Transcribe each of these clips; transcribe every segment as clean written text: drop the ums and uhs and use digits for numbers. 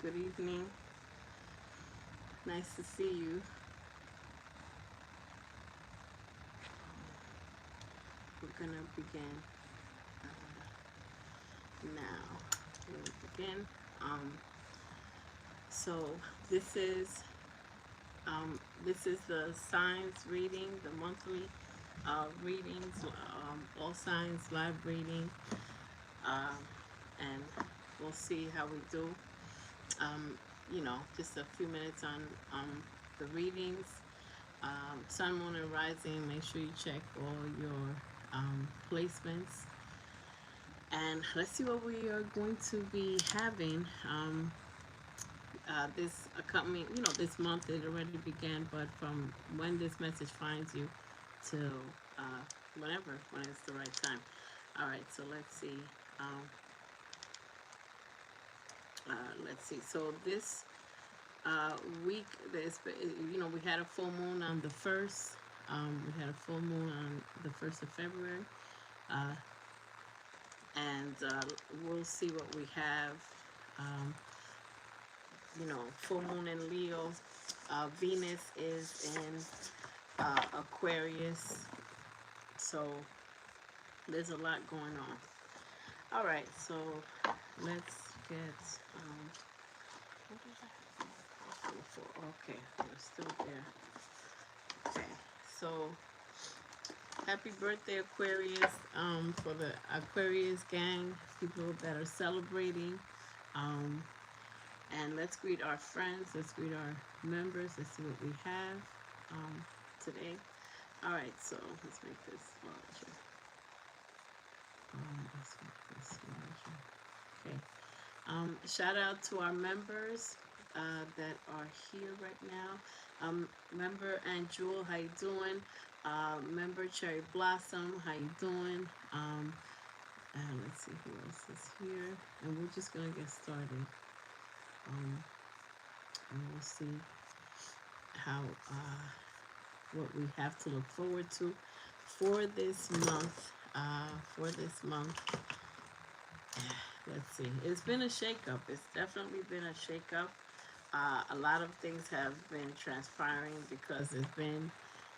Good evening. Nice to see you. We're gonna begin now. We'll begin. So this is the signs reading, the monthly readings, all signs live reading, um, and we'll see how we do. Just a few minutes on the readings. Sun, moon, and rising. Make sure you check all your placements. And let's see what we are going to be having this upcoming, this month. It already began, but from when this message finds you till when it's the right time. All right, so let's see. So this week, we had a full moon on the 1st. We had a full moon on the 1st of February. And we'll see what we have. Full moon in Leo. Venus is in Aquarius. So there's a lot going on. All right, so let's get. What is that? Okay, we're still there. Okay, so happy birthday, Aquarius. For the Aquarius gang, people that are celebrating. And let's greet our friends. Let's greet our members. Let's see what we have today. All right, so let's make this larger. Okay. Shout out to our members that are here right now. Member and Jewel, how you doing? Member Cherry Blossom, how you doing? And let's see who else is here. And we're just gonna get started. And we'll see how what we have to look forward to for this month. Let's see. It's been a shakeup. It's definitely been a shakeup. A lot of things have been transpiring because there's been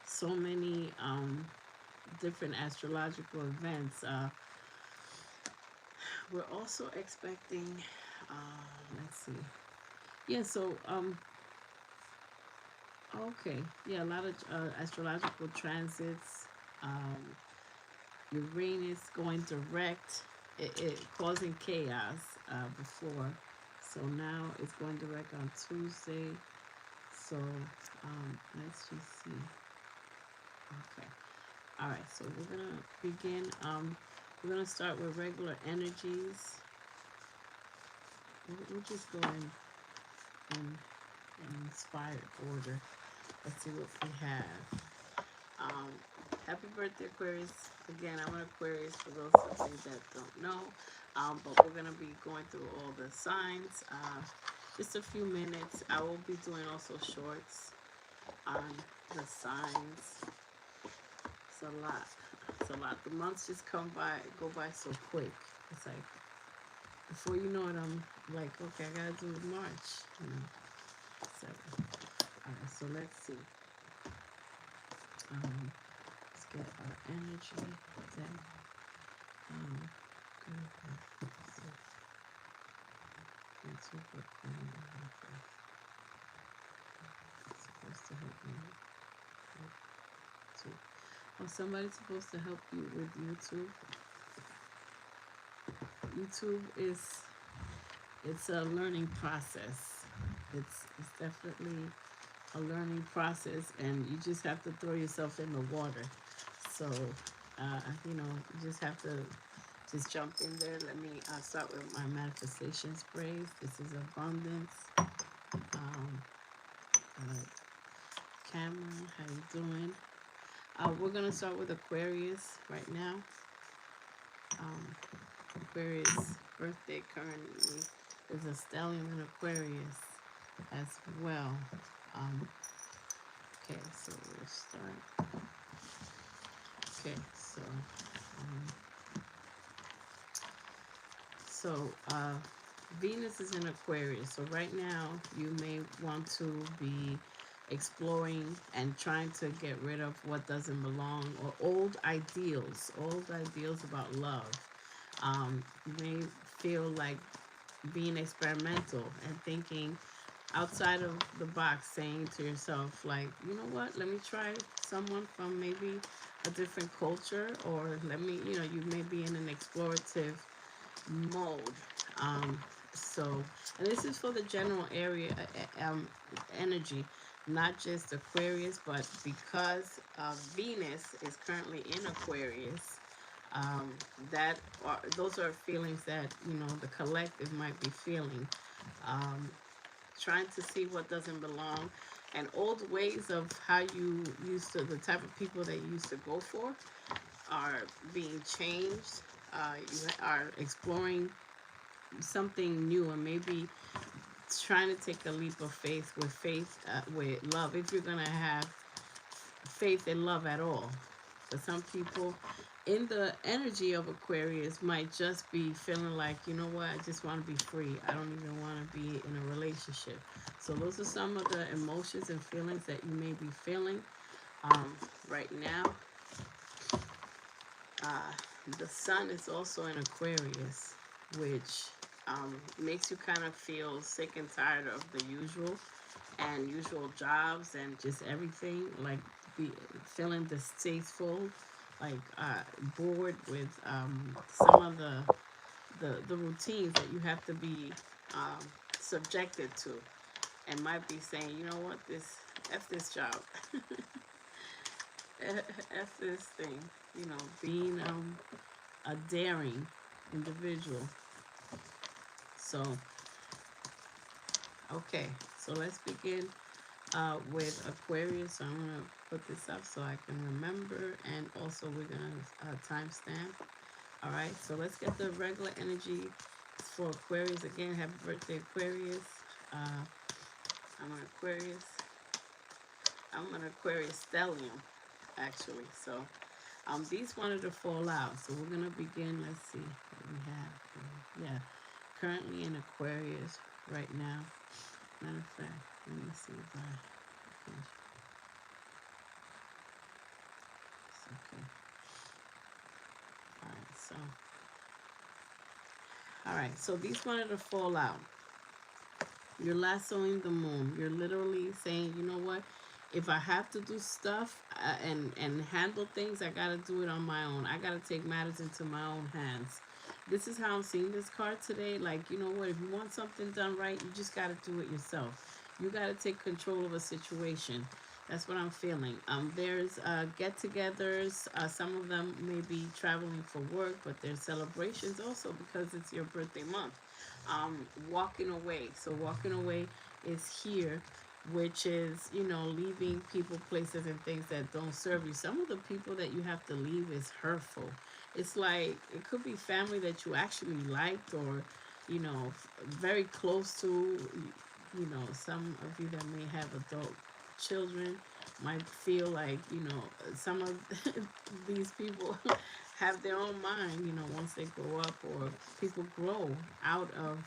so many different astrological events. We're also expecting. Let's see. Yeah. So. Okay. Yeah. A lot of astrological transits. Uranus going direct. It causing chaos before. So now it's going direct on Tuesday. So let's just see. Okay. All right. So we're gonna begin. We're gonna start with regular energies. We'll just go in inspired order. Let's see what we have. Happy birthday, Aquarius. Again, I'm an Aquarius for those of you that don't know. But we're going to be going through all the signs. Just a few minutes. I will be doing also shorts on the signs. It's a lot. It's a lot. The months just go by so quick. It's like, before you know it, I'm like, okay, I got to do March. 7. All right, so let's see. Let's get our energy then. It's supposed to help me. Oh, somebody's supposed to help you with YouTube. YouTube it's a learning process. It's definitely a learning process, and you just have to throw yourself in the water. So, you just have to just jump in there. Let me start with my manifestation sprays. This is abundance. Cameron, how you doing? We're gonna start with Aquarius right now. Aquarius birthday currently is a stellium in Aquarius as well. Okay, so we'll start. Okay, so Venus is in Aquarius, so right now you may want to be exploring and trying to get rid of what doesn't belong, or old ideals about love. You may feel like being experimental and thinking outside of the box, saying to yourself, like, you know what, let me try someone from maybe a different culture, or let me, you may be in an explorative mode. Um, so, and this is for the general area, energy, not just Aquarius, but because Venus is currently in Aquarius, um, those are feelings that the collective might be feeling. Um, Trying to see what doesn't belong, and old ways of how you used to, the type of people that you used to go for, are being changed. You are exploring something new, and maybe trying to take a leap of faith, with love, if you're gonna have faith in love at all. For some people, in the energy of Aquarius, might just be feeling like, you know what, I just want to be free. I don't even want to be in a relationship. So those are some of the emotions and feelings that you may be feeling right now. Uh, the sun is also in Aquarius, which makes you kind of feel sick and tired of the usual jobs and just everything, like be feeling distasteful, like bored with some of the routines that you have to be um, subjected to, and might be saying, you know what, this job, f this thing, being a daring individual. So, okay, so let's begin with Aquarius. So I'm gonna put this up so I can remember, and also we're gonna timestamp. All right, so let's get the regular energy for Aquarius again. Happy birthday, Aquarius. Uh, I'm an Aquarius. I'm an Aquarius stellium, actually. So these wanted to fall out. So we're gonna begin. Let's see what we have. Yeah, currently in Aquarius right now. Matter of fact, let me see if I can. It's okay. All right. So these wanted to fall out. You're lassoing the moon. You're literally saying, you know what? If I have to do stuff and handle things, I gotta do it on my own. I gotta take matters into my own hands. This is how I'm seeing this card today. Like, you know what? If you want something done right, you just gotta do it yourself. You gotta take control of a situation. That's what I'm feeling. There's get-togethers. Some of them may be traveling for work, but there's celebrations also because it's your birthday month. Walking away. So walking away is here, which is, leaving people, places, and things that don't serve you. Some of the people that you have to leave is hurtful. It's like it could be family that you actually liked, or, very close to. Some of you that may have adult children might feel like, some of these people have their own mind, once they grow up, or people grow out of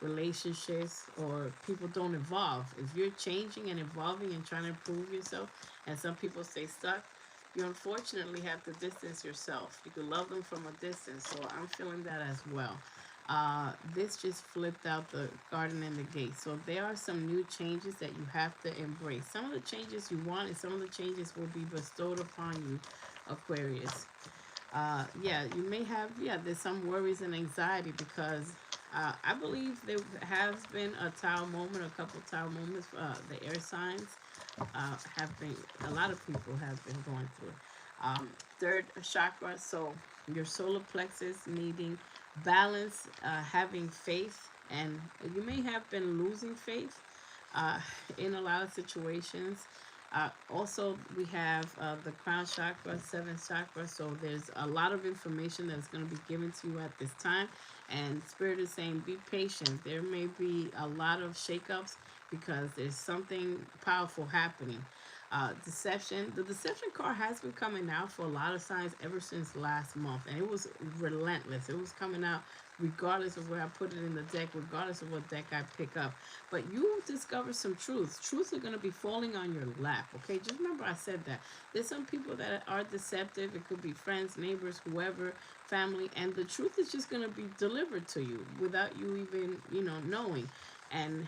relationships, or people don't evolve. If you're changing and evolving and trying to improve yourself, and some people stay stuck, you unfortunately have to distance yourself. You can love them from a distance. So I'm feeling that as well. This just flipped out the garden and the gate. So there are some new changes that you have to embrace. Some of the changes you want, and some of the changes will be bestowed upon you, Aquarius. Yeah, you may have, yeah, there's some worries and anxiety because I believe there has been a tower moment, a couple tower moments. The air signs have been, a lot of people have been going through. Third chakra, so your solar plexus needing balance, having faith, and you may have been losing faith uh, in a lot of situations. Also, we have the crown chakra, seventh chakra. So there's a lot of information that's going to be given to you at this time. And Spirit is saying, be patient. There may be a lot of shakeups because there's something powerful happening. Deception. The deception card has been coming out for a lot of signs ever since last month, and it was relentless. It was coming out regardless of where I put it in the deck, regardless of what deck I pick up. But you discover some truths. Truths are going to be falling on your lap, okay? Just remember I said that. There's some people that are deceptive. It could be friends, neighbors, whoever, family, and the truth is just going to be delivered to you without you even, knowing. And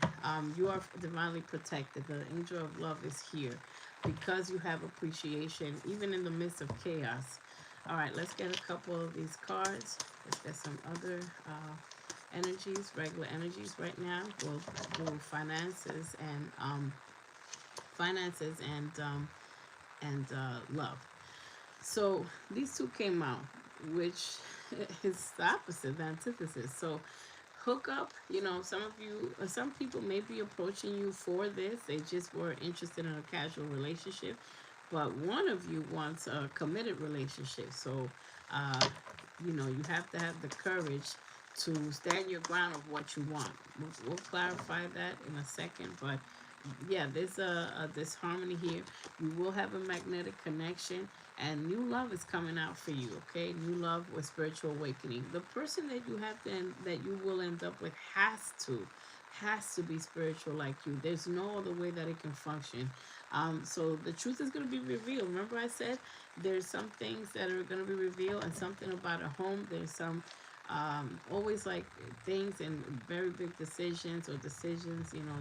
you are divinely protected. The angel of love is here because you have appreciation, even in the midst of chaos. All right, let's get a couple of these cards. Let's get some other energies, regular energies right now. We'll do finances and love. So these two came out, which is the opposite, the antithesis. So hook up, some people may be approaching you for this. They just were interested in a casual relationship, but one of you wants a committed relationship. So, uh, you have to have the courage to stand your ground of what you want. We'll clarify that in a second, but yeah, there's a disharmony here. You will have a magnetic connection, and new love is coming out for you. Okay, new love with spiritual awakening. The person that you have to that you will end up with has to be spiritual like you. There's no other way that it can function. So the truth is going to be revealed. Remember I said there's some things that are going to be revealed, and something about a home. There's some always like things and very big decisions,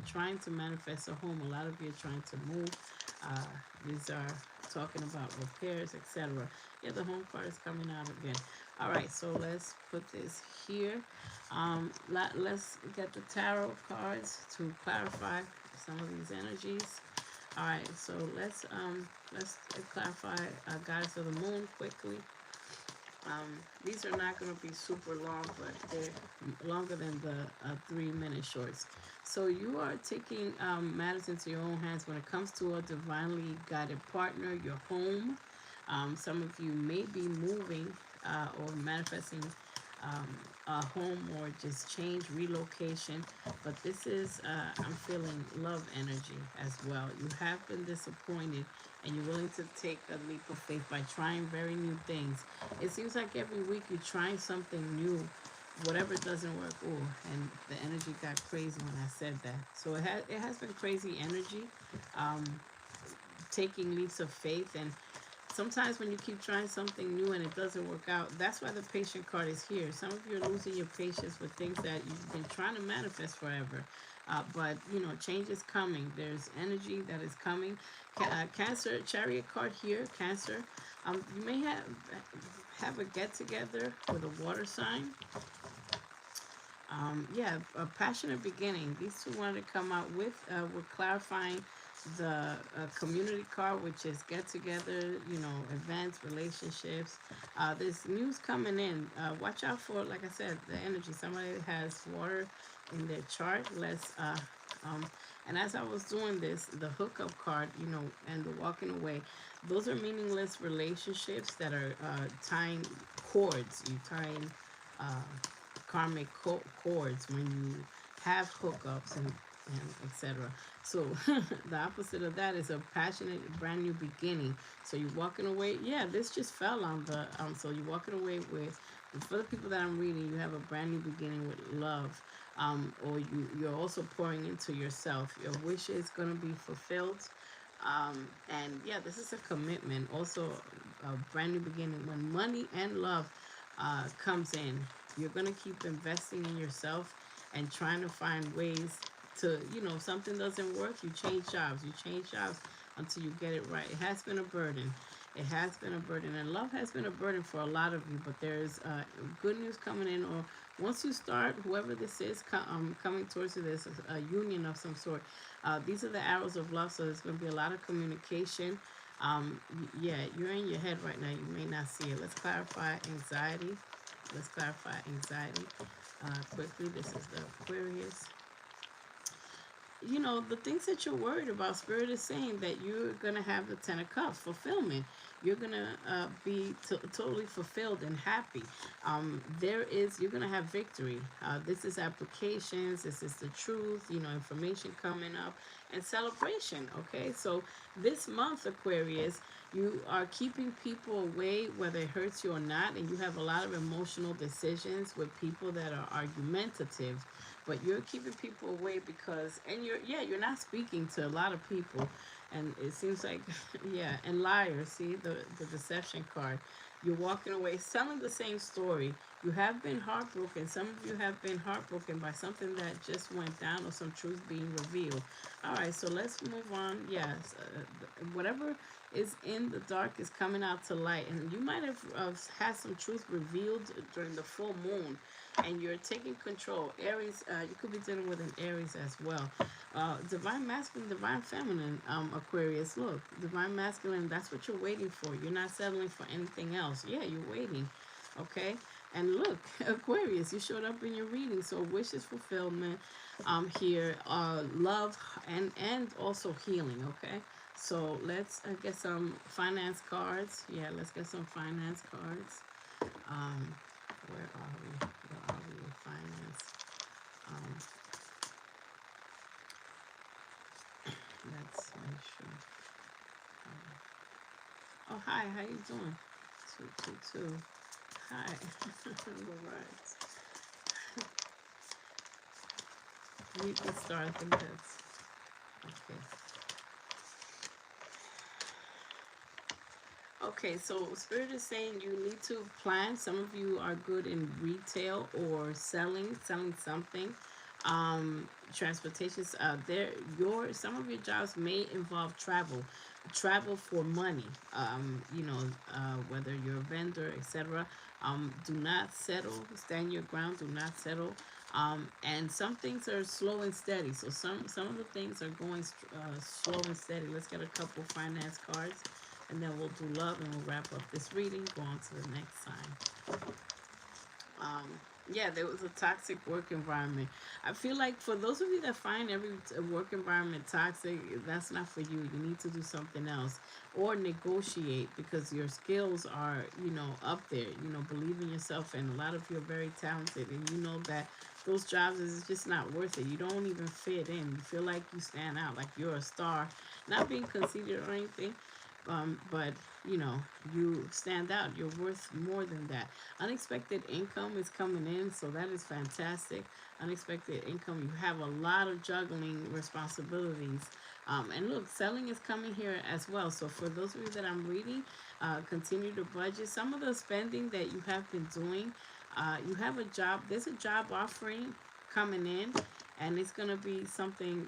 trying to manifest a home. A lot of you are trying to move. uh, these are talking about repairs, etc. Yeah, the home card is coming out again. All right, so let's put this here. Let's get the tarot cards to clarify some of these energies. All right, so let's clarify goddess of the moon quickly. These are not going to be super long, but they're longer than the 3-minute shorts. So you are taking matters into your own hands when it comes to a divinely guided partner, your home. Some of you may be moving or manifesting um, a home, or just change, relocation. But this is, I'm feeling love energy as well. You have been disappointed, and you're willing to take a leap of faith by trying very new things. It seems like every week you're trying something new. Whatever doesn't work, and the energy got crazy when I said that. So it has been crazy energy, um, taking leaps of faith. And sometimes when you keep trying something new and it doesn't work out, that's why the patient card is here. Some of you are losing your patience with things that you've been trying to manifest forever. But change is coming. There's energy that is coming. Cancer, chariot card here, Cancer. You may have a get together with a water sign. Yeah, a passionate beginning. These two wanted to come out with. We're clarifying the community card, which is get together, events, relationships. There's news coming in. Watch out for, like I said, the energy. Somebody has water in their chart. And as I was doing this, the hookup card, and the walking away, those are meaningless relationships that are tying cords. You tying uh, karmic cords when you have hookups and etc. So the opposite of that is a passionate brand new beginning. So you're walking away. Yeah, this just fell on the so you're walking away with, for the people that I'm reading, you have a brand new beginning with love. Or you're also pouring into yourself. Your wish is going to be fulfilled. And yeah, this is a commitment, also a brand new beginning. When money and love comes in, you're going to keep investing in yourself and trying to find ways to, if something doesn't work, you change jobs. You change jobs until you get it right. It has been a burden. It has been a burden, and love has been a burden for a lot of you. But there's good news coming in, or once you start, whoever this is coming towards you, there's a union of some sort. These are the arrows of love, so there's going to be a lot of communication. Yeah, you're in your head right now. You may not see it. Let's clarify anxiety. Let's clarify anxiety quickly. This is the Aquarius. The things that you're worried about, Spirit is saying that you're going to have the Ten of Cups, fulfillment. You're going to be totally fulfilled and happy. You're going to have victory. This is applications. This is the truth, information coming up. and celebration. Okay, so this month, Aquarius, you are keeping people away whether it hurts you or not, and you have a lot of emotional decisions with people that are argumentative, but you're keeping people away because, and you're not speaking to a lot of people, and it seems like yeah, and liars, see the deception card. You're walking away telling the same story. You have been heartbroken. Some of you have been heartbroken by something that just went down or some truth being revealed. All right, so let's move on. Yes, whatever is in the dark is coming out to light, and you might have had some truth revealed during the full moon, and you're taking control. Aries, you could be dealing with an Aries as well. Divine masculine, divine feminine, Aquarius. Look, divine masculine, that's what you're waiting for. You're not settling for anything else. Yeah, you're waiting. Okay. And look, Aquarius, you showed up in your reading. So wishes fulfillment here, love, and also healing. Okay. So let's get some finance cards. Yeah, let's get some finance cards. Um, where are we? Where are we with finance? Um, let's make sure. Oh, hi. How you doing? 222. Hi. All right. You can start. I think that's okay. Okay, so Spirit is saying you need to plan. Some of you are good in retail or selling something. Transportations. There, some of your jobs may involve travel for money. Whether you're a vendor, etc. Do not settle. Stand your ground. Do not settle. And some things are slow and steady. So some of the things are going slow and steady. Let's get a couple finance cards, and then we'll do love, and we'll wrap up this reading. Go on to the next sign. Um, yeah, there was a toxic work environment. I feel like for those of you that find every work environment toxic, that's not for you. You need to do something else or negotiate because your skills are, up there. Believe in yourself, and a lot of you are very talented, and you know that those jobs is just not worth it. You don't even fit in. You feel like you stand out, like you're a star. Not being conceited or anything, but you stand out. You're worth more than that. Unexpected income is coming in, so that is fantastic. Unexpected income. You have a lot of juggling responsibilities. And look, selling is coming here as well. So for those of you that I'm reading, continue to budget. Some of the spending that you have been doing, you have a job. There's a job offering coming in, and it's going to be something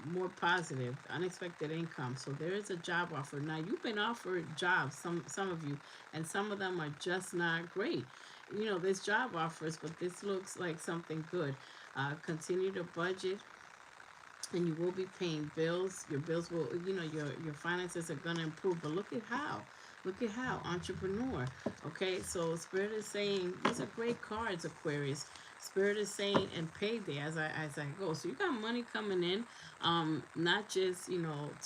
more positive, unexpected income. So there is a job offer. Now you've been offered jobs, some of you, and some of them are just not great. There's job offers, but this looks like something good. Continue to budget, and you will be paying bills. Your bills will, your finances are going to improve. But look at how entrepreneur. Okay, so Spirit is saying these are great cards, Aquarius. Spirit is saying, and payday as I go. So you got money coming in, not just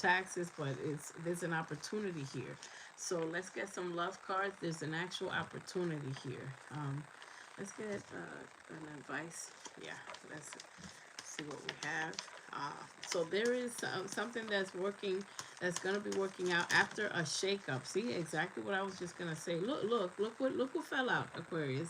taxes, but there's an opportunity here. So let's get some love cards. There's an actual opportunity here. Let's get an advice. Yeah, let's see what we have. So there is something that's going to be working out after a shakeup. See, exactly what I was just going to say. Look what fell out, Aquarius.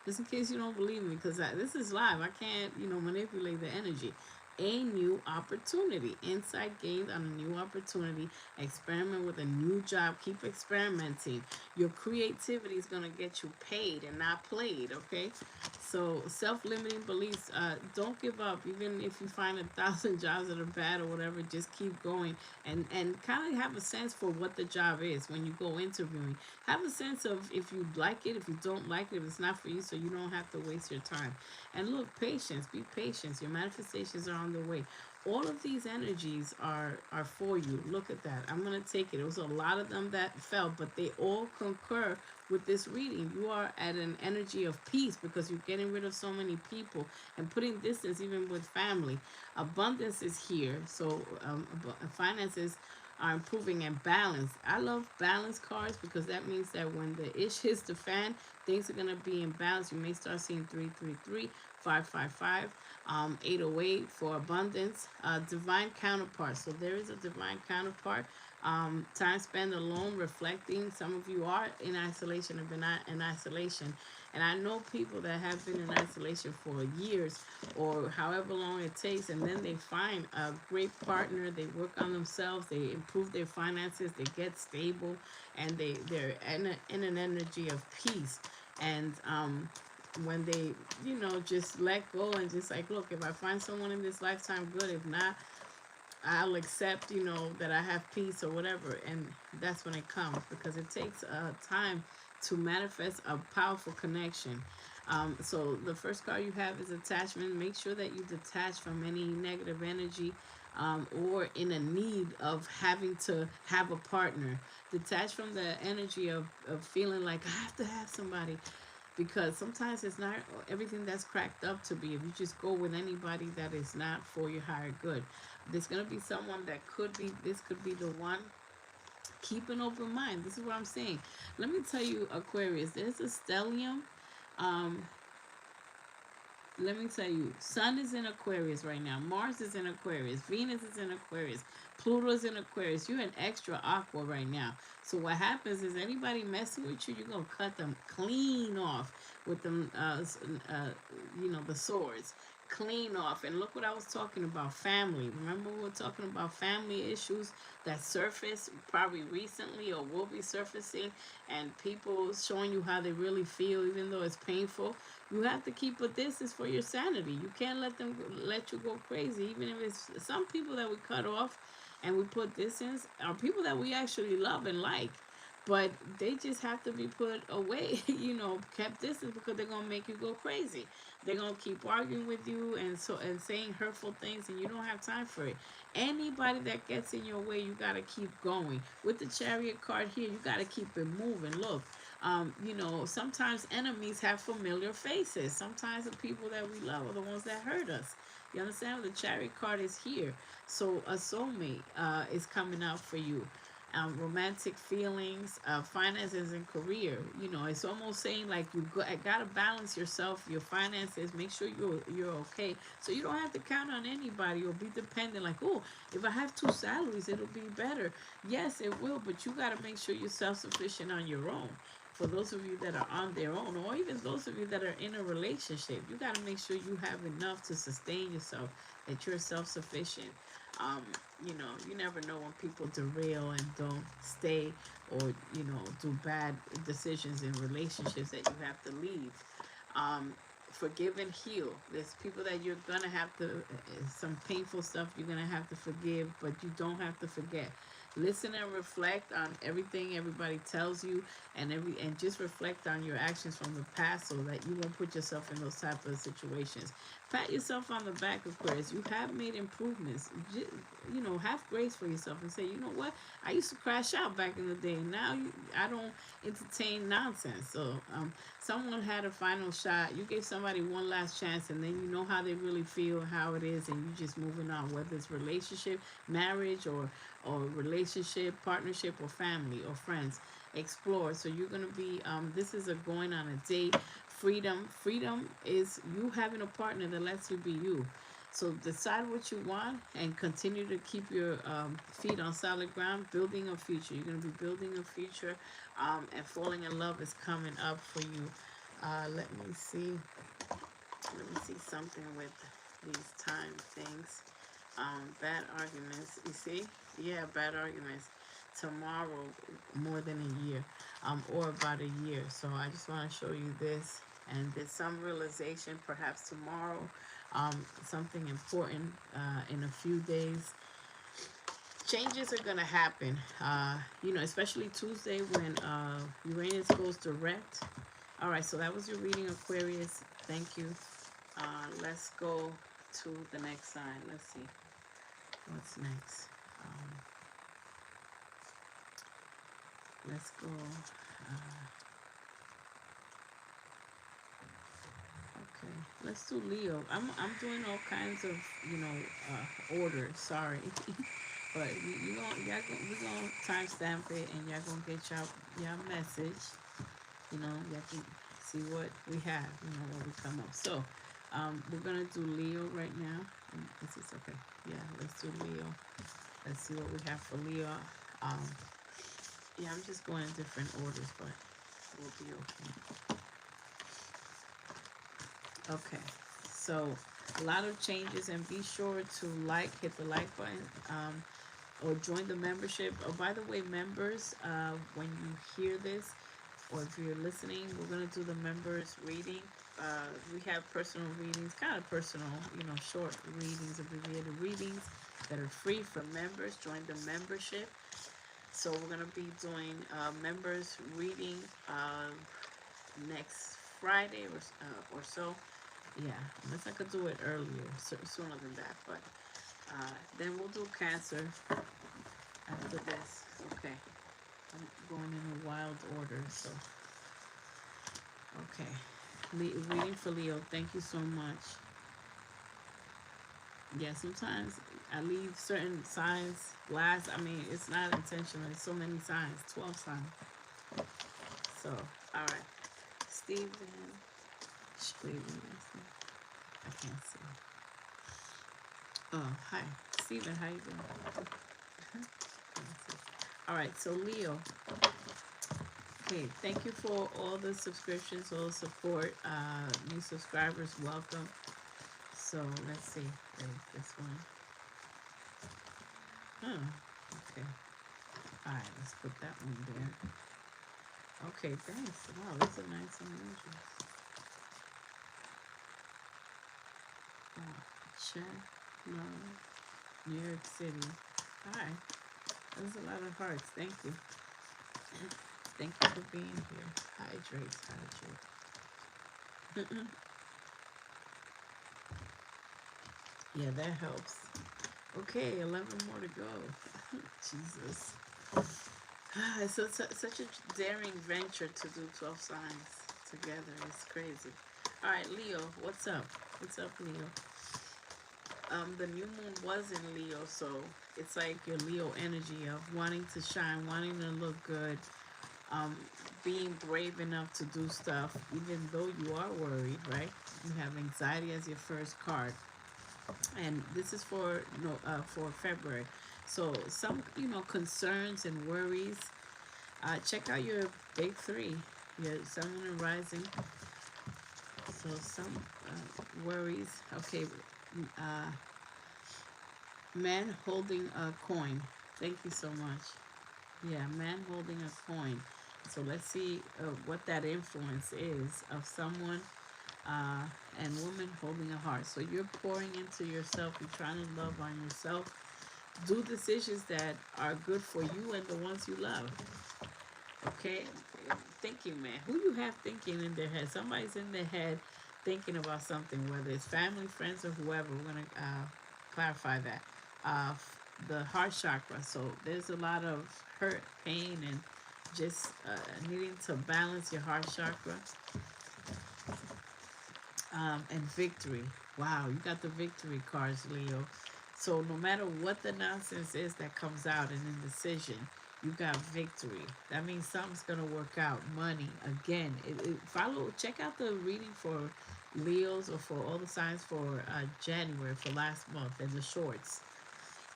Just in case you don't believe me, because this is live. I can't, manipulate the energy. A new opportunity. Insight gained on a new opportunity. Experiment with a new job. Keep experimenting. Your creativity is going to get you paid and not played, okay? So self-limiting beliefs, don't give up. Even if you find 1,000 jobs that are bad or whatever, just keep going, and kind of have a sense for what the job is when you go interviewing. Have a sense of if you like it, if you don't like it, if it's not for you, so you don't have to waste your time. And look, patience. Be patient. Your manifestations are on the way. All of these energies are for you. Look at that. I'm going to take it. It was a lot of them that fell, but they all concur with this reading. You are at an energy of peace because you're getting rid of so many people and putting distance even with family. Abundance is here. So finances are improving, and balance. I love balance cards because that means that when the ish hits the fan, things are going to be in balance. You may start seeing 333, 555. 808 for abundance. Divine counterpart. So there is a divine counterpart. Time spent alone, reflecting. Some of you are in isolation, have been in isolation. And I know people that have been in isolation for years or however long it takes, and then they find a great partner. They work on themselves, they improve their finances, they get stable, and they're in an energy of peace. And when they, just let go and just like, look, if I find someone in this lifetime, good. If not, I'll accept, that I have peace or whatever. And that's when it comes, because it takes time to manifest a powerful connection. So the first card you have is attachment. Make sure that you detach from any negative energy, or in a need of having to have a partner. Detach from the energy of feeling like I have to have somebody, because sometimes it's not everything that's cracked up to be. If you just go with anybody, that is not for your higher good. There's going to be someone that could be, this could be the one. Keep an open mind. This is what I'm saying. Let me tell you, Aquarius, there's a stellium. um Let me tell you, Sun is in Aquarius right now. Mars is in Aquarius. Venus is in Aquarius. Pluto is in Aquarius. You're an extra aqua right now. So what happens is anybody messing with you, you're going to cut them clean off with them, the swords. Clean off. And look what I was talking about, family. Remember we were talking about family issues that surface probably recently or will be surfacing, and people showing you how they really feel, even though it's painful. You have to keep a distance for your sanity. You can't let them let you go crazy. Even if it's some people that we cut off and we put distance are people that we actually love and like, but they just have to be put away, kept distance, because they're gonna make you go crazy. They're gonna keep arguing with you and saying hurtful things, and you don't have time for it. Anybody that gets in your way, you gotta keep going. With the Chariot card here, you gotta keep it moving. Look, sometimes enemies have familiar faces. Sometimes the people that we love are the ones that hurt us. You understand? The Chariot card is here. So a soulmate is coming out for you. Romantic feelings, finances, and career. It's almost saying like gotta balance yourself, your finances. Make sure you're okay, so you don't have to count on anybody or be dependent. Like, oh, if I have two salaries, it'll be better. Yes, it will, but you gotta make sure you're self-sufficient on your own. For those of you that are on their own, or even those of you that are in a relationship, you got to make sure you have enough to sustain yourself, that you're self-sufficient. Um, you never know when people derail and don't stay, or, do bad decisions in relationships that you have to leave. Um, Forgive and heal. There's people that you're going to have to, some painful stuff you're going to have to forgive, but you don't have to forget. Listen and reflect on everything everybody tells you, and just reflect on your actions from the past, so that you won't put yourself in those type of situations. Pat yourself on the back, Aquarius. You have made improvements. Have grace for yourself and say, you know what? I used to crash out back in the day, and now I don't entertain nonsense. So someone had a final shot. You gave somebody one last chance, and then you know how they really feel, how it is, and you just moving on, whether it's relationship, marriage, or relationship, partnership, or family, or friends. Explore. So you're going to be, this is a going on a date. Freedom is you having a partner that lets you be you. So decide what you want and continue to keep your feet on solid ground, building a future. You're going to be building a future, and falling in love is coming up for you. Let me see. Let me see something with these time things. Bad arguments. You see? Yeah, bad arguments. Tomorrow, more than a year, or about a year. So I just want to show you this, and there's some realization perhaps tomorrow, something important in a few days. Changes are gonna happen, especially Tuesday when Uranus goes direct. All right, so that was your reading, Aquarius. Thank you. Let's go to the next sign. Let's see what's next. Let's go. Okay, let's do Leo. I'm doing all kinds of order. Sorry, but we gonna timestamp it, and y'all gonna get y'all message. Y'all can see what we have. When we come up. So We're gonna do Leo right now. Is this okay? Yeah, let's do Leo. Let's see what we have for Leo. Um, yeah, I'm just going in different orders, but we'll be okay. Okay, so a lot of changes, and be sure to hit the like button, or join the membership. Oh, by the way, members, when you hear this, or if you're listening, we're gonna do the members reading. We have personal readings, kind of personal, short readings, abbreviated readings that are free for members. Join the membership. So we're gonna be doing members reading next Friday or so. Yeah, unless I could do it earlier, sooner than that. But then we'll do Cancer after this. Okay, I'm going in a wild order. So okay, reading for Leo. Thank you so much. Yeah, sometimes I leave certain signs last. I mean, it's not intentional. There's so many signs. 12 signs. So, all right, Stephen. Wait, I can't see. Oh, hi, Stephen. How you doing? All right, so Leo. Okay, thank you for all the subscriptions, all the support. New subscribers, welcome. So let's see. There's this one. Oh, okay. All right, let's put that one there. Okay, thanks. Wow, these are nice emojis. Check, love, New York City. Hi. There's a lot of hearts. Thank you. Thank you for being here. Hydrate. Yeah, that helps. Okay, 11 more to go. Jesus. It's such a daring venture to do 12 signs together. It's crazy. All right, Leo, what's up? What's up, Leo? The new moon was in Leo, so it's like your Leo energy of wanting to shine, wanting to look good, being brave enough to do stuff, even though you are worried, right? You have anxiety as your first card, and this is for for February. So some concerns and worries. Check out your big three, your Sun, Moon, and Rising. So some worries. Okay, uh, man holding a coin. Thank you so much. Yeah, man holding a coin. So let's see what that influence is of someone, uh, and woman holding a heart. So you're pouring into yourself. You're trying to love on yourself. Do decisions that are good for you and the ones you love. Okay? Thinking, man. Who you have thinking in their head? Somebody's in their head thinking about something, whether it's family, friends, or whoever. We're going to clarify that. Uh, the heart chakra. So there's a lot of hurt, pain, and just needing to balance your heart chakra. And victory. Wow, you got the victory cards, Leo. So no matter what the nonsense is that comes out in indecision, you got victory. That means something's gonna work out. Money again. Check out the reading for Leos, or for all the signs for January, for last month, and the shorts,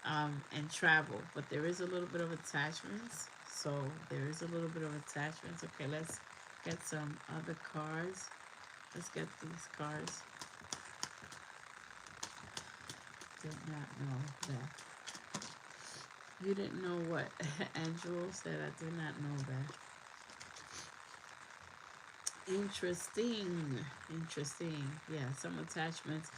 and travel. But there is a little bit of attachments. So there is a little bit of attachments. Okay, let's get some other cards. Let's get these cards. Did not know that. You didn't know what? Angel said I did not know that. Interesting. Interesting. Yeah, some attachments.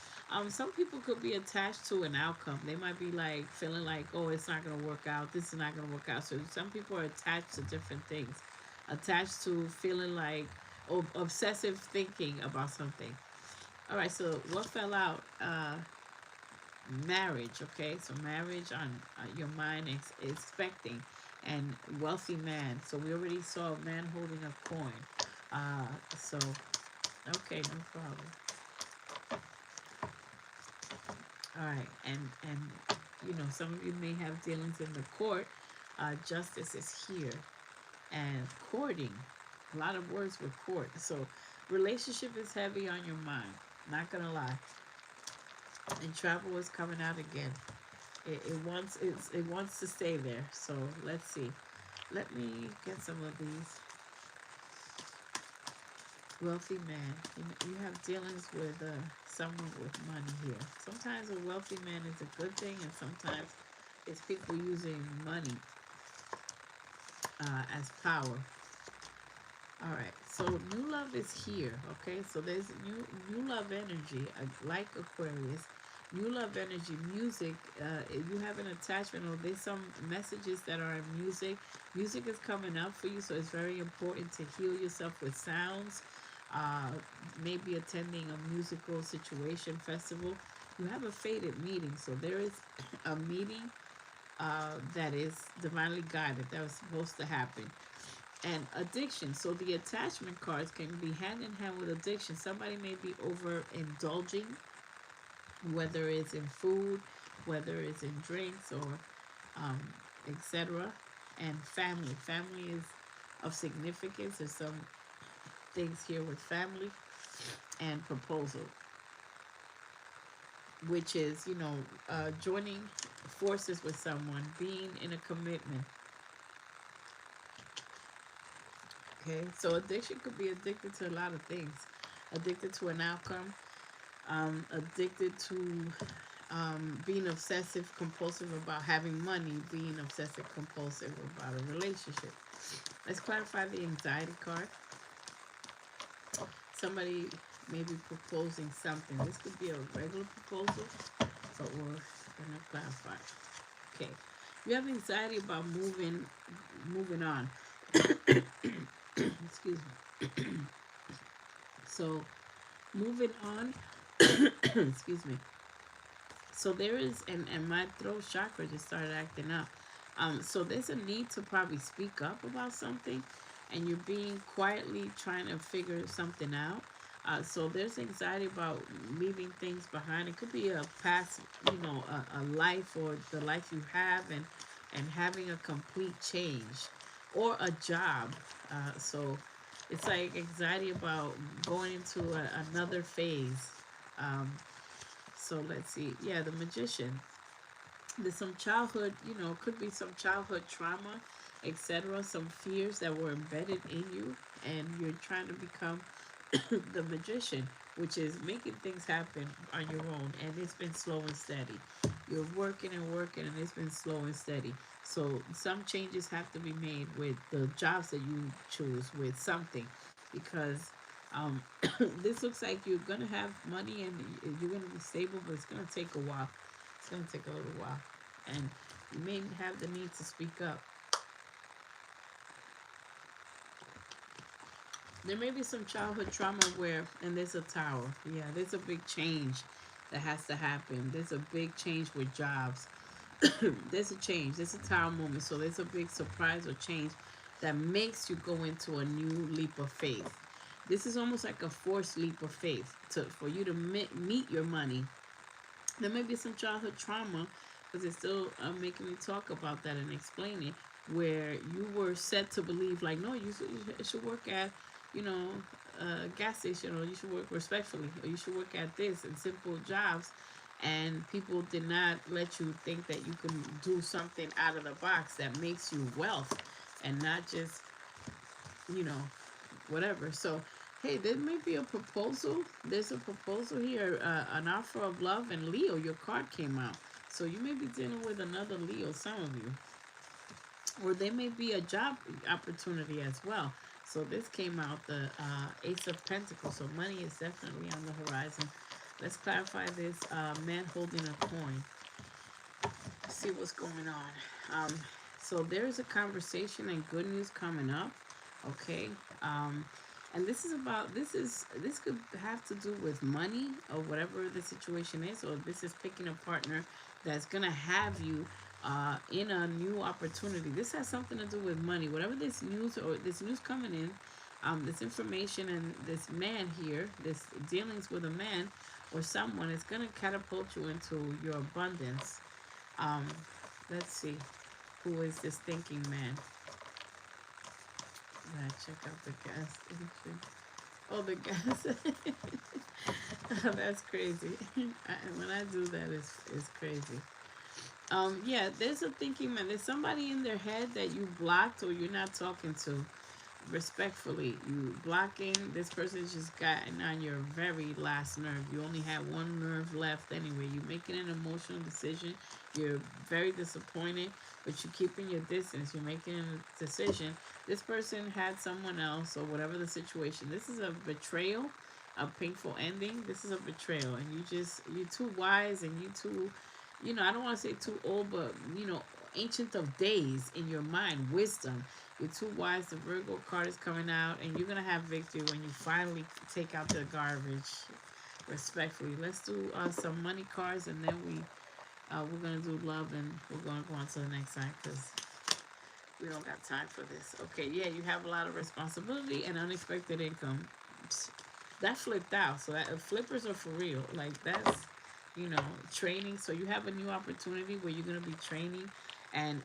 Some people could be attached to an outcome. They might be like feeling like, oh, it's not gonna work out. This is not gonna work out. So some people are attached to different things. Attached to feeling like, obsessive thinking about something. All right, so what fell out? Marriage, okay? So marriage on your mind, expecting, and wealthy man. So we already saw a man holding a coin. So, okay, no problem. All right, and some of you may have dealings in the court. Justice is here, and courting. A lot of words with court. So relationship is heavy on your mind. Not gonna lie. And travel is coming out again. It wants to stay there. So let's see. Let me get some of these. Wealthy man. You have dealings with someone with money here. Sometimes a wealthy man is a good thing, and sometimes it's people using money as power. All right, so new love is here. Okay, so there's new love energy, like Aquarius. New love energy, music. If you have an attachment, or there's some messages that are in music. Music is coming up for you, so it's very important to heal yourself with sounds. Uh, Maybe attending a musical situation, festival. You have a fated meeting, so there is a meeting that is divinely guided that was supposed to happen. And addiction. So the attachment cards can be hand in hand with addiction. Somebody may be overindulging, whether it's in food, whether it's in drinks, or um, etc. And family. Family is of significance. There's some things here with family and proposal, which is, joining forces with someone, being in a commitment. Okay, so addiction could be addicted to a lot of things. Addicted to an outcome, addicted to being obsessive compulsive about having money, being obsessive compulsive about a relationship. Let's clarify the anxiety card. Somebody may be proposing something. This could be a regular proposal, but we're going to clarify. Okay, you have anxiety about moving on. Excuse me. So moving on. Excuse me. So there is, and my throat chakra just started acting up. So there's a need to probably speak up about something, and you're being quietly trying to figure something out. So there's anxiety about leaving things behind. It could be a past, a life, or the life you have, and having a complete change, or a job. So it's like anxiety about going into another phase. Um, so let's see. Yeah, the magician. There's some childhood, could be some childhood trauma, etc. Some fears that were embedded in you, and you're trying to become the magician, which is making things happen on your own, and it's been slow and steady. You're working and working, and it's been slow and steady. So some changes have to be made with the jobs that you choose, with something, because um, this looks like you're gonna have money and you're gonna be stable, but it's gonna take a while. It's gonna take a little while, and you may have the need to speak up. There may be some childhood trauma and there's a tower. Yeah, there's a big change that has to happen. There's a big change with jobs. There's a change. There's a tower moment. So there's a big surprise or change that makes you go into a new leap of faith. This is almost like a forced leap of faith for you to meet your money. There may be some childhood trauma, because it's still making me talk about that and explain it, where you were set to believe, like, no, you should work at, you know, a gas station, or you should work respectfully, or you should work at this, and simple jobs. And people did not let you think that you can do something out of the box that makes you wealth, and not just, you know, whatever. So, hey, there may be a proposal. There's a proposal here, an offer of love, and Leo, your card came out. So you may be dealing with another Leo, some of you. Or there may be a job opportunity as well. So this came out, the Ace of Pentacles. So money is definitely on the horizon. Let's clarify this man holding a coin. See what's going on. So there's a conversation and good news coming up. Okay. And this could have to do with money, or whatever the situation is, or this is picking a partner that's gonna have you in a new opportunity. This has something to do with money. Whatever this news, or this news coming in, this information, and this man here, this dealings with a man or someone, is gonna catapult you into your abundance. Um, let's see, who is this thinking man? Check out the gas station. Oh, the gas. Oh, that's crazy. When I do that, it's crazy. Yeah, there's a thinking man. There's somebody in their head that you blocked or you're not talking to. Respectfully, you blocking this person's just gotten on your very last nerve. You only have one nerve left anyway. You're making an emotional decision. You're very disappointed, but you're keeping your distance. You're making a decision. This person had someone else or whatever the situation. This is a betrayal, a painful ending. This is a betrayal, and you're too wise and you too, I don't want to say too old, but ancient of days in your mind, wisdom. You're too wise. The Virgo card is coming out, and you're gonna have victory when you finally take out the garbage. Respectfully, let's do some money cards, and then we're gonna do love, and we're gonna go on to the next side because we don't got time for this. Okay, yeah, you have a lot of responsibility and unexpected income. That flipped out. So that flippers are for real. Like that's training. So you have a new opportunity where you're gonna be training, and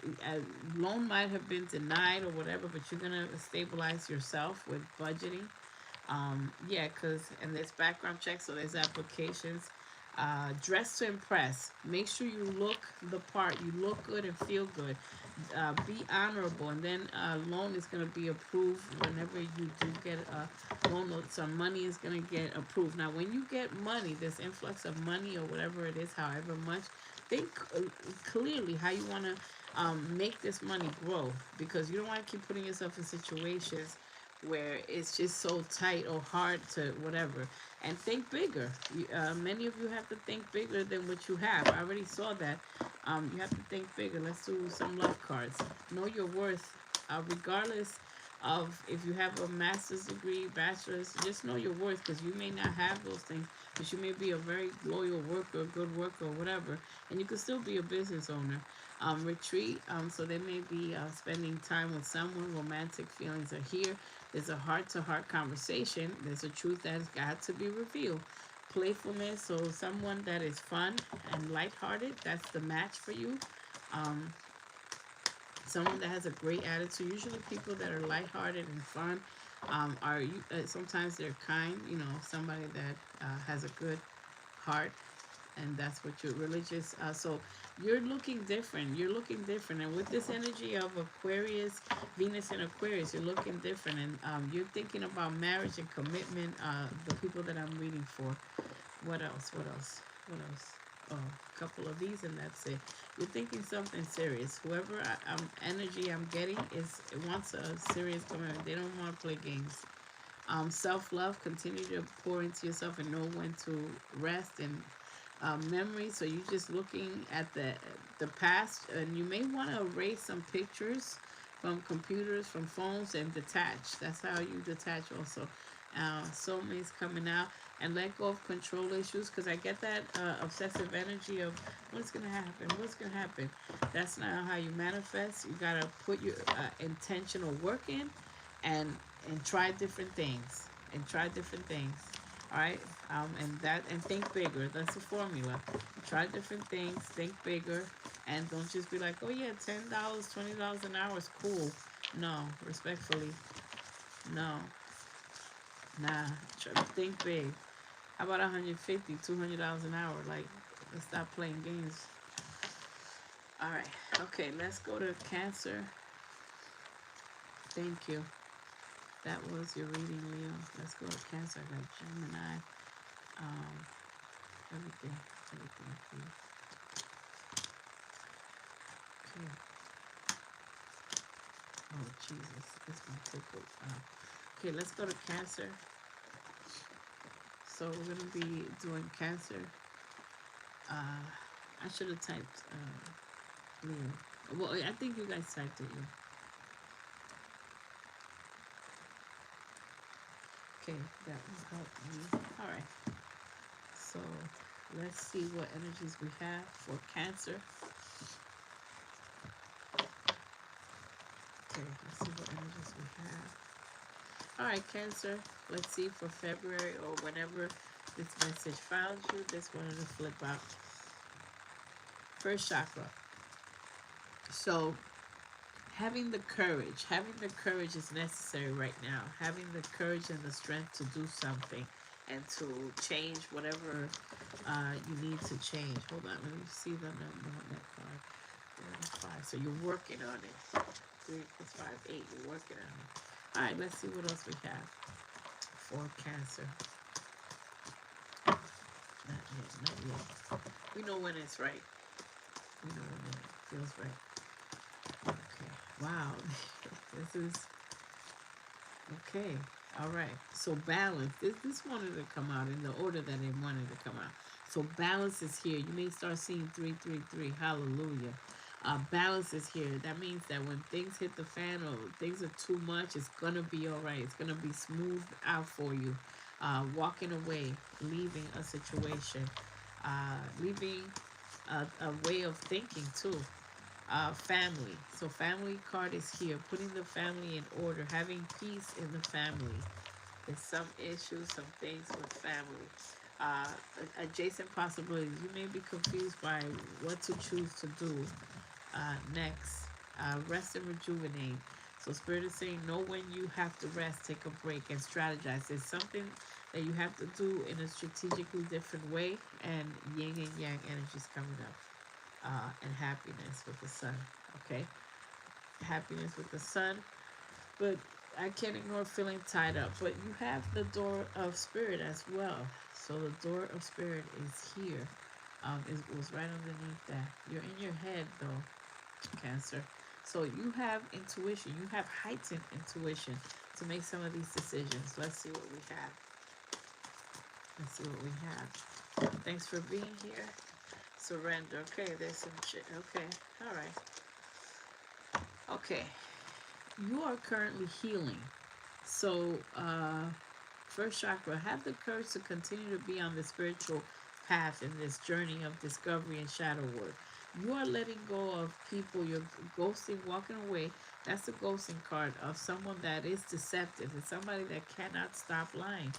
loan might have been denied or whatever, but you're gonna stabilize yourself with budgeting. Yeah, and there's background checks, so there's applications. Dress to impress. Make sure you look the part. You look good and feel good. Be honorable, and then loan is going to be approved whenever you do get a loan. Some money is going to get approved. Now, when you get money, this influx of money or whatever it is, however much, think clearly how you want to make this money grow, because you don't want to keep putting yourself in situations where it's just so tight or hard to whatever. And think bigger. Many of you have to think bigger than what you have. I already saw that. You have to think bigger. Let's do some love cards. Know your worth, regardless of if you have a master's degree, bachelor's. Just know your worth, because you may not have those things, but you may be a very loyal worker, good worker, or whatever, and you can still be a business owner. Retreat. So they may be spending time with someone. Romantic feelings are here. There's a heart-to-heart conversation. There's a truth that's got to be revealed. Playfulness, so someone that is fun and lighthearted, that's the match for you. Um, Someone that has a great attitude. Usually people that are lighthearted and fun are sometimes they're kind. Somebody that has a good heart, and that's what you're religious. So you're looking different, and with this energy of Aquarius, Venus and Aquarius, you're looking different, and you're thinking about marriage and commitment. The people that I'm reading for. What else? Oh, a couple of these, and that's it. You're thinking something serious. Whoever energy I'm getting is it wants a serious commitment. They don't want to play games. Self-love, continue to pour into yourself and know when to rest, and memory. So you're just looking at the past, and you may want to erase some pictures from computers, from phones, and detach. That's how you detach also. Soulmates coming out, and let go of control issues, because I get that obsessive energy of what's gonna happen, what's gonna happen. That's not how you manifest. You gotta put your intentional work in, and try different things, all right. And think bigger. That's the formula. Try different things, think bigger, and don't just be like, oh yeah, $10, $20 an hour is cool. No, respectfully, no, nah. Think big. How about 150, $200 an hour? Like, let's stop playing games. All right. Okay, let's go to Cancer. Thank you. That was your reading, Leo. Let's go to Cancer. I got Gemini. Um, everything for you. Okay. Oh, Jesus. This one tickled. Okay, let's go to Cancer. So we're going to be doing Cancer. I should have typed Leo. Well, I think you guys typed it, yeah. Okay, that will help me. All right. So let's see what energies we have for Cancer. Okay, let's see what energies we have. All right, Cancer. Let's see for February or whenever this message found you. This one to flip out. First chakra. So Having the courage is necessary right now. Having the courage and the strength to do something and to change whatever you need to change. Hold on, let me see the number on that card. 5. So you're working on it. 3 plus 5, 8. You're working on it. All right, let's see what else we have for Cancer. Not yet, not yet. We know when it's right. We know when it feels right. Okay. Wow. This is okay. All right. So balance. This wanted to come out in the order that it wanted to come out. So balance is here. You may start seeing 333. Hallelujah. Balance is here. That means that when things hit the fan or things are too much, it's gonna be all right. It's gonna be smoothed out for you. Walking away, leaving a situation, leaving a way of thinking too. Family. So family card is here. Putting the family in order. Having peace in the family. There's some issues, some things with family. Uh, Adjacent possibilities. You may be confused by what to choose to do next. Rest and rejuvenate. So Spirit is saying, know when you have to rest, take a break, and strategize. It's something that you have to do in a strategically different way, and yin and yang energies coming up. And happiness with the sun. Okay, happiness with the sun, but I can't ignore feeling tied up. But you have the door of spirit as well. So the door of spirit is here. It was right underneath that. You're in your head though, Cancer. So you have intuition. You have heightened intuition to make some of these decisions. Let's see what we have. Let's see what we have. Thanks for being here. Surrender. Okay, there's some shit. Okay, all right. Okay, you are currently healing. So, first chakra, have the courage to continue to be on the spiritual path in this journey of discovery and shadow work. You are letting go of people. You're ghosting, walking away. That's the ghosting card of someone that is deceptive. It's somebody that cannot stop lying.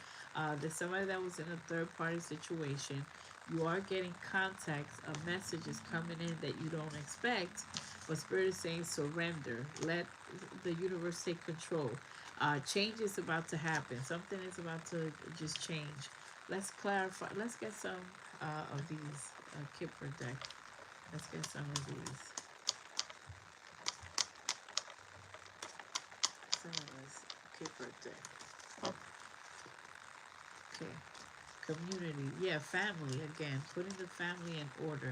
There's somebody that was in a third party situation. You are getting contacts, messages coming in that you don't expect. But Spirit is saying surrender. Let the universe take control. Change is about to happen. Something is about to just change. Let's clarify. Let's get some of these Kipper deck. Let's get some of these. Some of this Kipper deck. Okay. Community. Yeah, family again. Putting the family in order.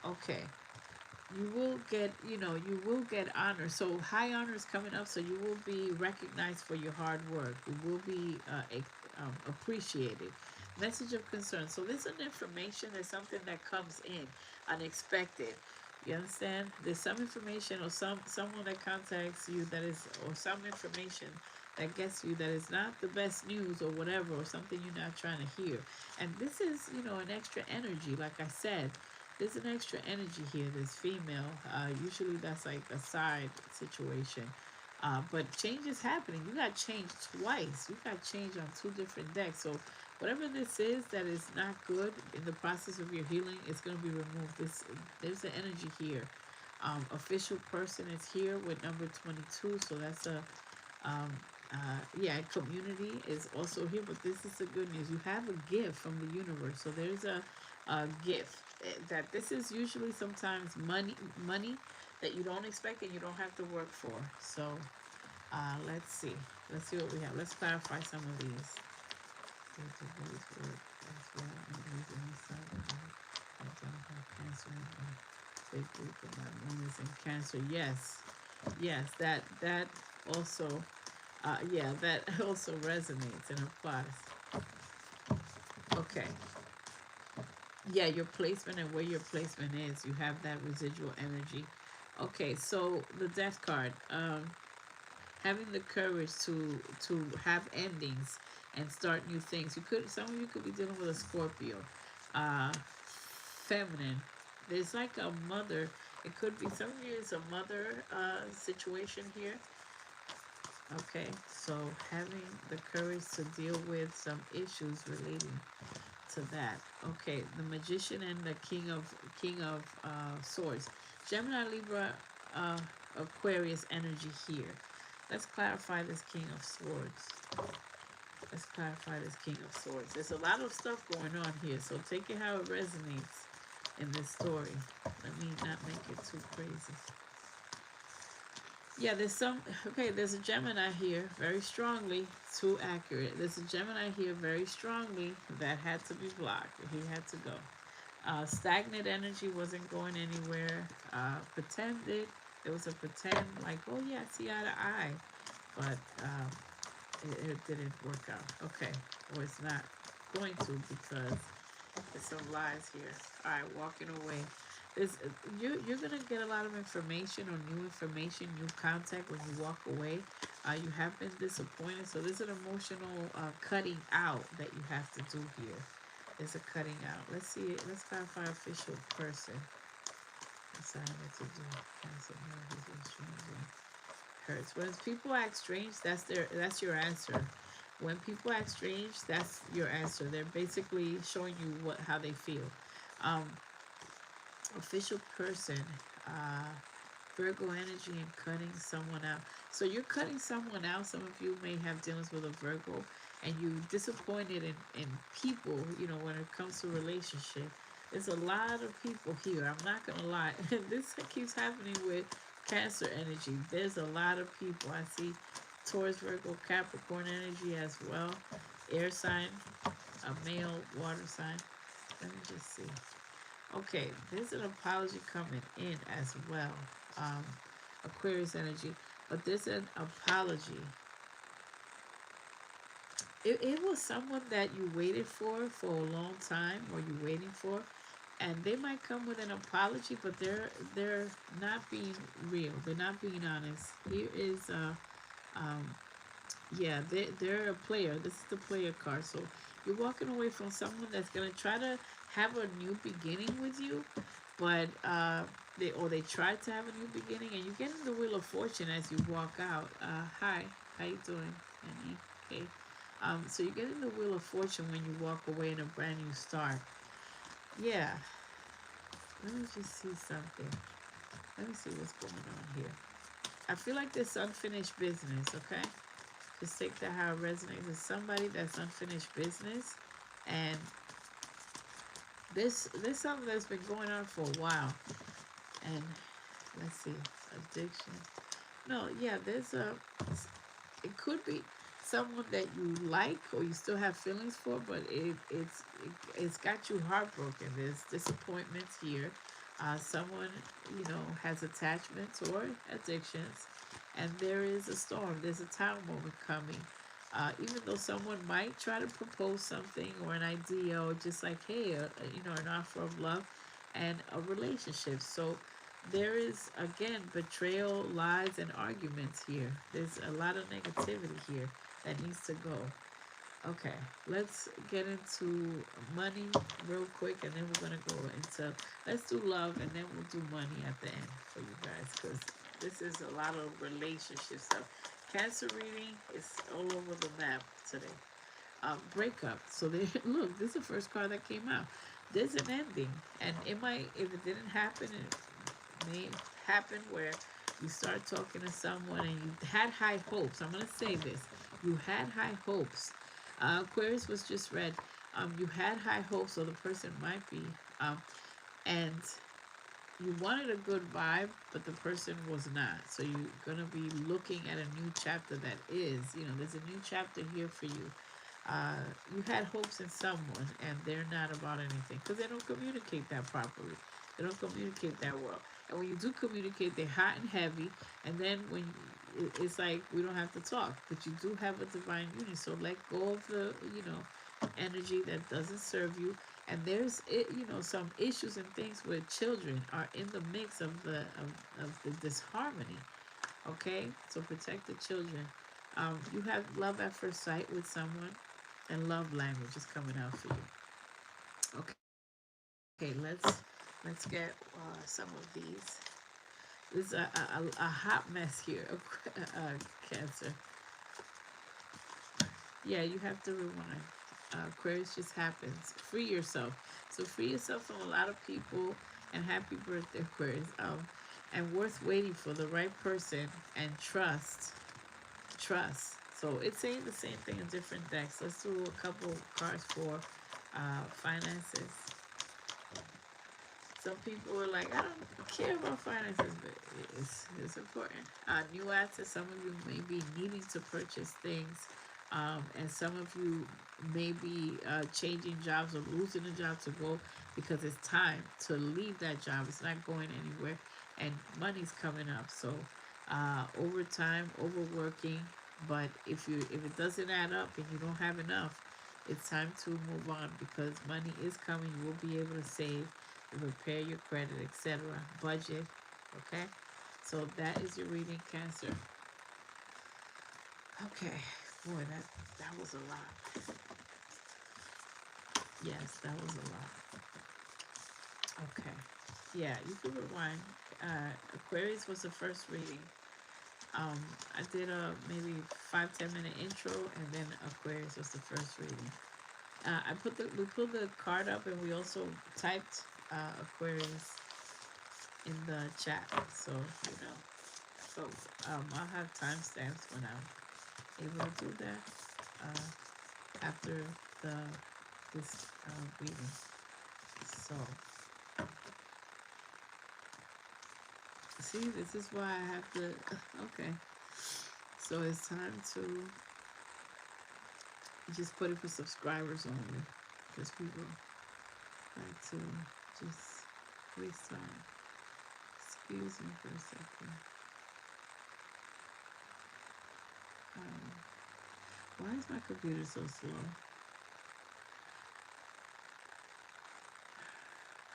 Okay. You will get, you will get honor. So high honor is coming up. So you will be recognized for your hard work. You will be appreciated. Message of concern. So there's an information. There's something that comes in unexpected. You understand? There's some information or someone that contacts you that is, or some information that gets you that is not the best news or whatever, or something you're not trying to hear. And this is, an extra energy. Like I said, there's an extra energy here. There's female. Usually that's like a side situation. But change is happening. You got change twice. You got change on 2 different decks. So whatever this is that is not good in the process of your healing, it's going to be removed. There's an energy here. Official person is here with number 22. So that's a community is also here, but this is the good news. You have a gift from the universe. So there's a gift that this is usually sometimes money that you don't expect and you don't have to work for. So let's see what we have. Let's clarify some of these. Cancer. Yes, that also that also resonates and applies. Okay. Yeah, your placement and where your placement is, you have that residual energy. Okay, so the death card, having the courage to have endings and start new things. Some of you could be dealing with a Scorpio, feminine. There's like a mother. It could be some of you is a mother situation here. Okay, so having the courage to deal with some issues relating to that. Okay, the Magician and the King of Swords. Gemini, Libra, Aquarius energy here. Let's clarify this King of Swords. Let's clarify this King of Swords. There's a lot of stuff going on here, so take it how it resonates in this story. Let me not make it too crazy. Yeah, there's some, okay, there's a Gemini here very strongly, too accurate. There's a Gemini here very strongly that had to be blocked. He had to go. Stagnant energy wasn't going anywhere. Pretended, it was a pretend, like, oh yeah, see eye to eye. But it didn't work out. Okay, or it's not going to because there's some lies here. All right, walking away. This you're gonna get a lot of information or new information, new contact when you walk away. You have been disappointed, so there's an emotional cutting out that you have to do here. There's a cutting out. Let's see it. Let's clarify official person. Assignment to do. Cancel hurts. When people act strange, that's your answer. When people act strange, that's your answer. They're basically showing you how they feel. Um, Official person, uh, Virgo energy and cutting someone out. So you're cutting someone out. Some of you may have dealings with a Virgo, and you disappointed in people. You know, when it comes to relationship, there's a lot of people here. I'm not gonna lie. This keeps happening with Cancer energy. There's a lot of people. I see Taurus, Virgo, Capricorn energy as well. Air sign, a male water sign. Let me just see. Okay, there's an apology coming in as well. Um, Aquarius energy, but there's an apology. It was someone that you waited for a long time, or you waiting for, and they might come with an apology, but they're not being real. They're not being honest. Here is um, yeah, they're a player. This is the player card. So you're walking away from someone that's gonna try to have a new beginning with you, but they try to have a new beginning, and you get in the wheel of fortune as you walk out. Hi, how you doing, Annie? Okay. So you get in the wheel of fortune when you walk away in a brand new start. Yeah. Let me just see something. Let me see what's going on here. I feel like there's unfinished business. Okay. Just take that how it resonates with somebody that's unfinished business, and this something that's been going on for a while. And let's see, addiction. No, yeah, it could be someone that you like or you still have feelings for, but it's got you heartbroken. There's disappointments here. Someone, has attachments or addictions, and there is a storm. There's a tower moment coming. Even though someone might try to propose something or an idea, or just like, hey, an offer of love and a relationship. So there is, again, betrayal, lies, and arguments here. There's a lot of negativity here that needs to go. Okay, let's get into money real quick, and then we're going to go into, let's do love, and then we'll do money at the end for you guys, because this is a lot of relationship stuff. Cancer reading is all over the map today. Breakup. So look, this is the first card that came out. There's an ending, and it might, if it didn't happen, it may happen where you start talking to someone and you had high hopes. I'm going to say this. You had high hopes. Aquarius was just read. You had high hopes, so the person might be. And you wanted a good vibe, but the person was not. So you're going to be looking at a new chapter that is. There's a new chapter here for you. You had hopes in someone, and they're not about anything because they don't communicate that properly. They don't communicate that well. And when you do communicate, they're hot and heavy. And then when it's like we don't have to talk, but you do have a divine union. So let go of the energy that doesn't serve you. And there's some issues and things where children are in the mix of the disharmony. Okay, so protect the children. You have love at first sight with someone, and love language is coming out for you. Okay, let's get some of these. This is a hot mess here. Cancer. Yeah, you have to rewind. Aquarius just happens. Free yourself. So free yourself from a lot of people, and happy birthday, Aquarius. and worth waiting for the right person, and trust. So it's saying the same thing in different decks. Let's do a couple cards for finances. Some people are like, I don't care about finances, but it's important. New assets. Some of you may be needing to purchase things, and some of you may be changing jobs or losing a job to go because it's time to leave that job. It's not going anywhere, and money's coming up. So overtime, overworking. But if it doesn't add up and you don't have enough, it's time to move on because money is coming. You will be able to save, repair your credit, etc. Budget, okay? So that is your reading, Cancer. Okay, boy, that was a lot. Yes, that was a lot. Okay, yeah, you can rewind. Aquarius was the first reading. I did a maybe 5-10 minute intro, and then Aquarius was the first reading. We pulled the card up, and we also typed Aquarius in the chat, so you know. So I'll have timestamps when I'm able to do that after this reading. So see, this is why I have to. Okay, so it's time to just put it for subscribers only, because people like to just waste time. Excuse me for a second. Why is my computer so slow?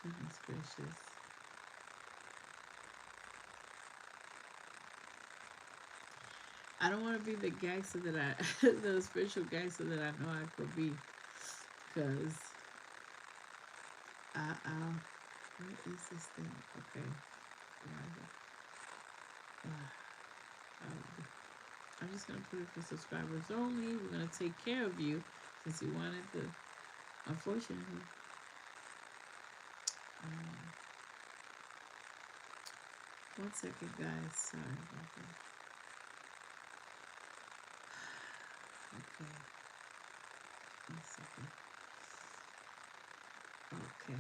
Goodness gracious. I don't want to be the gangster that the spiritual gangster that I know I could be. Because what is this thing? Okay. I'm just going to put it for subscribers only. We're going to take care of you since you wanted the, unfortunately. One second, guys. Sorry about that. Okay. One second. Okay.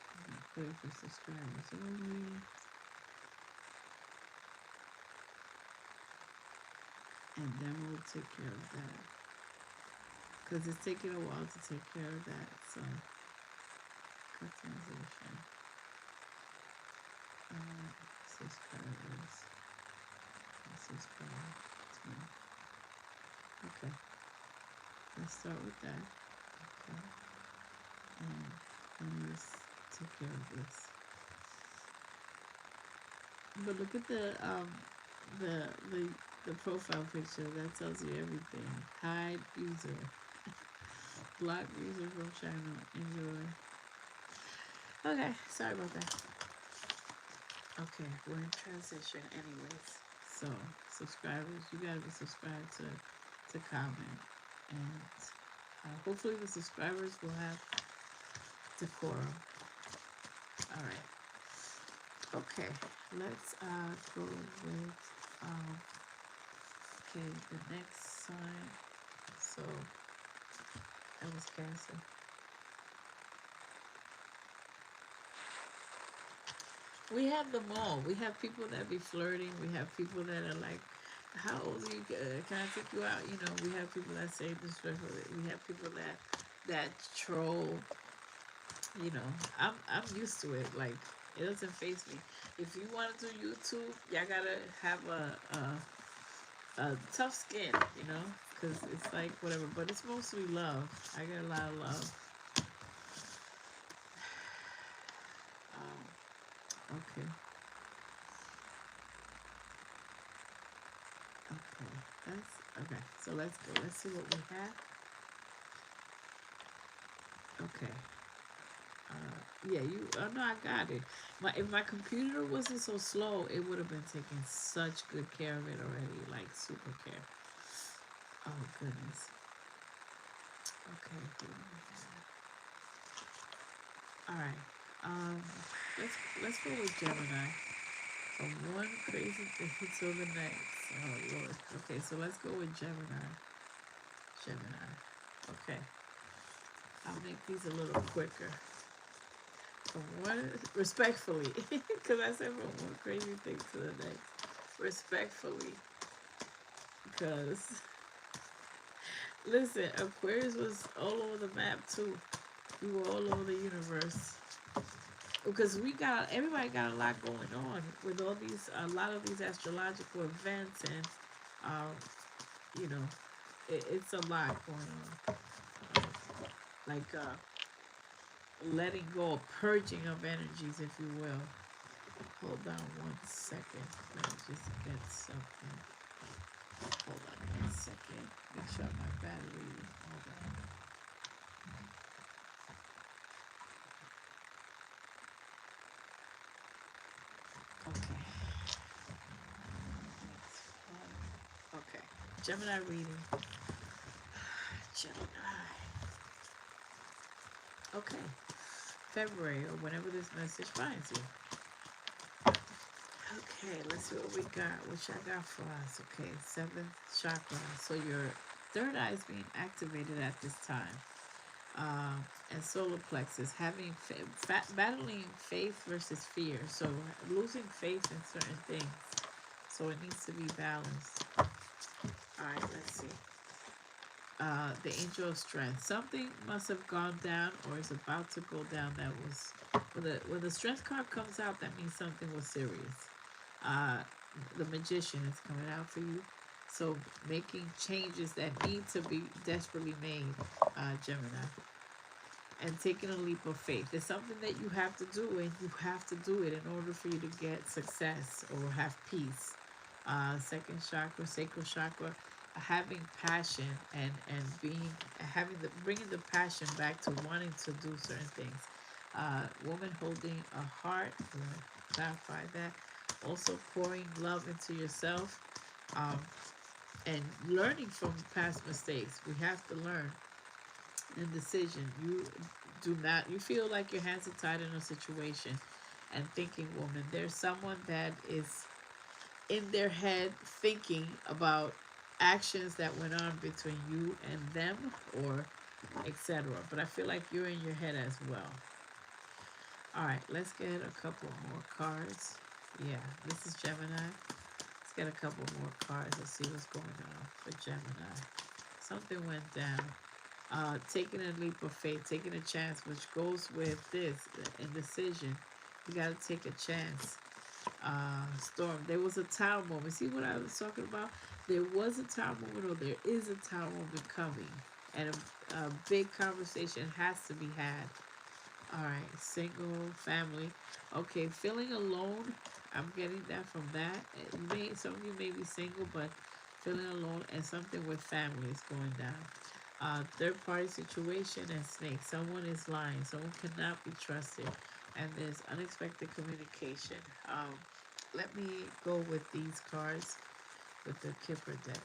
I'm going to put it for subscribers only. And then we'll take care of that. Because it's taking a while to take care of that. So, customization. Subscribers. Subscribe to me. Okay. Let's start with that. Okay. And let's take care of this. But look at the profile picture. That tells you everything. Hide user. Block user from channel. Enjoy. Okay, sorry about that. Okay, we're in transition anyways. So, subscribers, you gotta be subscribed to comment. And hopefully the subscribers will have decorum. Alright. Okay, let's go with okay, the next sign. So that was Cancer. We have them all. We have people that be flirting. We have people that are like, "How old are you? Can I take you out?" You know. We have people that say disrespectful. We have people that troll. You know. I'm used to it. Like it doesn't faze me. If you want to do YouTube, y'all gotta have a tough skin. You know, because it's like whatever. But it's mostly love. I get a lot of love. Okay. Okay. So let's go. Let's see what we have. Okay. Yeah, you. Oh no, I got it. If my computer wasn't so slow, it would have been taking such good care of it already, like super care. Oh goodness. Okay. All right. Let's go with Gemini. From one crazy thing to the next. Oh Lord. Okay, so let's go with Gemini. Gemini. Okay. I'll make these a little quicker. From one, respectfully, because I said from one crazy thing to the next. Respectfully, because listen, Aquarius was all over the map too. We were all over the universe because we got everybody got a lot going on with all these a lot of these astrological events and um, you know it's a lot going on. Um, like letting go, purging of energies, if you will. Hold on 1 second. Let me just get something. Hold on 1 second. Make sure my battery. Hold on. Okay. Okay. Gemini reading. Gemini. Okay. February or whenever this message finds you. Okay, let's see what we got. What y'all got for us? Okay, seventh chakra. So your third eye is being activated at this time. And solar plexus, having battling faith versus fear. So losing faith in certain things. So it needs to be balanced. All right, let's see. The angel of strength. Something must have gone down or is about to go down. That was when the strength card comes out. That means something was serious. Uh, the magician is coming out for you. So making changes that need to be desperately made, Gemini, and taking a leap of faith. It's something that you have to do, and you have to do it in order for you to get success or have peace. Second chakra, sacral chakra, having passion and being having the bringing the passion back to wanting to do certain things. Woman holding a heart. Clarify that. Also pouring love into yourself, um, and learning from past mistakes. We have to learn. Indecision. You do not. You feel like your hands are tied in a situation, and thinking, woman, there's someone that is in their head thinking about actions that went on between you and them, or etc. But I feel like you're in your head as well. All right, let's get a couple more cards. Yeah, this is Gemini. Let's get a couple more cards. Let's see what's going on for Gemini. Something went down. Taking a leap of faith, taking a chance, which goes with this indecision. You got to take a chance. Storm. There was a tower moment. See what I was talking about? There was a tower moment, or there is a tower moment coming, and a big conversation has to be had. All right, single, family. Okay, feeling alone. I'm getting that from that. Some of you may be single, but feeling alone, and something with family is going down. Third party situation and snake. Someone is lying. Someone cannot be trusted, and there's unexpected communication. Let me go with these cards with the Kipper deck.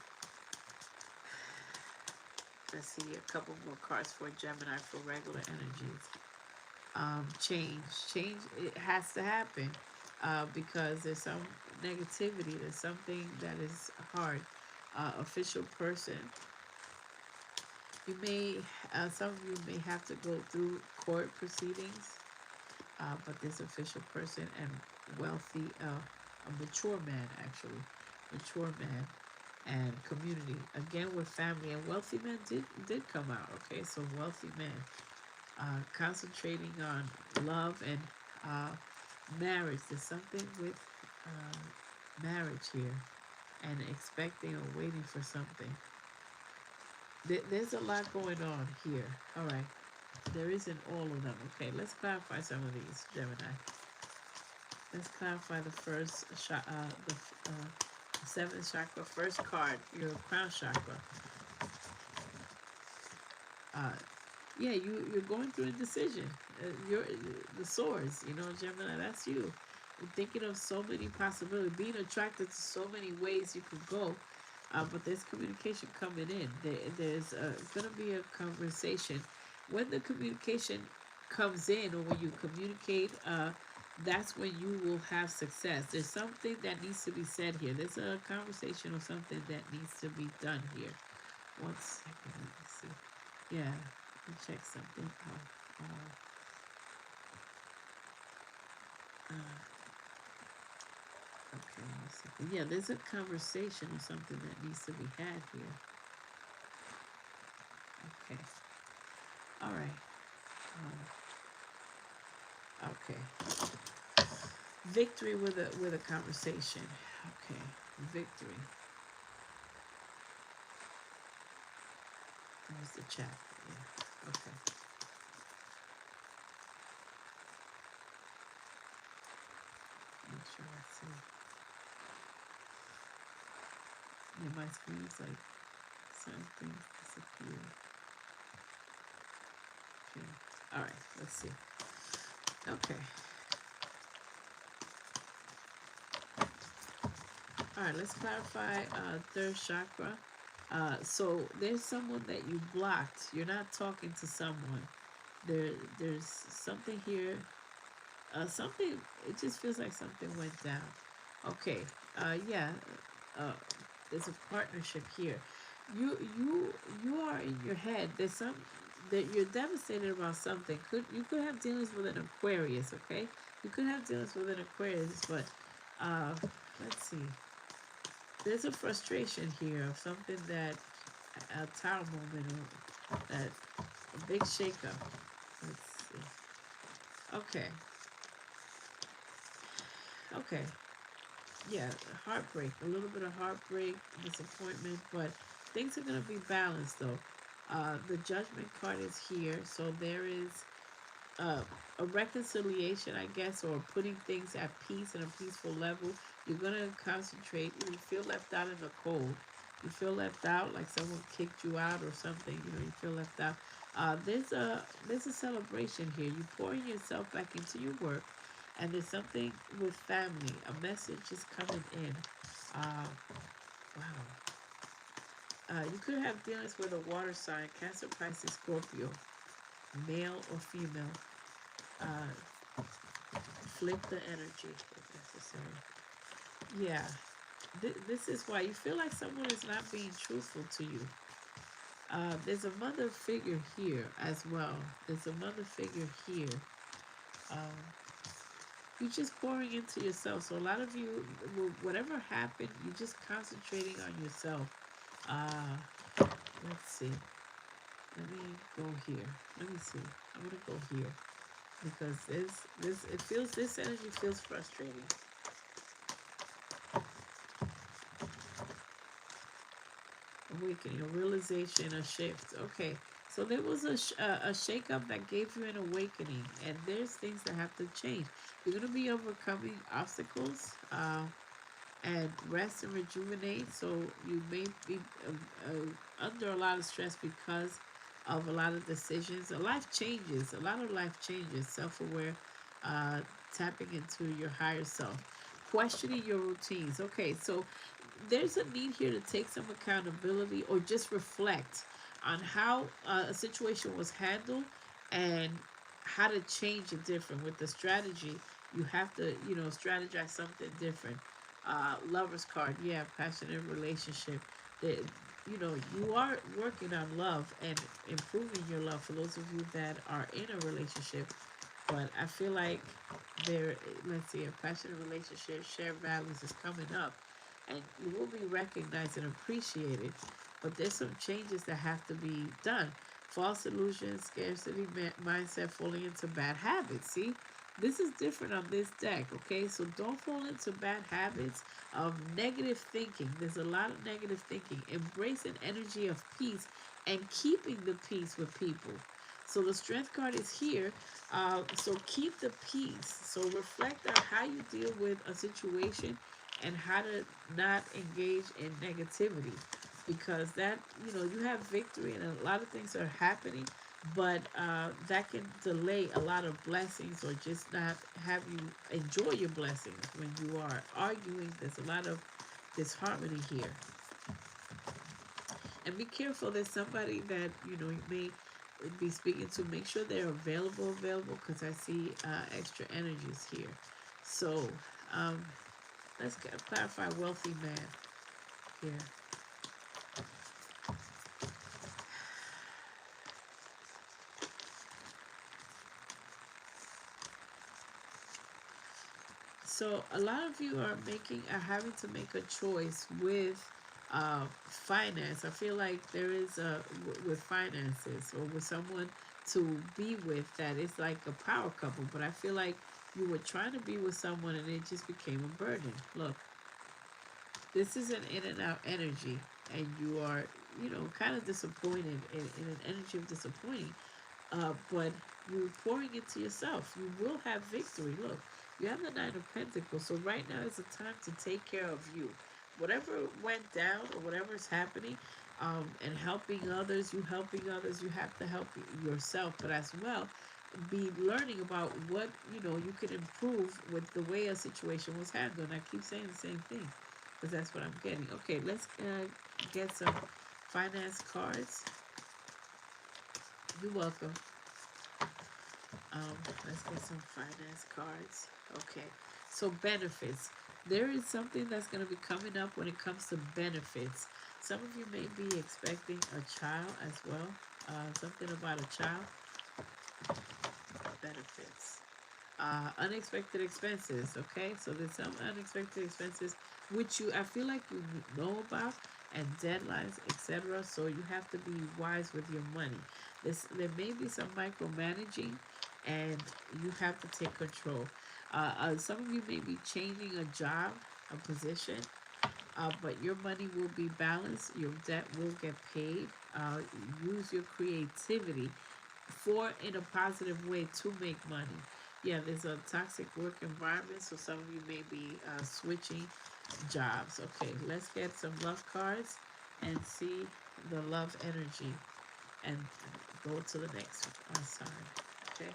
Let's see a couple more cards for Gemini for regular energies. Change. It has to happen because there's some negativity. There's something that is hard. Official person. You may, some of you may have to go through court proceedings, but this official person and wealthy, a mature man actually, mature man and community. Again with family and wealthy men did come out. Okay, so wealthy men, concentrating on love and marriage. There's something with marriage here, and expecting or waiting for something. There's a lot going on here. All right. There isn't all of them. Okay, let's clarify some of these, Gemini. Let's clarify the first the seventh chakra, first card, your crown chakra. Yeah, you're going through a decision. You're the swords, Gemini. That's you. You're thinking of so many possibilities, being attracted to so many ways you could go. But there's communication coming in. There's going to be a conversation. When the communication comes in, or when you communicate that's when you will have success. There's something that needs to be said here. There's a conversation or something that needs to be done here. One second, let me see. Yeah, let me check something out. Uh, okay, let me see. Yeah, there's a conversation or something that needs to be had here. Okay, all right. Okay, victory with a conversation. Okay, victory. There's the chat. Yeah. Okay. Make sure I see. Yeah, my screen's like certain things disappear. Okay. All right. Let's see. Okay. All right. Let's clarify third chakra. So there's someone that you blocked. You're not talking to someone. There's something here. Something. It just feels like something went down. Okay. Yeah. Uh, there's a partnership here. You are in your head. There's some that you're devastated about something. You could have dealings with an Aquarius, okay? You could have dealings with an Aquarius, but uh, let's see. There's a frustration here of something that a tower moment or that a big shakeup. Let's see. Okay, okay, yeah, heartbreak, a little bit of heartbreak, disappointment, but things are gonna be balanced though. The Judgment card is here, so there is uh, a reconciliation, I guess, or putting things at peace in a peaceful level. You're gonna concentrate. You feel left out in the cold. You feel left out, like someone kicked you out or something. You know, you feel left out. There's a celebration here. You pouring yourself back into your work, and there's something with family. A message is coming in. Wow. You could have dealings with a water sign, Cancer, Pisces, Scorpio, male or female. Flip the energy if necessary. Yeah, this is why you feel like someone is not being truthful to you. There's a mother figure here as well. There's a mother figure here. Um, you're just pouring into yourself. So a lot of you, whatever happened, you're just concentrating on yourself. Let's see. Let me go here. Let me see. I'm gonna go here because this energy feels frustrating. Awakening, a realization, a shift. Okay, so there was a shake-up that gave you an awakening, and there's things that have to change. You're going to be overcoming obstacles and rest and rejuvenate, so you may be under a lot of stress because of a lot of decisions. A lot of life changes, self-aware, uh, tapping into your higher self, questioning your routines. Okay, so there's a need here to take some accountability or just reflect on how a situation was handled and how to change it different with the strategy. You have to, strategize something different. Lover's card, yeah, passionate relationship. The, you are working on love and improving your love for those of you that are in a relationship. But I feel like there, let's see, a passionate relationship, shared values is coming up, and you will be recognized and appreciated. But there's some changes that have to be done. False illusions, scarcity mindset, falling into bad habits. See, this is different on this deck, okay? So don't fall into bad habits of negative thinking. There's a lot of negative thinking. Embrace an energy of peace and keeping the peace with people. So the strength card is here. So keep the peace. So reflect on how you deal with a situation and how to not engage in negativity, because that, you have victory and a lot of things are happening, but that can delay a lot of blessings or just not have you enjoy your blessings when you are arguing. There's a lot of disharmony here. And be careful, there's somebody that, you may be speaking to, make sure they're available, because I see extra energies here. So let's clarify wealthy man here. So a lot of you are having to make a choice with finance. I feel like there is with finances or with someone to be with that is like a power couple. But I feel like you were trying to be with someone and it just became a burden. Look, this is an in and out energy, and you are, kind of disappointed in an energy of disappointing. But you're pouring into yourself. You will have victory. Look, you have the Nine of Pentacles. So right now is a time to take care of you. Whatever went down or whatever is happening, and helping others, you have to help yourself, but as well, be learning about what, you can improve with the way a situation was handled. And I keep saying the same thing because that's what I'm getting. Okay, let's get some finance cards. You're welcome. Let's get some finance cards. Okay, so benefits. There is something that's going to be coming up when it comes to benefits. Some of you may be expecting a child as well. Something about a child. Benefits. Unexpected expenses. Okay, so there's some unexpected expenses which I feel like you know about, and deadlines, etc. So you have to be wise with your money. There may be some micromanaging, and you have to take control. Some of you may be changing a job, a position, but your money will be balanced. Your debt will get paid. Use your creativity in a positive way to make money. Yeah, there's a toxic work environment, so some of you may be switching jobs. Okay, let's get some love cards and see the love energy and go to the next sign. Okay.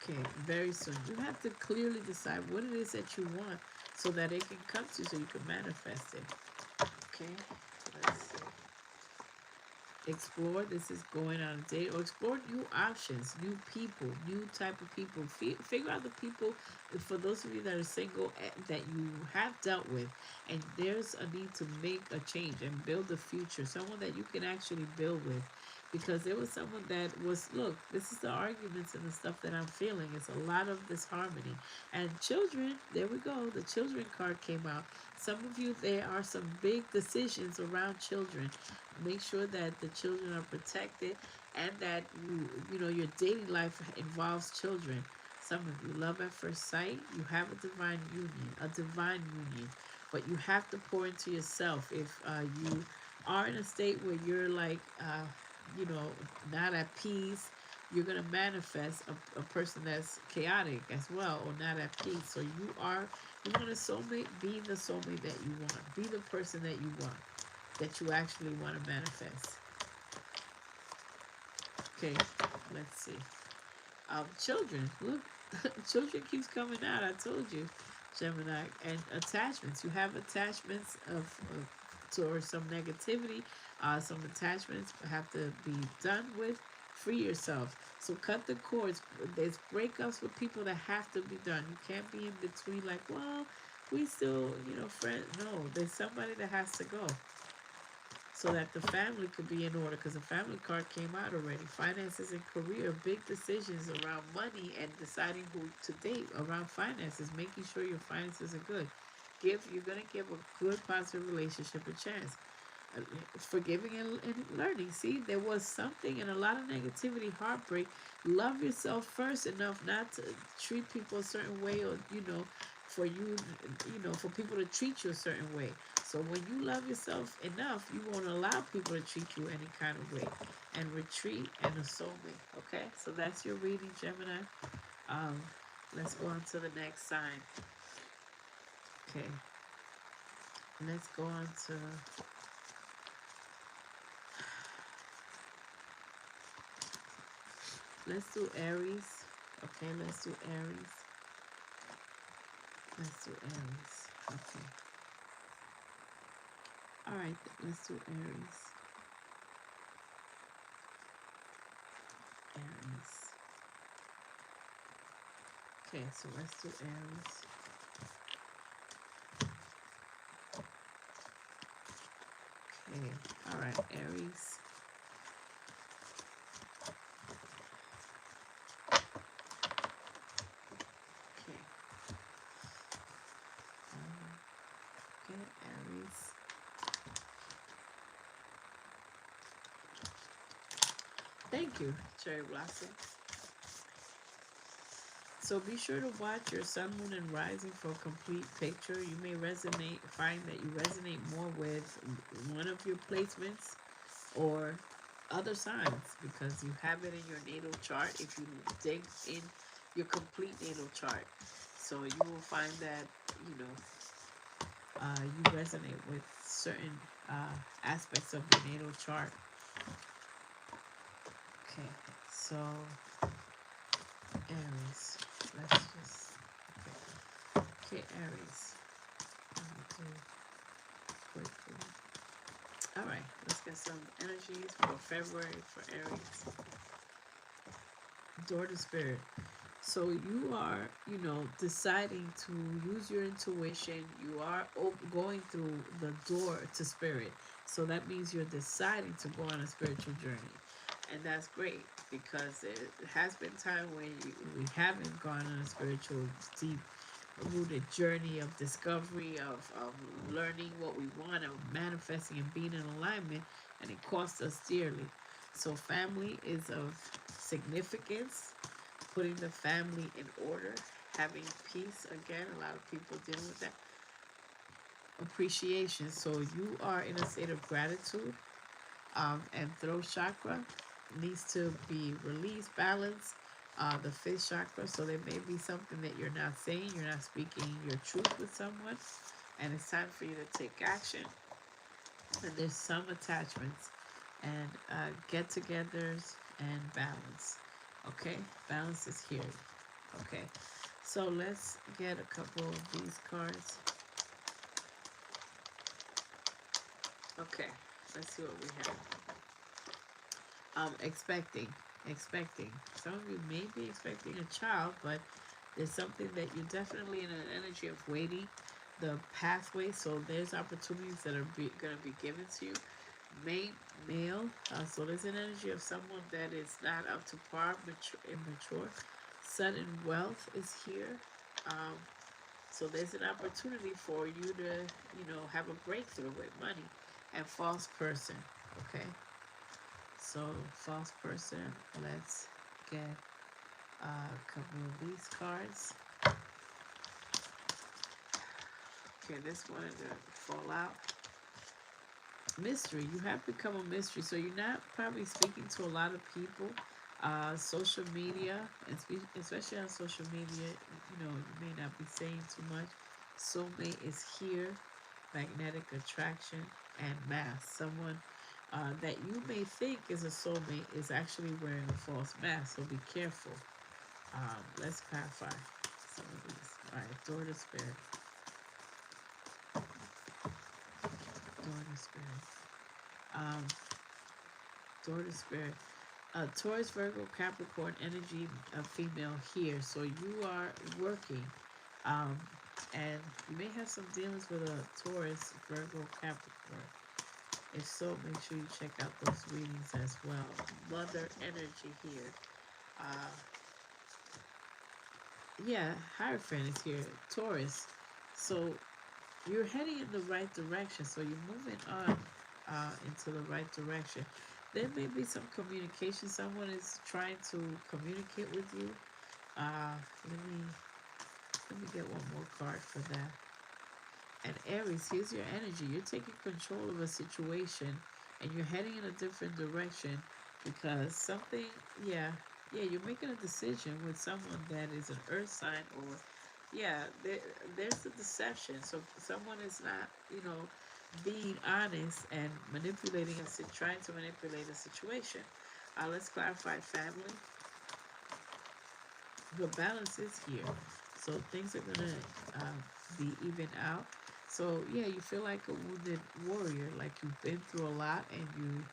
Okay, very soon. You have to clearly decide what it is that you want so that it can come to you, so you can manifest it. Okay, let's see. Explore. This is going on a date, or explore new options, new people, new type of people. Figure out the people, for those of you that are single, that you have dealt with, and there's a need to make a change and build a future, someone that you can actually build with. Because there was someone that was, look, this is the arguments and the stuff that I'm feeling. It's a lot of disharmony. And children, there we go, the children card came out. Some of you, there are some big decisions around children. Make sure that the children are protected, and that your daily life involves children. Some of you, love at first sight. You have a divine union, but you have to pour into yourself. If you are in a state where you're like, you know, not at peace, you're going to manifest a person that's chaotic as well, or not at peace. So you want a soulmate. Be the soulmate that you want. Be the person that you want, that you actually want to manifest. Okay, let's see. Children, look, children keeps coming out. I told you, Gemini. And attachments. You have attachments or some negativity. Some attachments have to be done with. Free yourself. So cut the cords. There's breakups with people that have to be done. You can't be in between like, well, we still, friends. No, there's somebody that has to go, so that the family could be in order, because the family card came out already. Finances and career, big decisions around money and deciding who to date around finances, making sure your finances are good. You're going to give a good, positive relationship a chance. Forgiving and learning. See, there was something and a lot of negativity, heartbreak. Love yourself first enough not to treat people a certain way, or for for people to treat you a certain way. So when you love yourself enough, you won't allow people to treat you any kind of way. And retreat and a soulmate. Okay, so that's your reading, Gemini. Um, let's go on to the next sign. Okay, let's go on to. Let's do Aries. Okay, let's do Aries. Let's do Aries. Okay. All right, let's do Aries. Aries. Okay, so let's do Aries. Okay, all right, Aries. Okay, okay, Aries. Thank you, Cherry Blossom. So be sure to watch your sun, moon, and rising for a complete picture. You may find that you resonate more with one of your placements or other signs because you have it in your natal chart if you dig in your complete natal chart. So you will find that, you know, you resonate with certain aspects of your natal chart. Okay, so Aries. Let's just okay, Aries. Quickly. All right, let's get some energies for February for Aries. Door to Spirit. So you are, deciding to use your intuition. You are going through the door to Spirit. So that means you're deciding to go on a spiritual journey. And that's great because it has been time when we haven't gone on a spiritual, deep rooted journey of discovery, of learning what we want, of manifesting and being in alignment, and it costs us dearly. So family is of significance, putting the family in order, having peace. Again, a lot of people dealing with that. Appreciation. So you are in a state of gratitude, and throat chakra needs to be released, balanced. The fifth chakra. So there may be something that you're not saying, you're not speaking your truth with someone, and it's time for you to take action. And there's some attachments and get-togethers and balance. Okay, balance is here. Okay, so let's get a couple of these cards. Okay, let's see what we have. Expecting. Some of you may be expecting a child, but there's something that you're definitely in an energy of waiting the pathway. So there's opportunities that are going to be given to you. Male. So there's an energy of someone that is not up to par, immature. Sudden wealth is here. So there's an opportunity for you to, have a breakthrough with money. And false person. Okay. So false person. Let's get a couple of these cards. Okay, this one is going to fall out. Mystery. You have become a mystery. So you're not probably speaking to a lot of people. Social media, especially on social media, you may not be saying too much. Soulmate is here. Magnetic attraction and mask. Someone that you may think is a soulmate is actually wearing a false mask. So be careful. Let's clarify some of these. All right, door to Spirit. Door to Spirit. Door to Spirit. Taurus, Virgo, Capricorn energy, female here. So you are working, and you may have some dealings with a Taurus, Virgo, Capricorn. If so, make sure you check out those readings as well. Mother energy here. Yeah, Hierophant is here. Taurus. So you're heading in the right direction. So you're moving on into the right direction. There may be some communication. Someone is trying to communicate with you. Let me get one more card for that. And Aries, here's your energy. You're taking control of a situation, and you're heading in a different direction because something. You're making a decision with someone that is an Earth sign, or there's a deception. So someone is not, being honest and trying to manipulate a situation. Let's clarify family. The balance is here. So things are going to be even out. So yeah, you feel like a wounded warrior, like you've been through a lot and you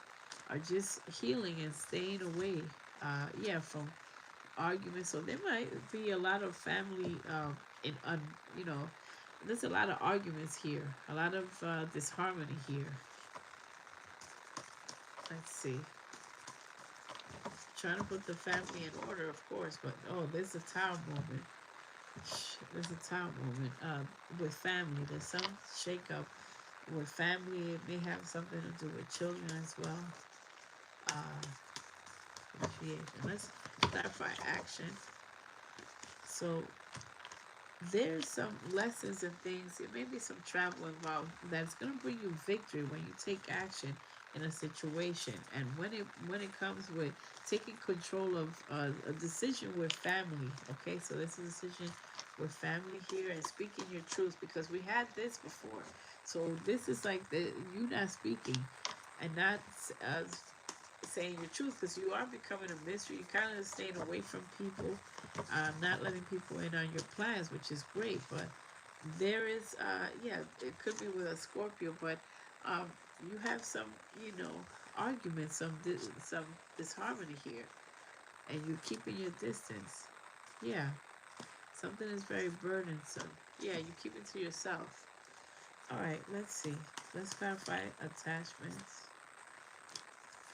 are just healing and staying away. Yeah, from arguments. So there might be a lot of family, you know, there's a lot of arguments here, a lot of disharmony here. Let's see. Trying to put the family in order, of course, but oh, there's a tower moment. There's a tower moment with family. There's some shakeup with family. It may have something to do with children as well. Initiation. Let's clarify action. So there's some lessons and things. It may be some travel involved that's going to bring you victory when you take action in a situation. And when it comes with taking control of a decision with family, okay? So this is a decision with family here and speaking your truth, because we had this before. So this is like the you not speaking and not uh, saying your truth, because you are becoming a mystery. You're kind of staying away from people, not letting people in on your plans, which is great. But there is, yeah, it could be with a Scorpio, but um, you have some, you know, arguments, some disharmony here, and you're keeping your distance. Yeah, something is very burdensome. Yeah, you keep it to yourself. All right, let's see. Let's clarify attachments.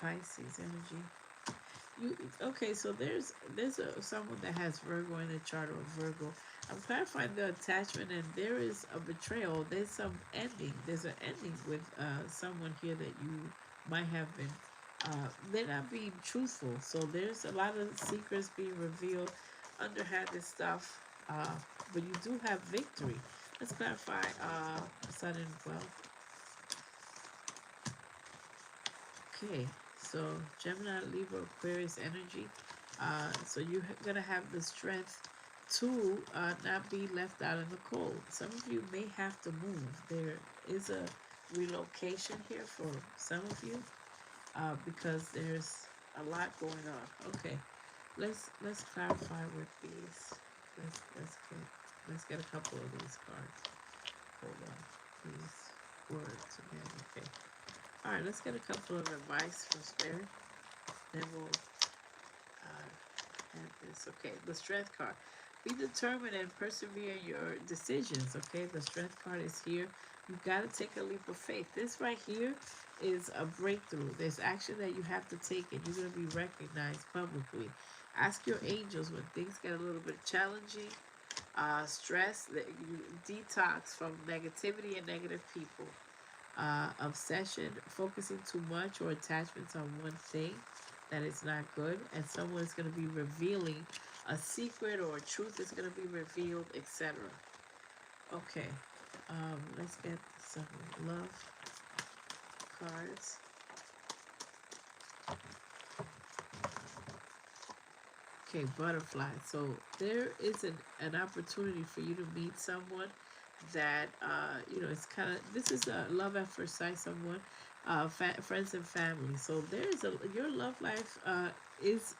Pisces energy. You okay? So there's someone that has Virgo in the chart, or Virgo. I'm clarifying the attachment, and there is a betrayal. There's some ending. There's an ending with someone here that you might have been. They're not being truthful, so there's a lot of secrets being revealed, underhanded stuff. But you do have victory. Let's clarify. Sun and wealth. Okay, so Gemini, Libra, Aquarius energy. So you're gonna have the strength to not be left out in the cold. Some of you may have to move. There is a relocation here for some of you because there's a lot going on. Okay, let's clarify with these. Let's get a couple of these cards. Hold on, these words again. Okay. All right, let's get a couple of advice from Spirit. Then we'll have this. Okay, the Strength card. Be determined and persevere in your decisions. Okay, the Strength card is here. You've got to take a leap of faith. This right here is a breakthrough. There's action that you have to take, and you're going to be recognized publicly. Ask your angels when things get a little bit challenging. Stress, that you detox from negativity and negative people. Obsession, focusing too much or attachments on one thing that is not good, and someone is going to be revealing a secret or a truth is going to be revealed, etc. Okay, let's get some love cards. Okay, butterfly. So there is an opportunity for you to meet someone that you know, it's kind of, this is a love at first sight. Someone, friends and family. So there's a your love life is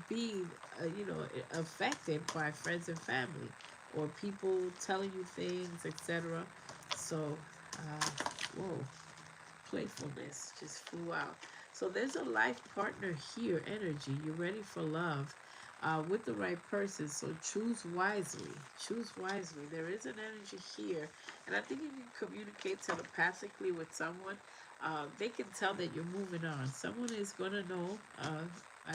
being you know, affected by friends and family or people telling you things, etc. So whoa, playfulness just flew out. So there's a life partner here, energy. You're ready for love with the right person. So choose wisely. Choose wisely. There is an energy here. And I think you can communicate telepathically with someone. They can tell that you're moving on. Someone is going to know. I,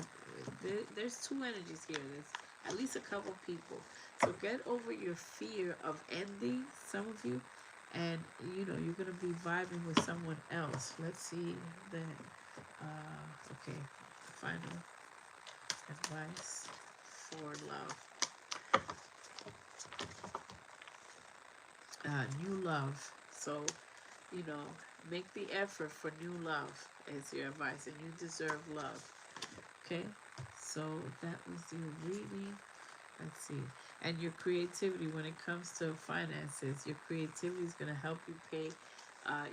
there's two energies here. There's at least a couple people. So get over your fear of ending, some of you, and you know, you're gonna be vibing with someone else. Let's see then. Okay, final advice for love. New love. So you know, make the effort for new love is your advice, and you deserve love. Okay, so that was your reading. Let's see. And your creativity when it comes to finances, your creativity is going to help you pay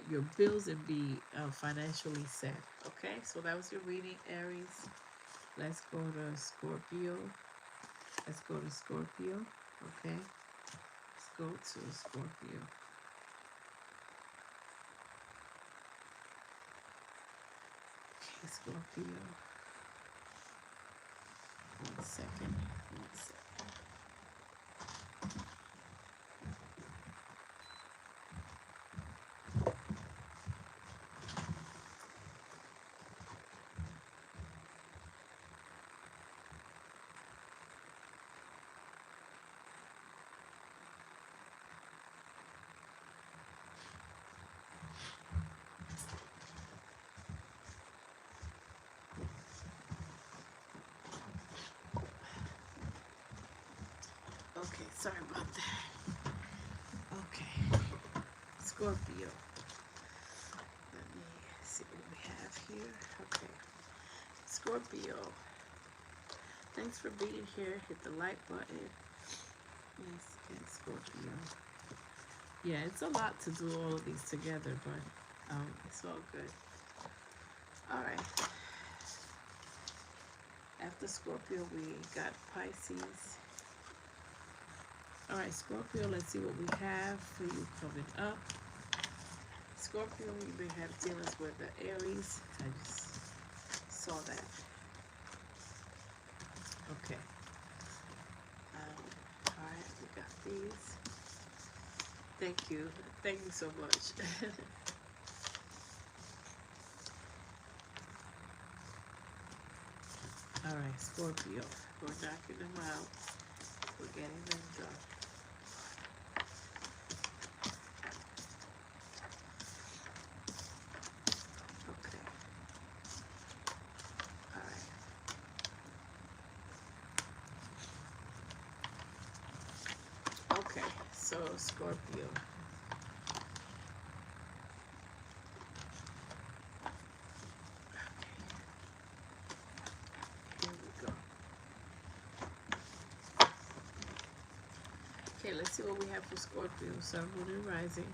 your bills and be financially set. Okay, so that was your reading, Aries. Let's go to Scorpio. Let's go to Scorpio. Okay, let's go to Scorpio. Scorpio. 1 second. 1 second. Okay, sorry about that. Okay, Scorpio. Let me see what we have here. Okay, Scorpio. Thanks for being here. Hit the like button. Yes, and Scorpio. Yeah, it's a lot to do all of these together, but it's all good. All right. After Scorpio, we got Pisces. All right, Scorpio, let's see what we have for you coming up. Scorpio, you may have dealings with the Aries. I just saw that. Okay. All right, we got these. Thank you. Thank you so much. All right, Scorpio. We're knocking them out. We're getting them done. Okay. All right. Okay, so Scorpio. Here we go. Okay, let's see what we have for Scorpio. Sun, Moon, and Rising.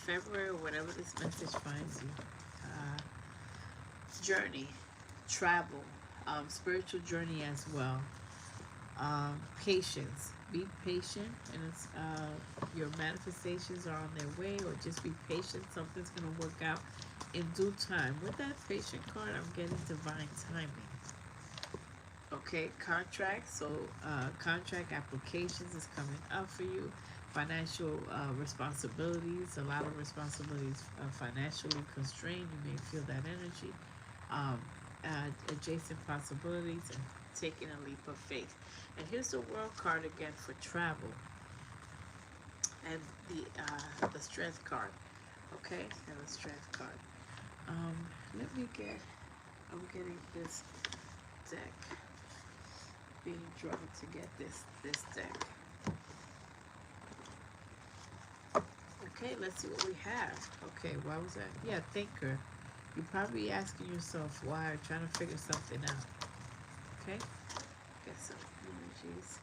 February, or whatever this message finds you. Journey, travel, spiritual journey as well. Patience. Be patient, and it's your manifestations are on their way, or just be patient. Something's gonna work out in due time. With that patient card, I'm getting divine timing. Okay, contract. So contract applications is coming up for you. Financial responsibilities. A lot of responsibilities financially constrained. You may feel that energy. Um, Adjacent possibilities and taking a leap of faith. And here's the World card again for travel, and the Strength card. Okay, and the Strength card. Let me get. I'm getting this deck. Being drawn to get this deck. Okay, let's see what we have. Okay, why was that? Yeah, thinker. You're probably asking yourself why, or trying to figure something out. Okay, get some energies.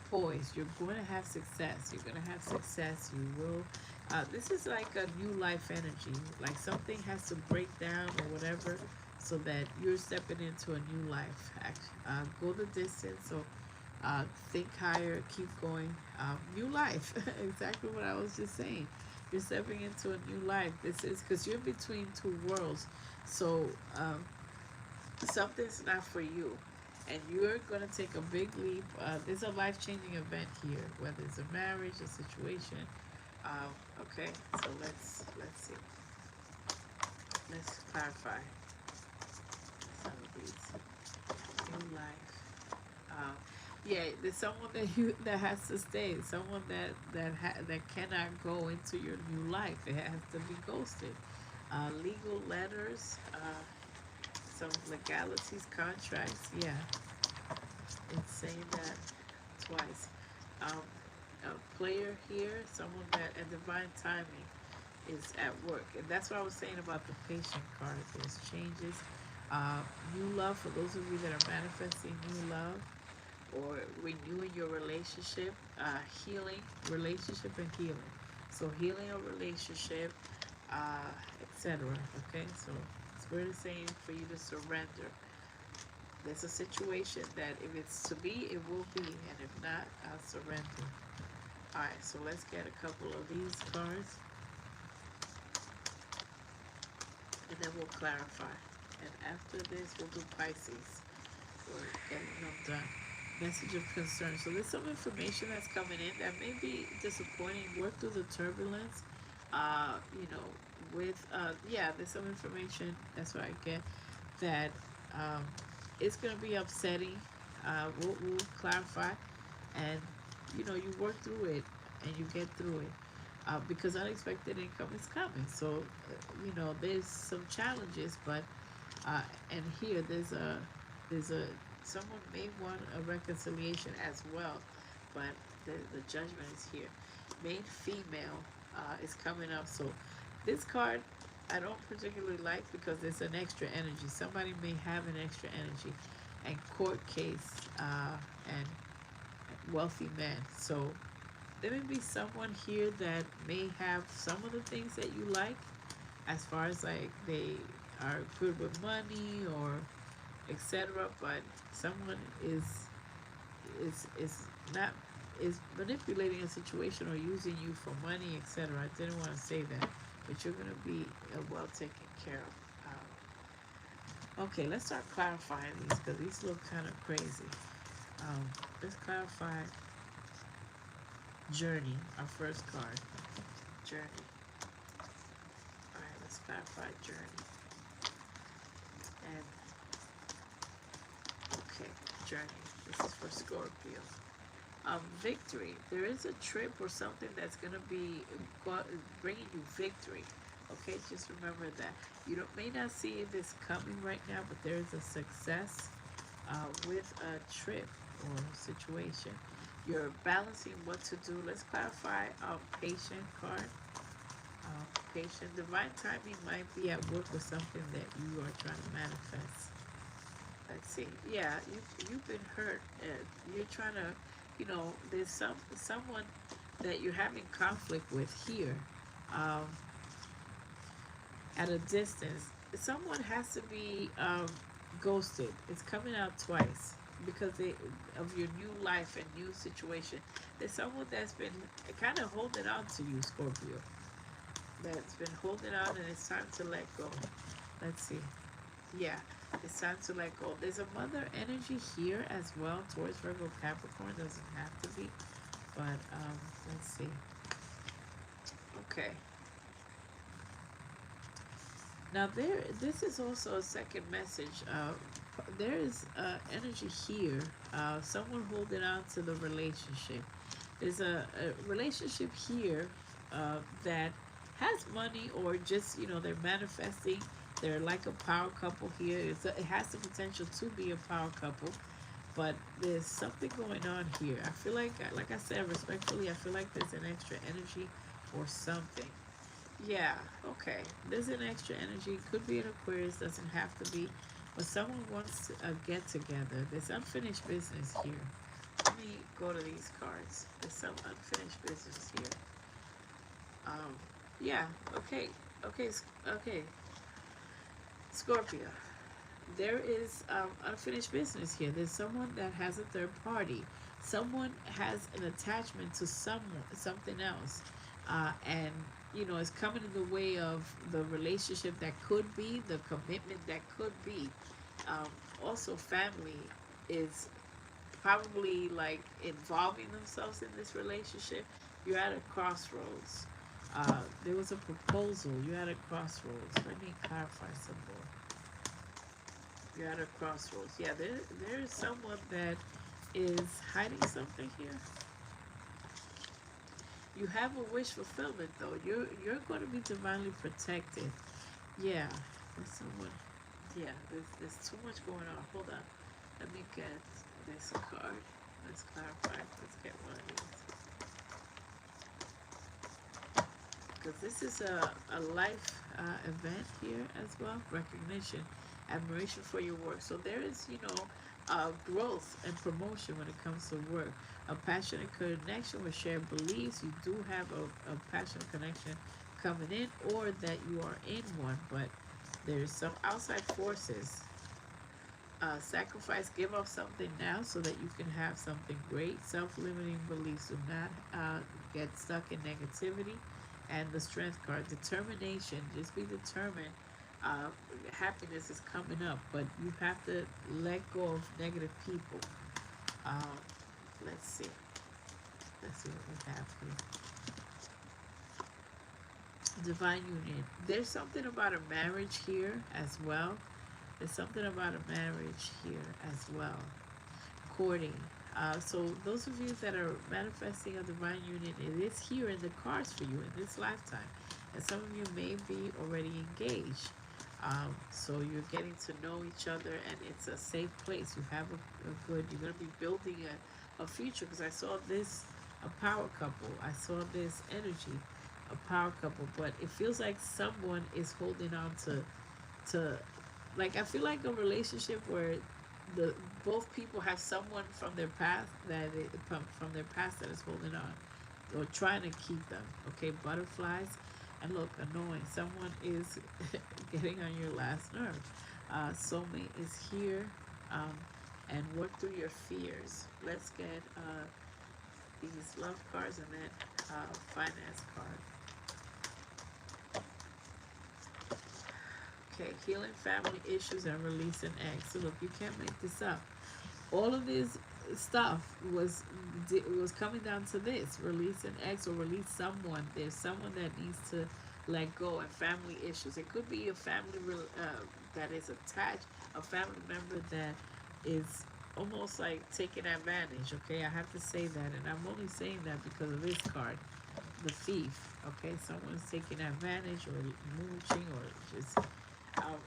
Poise. You're going to have success. You're going to have success. You will. This is like a new life energy. Like something has to break down or whatever, so that you're stepping into a new life. Go the distance. So think higher. Keep going. New life. Exactly what I was just saying. You're stepping into a new life. This is because you're between two worlds. So something's not for you, and you're going to take a big leap. There's a life-changing event here, whether it's a marriage, a situation. Okay, so let's see. Let's clarify some of these. New life. Yeah, there's someone that has to stay. Someone that cannot go into your new life. It has to be ghosted. Legal letters. Some legalities, contracts. Yeah, it's saying that twice. A player here, someone that at divine timing is at work, and that's what I was saying about the patient card. There's changes, new love for those of you that are manifesting new love or renewing your relationship, healing relationship and healing. So healing a relationship, etc. Okay, so Spirit is saying for you to surrender. There's a situation that if it's to be, it will be, and if not, I'll surrender. Alright, so let's get a couple of these cards. and then we'll clarify. And after this, we'll do Pisces. We're getting them done. Message of concern. So there's some information that's coming in that may be disappointing. Work through the turbulence. You know, with yeah, there's some information. That's what I get. That um, it's gonna be upsetting. We'll clarify, and you know, you work through it and you get through it. Because unexpected income is coming. So, you know, there's some challenges, but uh, and here there's a someone may want a reconciliation as well, but the judgment is here. Main female is coming up. So this card I don't particularly like because it's an extra energy. Somebody may have an extra energy, and court case and wealthy man. So there may be someone here that may have some of the things that you like, as far as like they are good with money or etc. But someone is not is manipulating a situation or using you for money, etc. I didn't want to say that, but you're gonna be well taken care of. Okay, let's start clarifying these because these look kind of crazy. Let's clarify journey. Our first card, journey. All right, let's clarify journey. And okay, journey. This is for Scorpio. Victory. There is a trip or something that's going to be bringing you victory. Okay, just remember that. You may not see this coming right now, but there is a success with a trip or situation. You're balancing what to do. Let's clarify patient card. Patient. Divine timing might be at work with something that you are trying to manifest. Let's see. Yeah, you've been hurt. You're trying to, you know, there's someone that you're having conflict with here, um, at a distance. Someone has to be ghosted. It's coming out twice because of your new life and new situation. There's someone that's been kind of holding on to you, Scorpio. That's been holding on, and it's time to let go. Let's see. Yeah, it's time to let go. There's a mother energy here as well. Taurus, Virgo, Capricorn doesn't have to be, but let's see. Okay. Now this is also a second message. There is energy here. Someone holding on to the relationship. There's a relationship here that has money, or just, you know, they're manifesting. They're like a power couple here. It has the potential to be a power couple, but there's something going on here. I feel like I said respectfully, I feel like there's an extra energy or something. Yeah, okay. There's an extra energy. Could be an Aquarius, doesn't have to be. But someone wants a get together. There's unfinished business here. Let me go to these cards. There's some unfinished business here. Yeah, okay. Okay. Scorpio. There is unfinished business here. There's someone that has a third party. Someone has an attachment to something else, and you know, it's coming in the way of the relationship that could be, the commitment that could be. Um, Also, family is probably like involving themselves in this relationship. You're at a crossroads. There was a proposal. You're at a crossroads. Let me clarify some more. You're at a crossroads. Yeah, there is someone that is hiding something here. You have a wish fulfillment though. You're going to be divinely protected. Yeah, there's someone. Yeah, there's too much going on. Hold on. Let me get this card. Let's clarify. Let's get one of these. Because this is a life event here as well. Recognition, admiration for your work. So there is, you know, growth and promotion when it comes to work. A passionate connection with shared beliefs. You do have a passionate connection coming in, or that you are in one, but there's some outside forces. Sacrifice, give up something now so that you can have something great. Self-limiting beliefs. Do not get stuck in negativity. And the strength card, determination. Just be determined Uh, Happiness is coming up, but you have to let go of negative people. Um, let's see. Let's see what we have here. Divine union. There's something about a marriage here as well. There's something about a marriage here as well. Courting. So those of you that are manifesting a divine union, it is here in the cards for you in this lifetime. And some of you may be already engaged. So you're getting to know each other, and it's a safe place. You have a good, you're going to be building a future, because I saw this, a power couple. I saw this energy, a power couple, but it feels like someone is holding on to like, I feel like a relationship where the both people have someone from their past from their past that is holding on or trying to keep them. Okay, butterflies, and look, annoying. Someone is getting on your last nerve. Soulmate is here, and work through your fears. Let's get these love cards and then finance card. Okay, healing family issues and releasing eggs. So look, you can't make this up. All of this stuff was coming down to this: releasing eggs, or release someone. There's someone that needs to let go, and family issues. It could be a family that is attached, a family member that is almost like taking advantage. Okay, I have to say that, and I'm only saying that because of this card, the thief. Okay, someone's taking advantage, or mooching, or just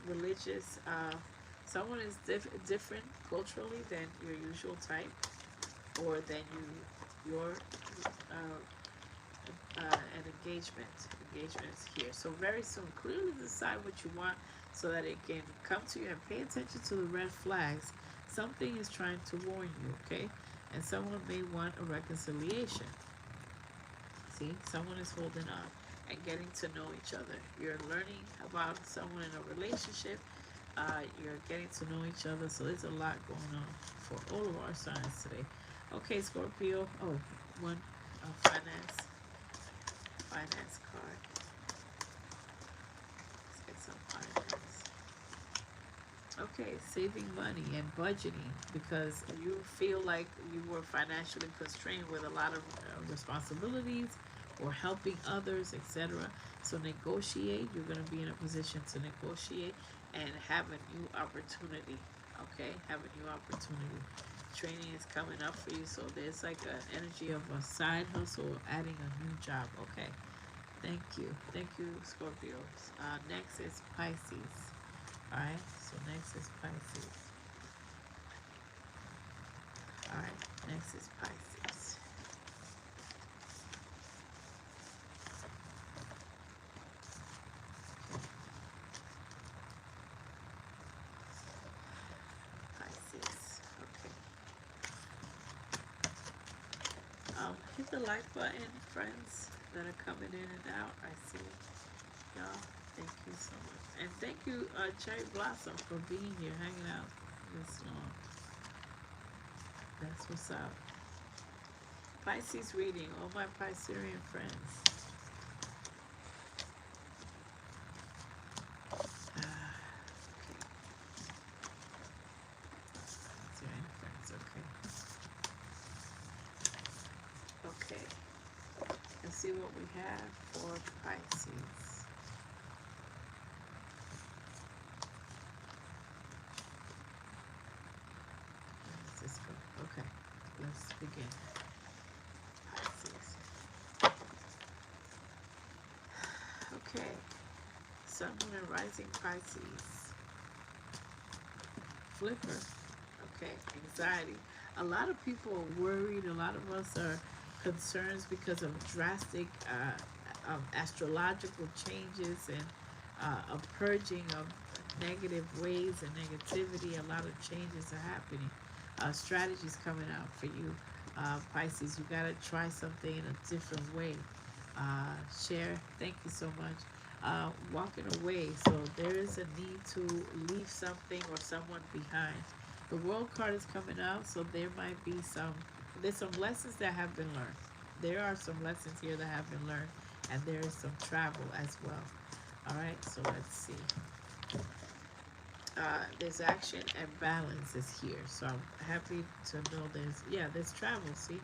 religious. Someone is different culturally than your usual type, or than your an engagement is here. So very soon, clearly decide what you want, so that it can come to you, and pay attention to the red flags. Something is trying to warn you, okay? And someone may want a reconciliation. See, someone is holding on and getting to know each other. You're learning about someone in a relationship. You're getting to know each other. So there's a lot going on for all of our signs today. Okay, Scorpio. Oh, one finance card. Let's get some finance. Okay, saving money and budgeting, because you feel like you were financially constrained with a lot of responsibilities, or helping others, etc. So negotiate. You're going to be in a position to negotiate and have a new opportunity. Okay, have a new opportunity. Training is coming up for you, so there's like an energy of a side hustle, or adding a new job. Okay, thank you, Scorpios. Next is Pisces. All right, so next is Pisces. All right, next is Pisces. Pisces. Okay. Hit the like button, friends that are coming in and out. I see y'all. Thank you so much. And thank you, Cherry Blossom, for being here, hanging out this long. That's what's up. Pisces reading, all my Piscean friends. Okay. Piscean friends, okay. Okay. Let's see what we have for Pisces. Okay, let's begin. Pisces. Okay, Sun, Moon, and Rising Pisces. Flipper. Okay, anxiety. A lot of people are worried. A lot of us are concerned because of drastic astrological changes, and a purging of negative ways and negativity. A lot of changes are happening. Strategies coming out for you, Pisces. You got to try something in a different way. Share. Thank you so much. Walking away. So there is a need to leave something or someone behind. The World card is coming out, so there's some lessons that have been learned. There are some lessons here that have been learned, and there is some travel as well. All right, so let's see. There's action and balance is here. So I'm happy to know there's travel. See,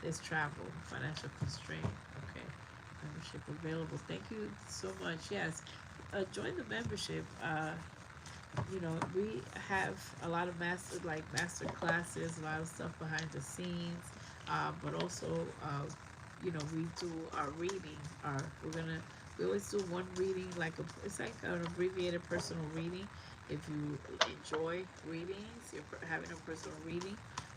there's travel, financial constraint. Okay, membership available. Thank you so much. Yes, join the membership. We have a lot of master classes, a lot of stuff behind the scenes, but also, we do our reading. We always do one reading, it's like an abbreviated personal reading. If you enjoy readings, you're having a personal reading,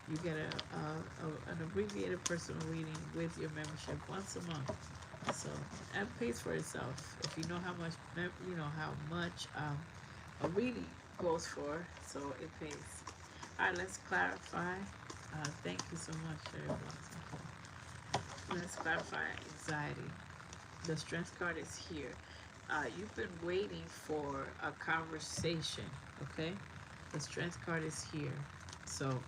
you get an abbreviated personal reading with your membership once a month. So that pays for itself if you know how much a reading goes for, so it pays. All right, let's clarify. Thank you so much, everyone. Let's clarify anxiety. The strength card is here. You've been waiting for a conversation, okay? The strength card is here. So,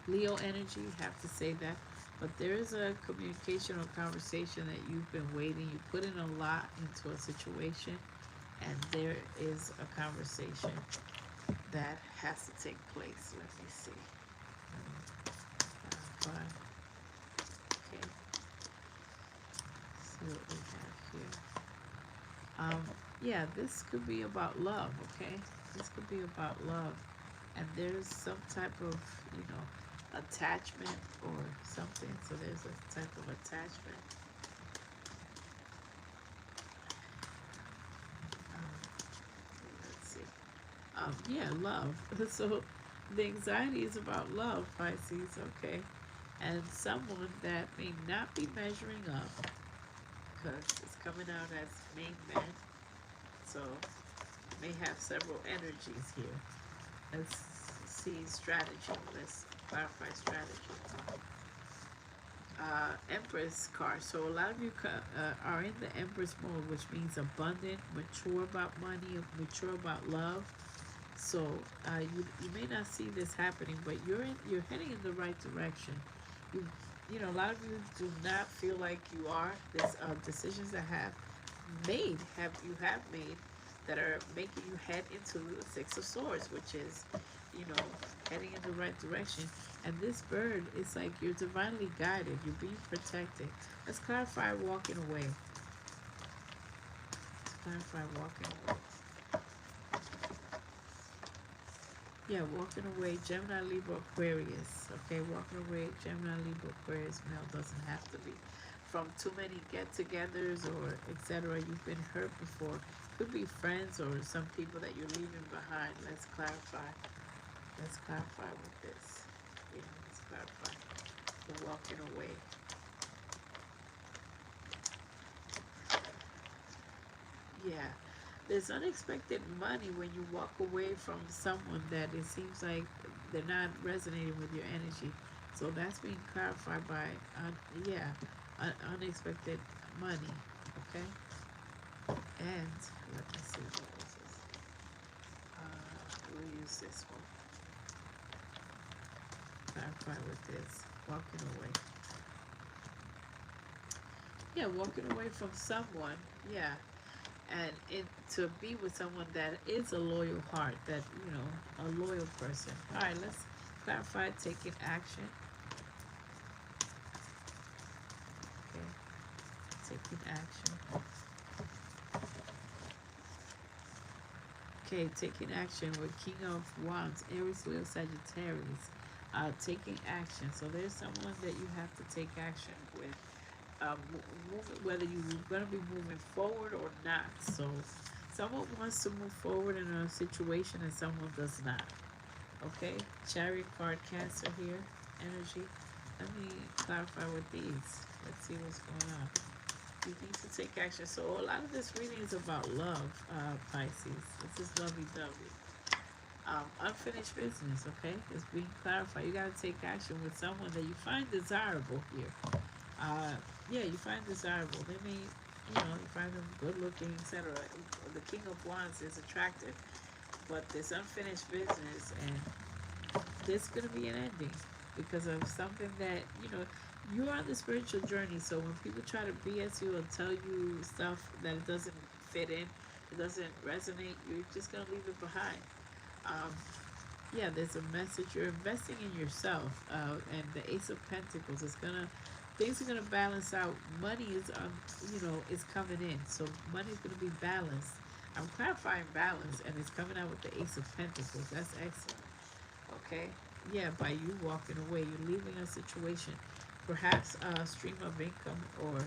Leo energy, you have to say that. But there is a communication or conversation that you've been waiting. You put in a lot into a situation, and there is a conversation that has to take place. Let me see. Fine. Okay. See what we have here. Yeah, this could be about love, okay? This could be about love. And there's some type of, attachment or something. So there's a type of attachment. Let's see. Yeah, love. So the anxiety is about love, Pisces, okay? And someone that may not be measuring up, because it's coming out as main man. So may have several energies here. Let's see strategy. Let's clarify strategy. Empress card. So a lot of you are in the Empress mode, which means abundant, mature about money, mature about love. So you may not see this happening, but you're heading in the right direction. A lot of you do not feel like you are. There's decisions that you have made that are making you head into the Six of Swords, which is, heading in the right direction. And this bird is like you're divinely guided. You're being protected. Let's clarify walking away. Let's clarify walking away. Yeah, walking away, Gemini, Libra, Aquarius. Okay, walking away, Gemini, Libra, Aquarius. Male doesn't have to be from too many get-togethers or etc. You've been hurt before. Could be friends or some people that you're leaving behind. Let's clarify. Let's clarify with this. Yeah, let's clarify. The walking away. Yeah. There's unexpected money when you walk away from someone that it seems like they're not resonating with your energy. So that's being clarified by, unexpected money. Okay? And, let me see, what is this? We'll use this one. Clarify with this. Walking away. Yeah, walking away from someone. Yeah. And to be with someone that is a loyal heart, that a loyal person. All right, let's clarify taking action. Okay, taking action. Okay, taking action with King of Wands, Aries, Leo, Sagittarius. Taking action. So there's someone that you have to take action with. Whether you're going to be moving forward or not. So someone wants to move forward in a situation and someone does not. Okay, Chariot card, Cancer here, energy. Let me clarify with these. Let's see what's going on. You need to take action. So a lot of this reading is about love, Pisces. This is lovey-dovey. Unfinished business, okay? It's being clarified. You got to take action with someone that you find desirable here. You find desirable. They may, you find them good looking, etc. The King of Wands is attractive, but there's unfinished business, and there's going to be an ending because of something that, you're on the spiritual journey. So when people try to BS you or tell you stuff that it doesn't fit in, it doesn't resonate, you're just gonna leave it behind. Um, yeah, there's a message. You're investing in yourself, and the Ace of Pentacles is gonna, things are gonna balance out. Money is, is coming in, so money's gonna be balanced. I'm clarifying balance, and it's coming out with the Ace of Pentacles. That's excellent. Okay, yeah, by you walking away, you're leaving a situation, perhaps a stream of income, or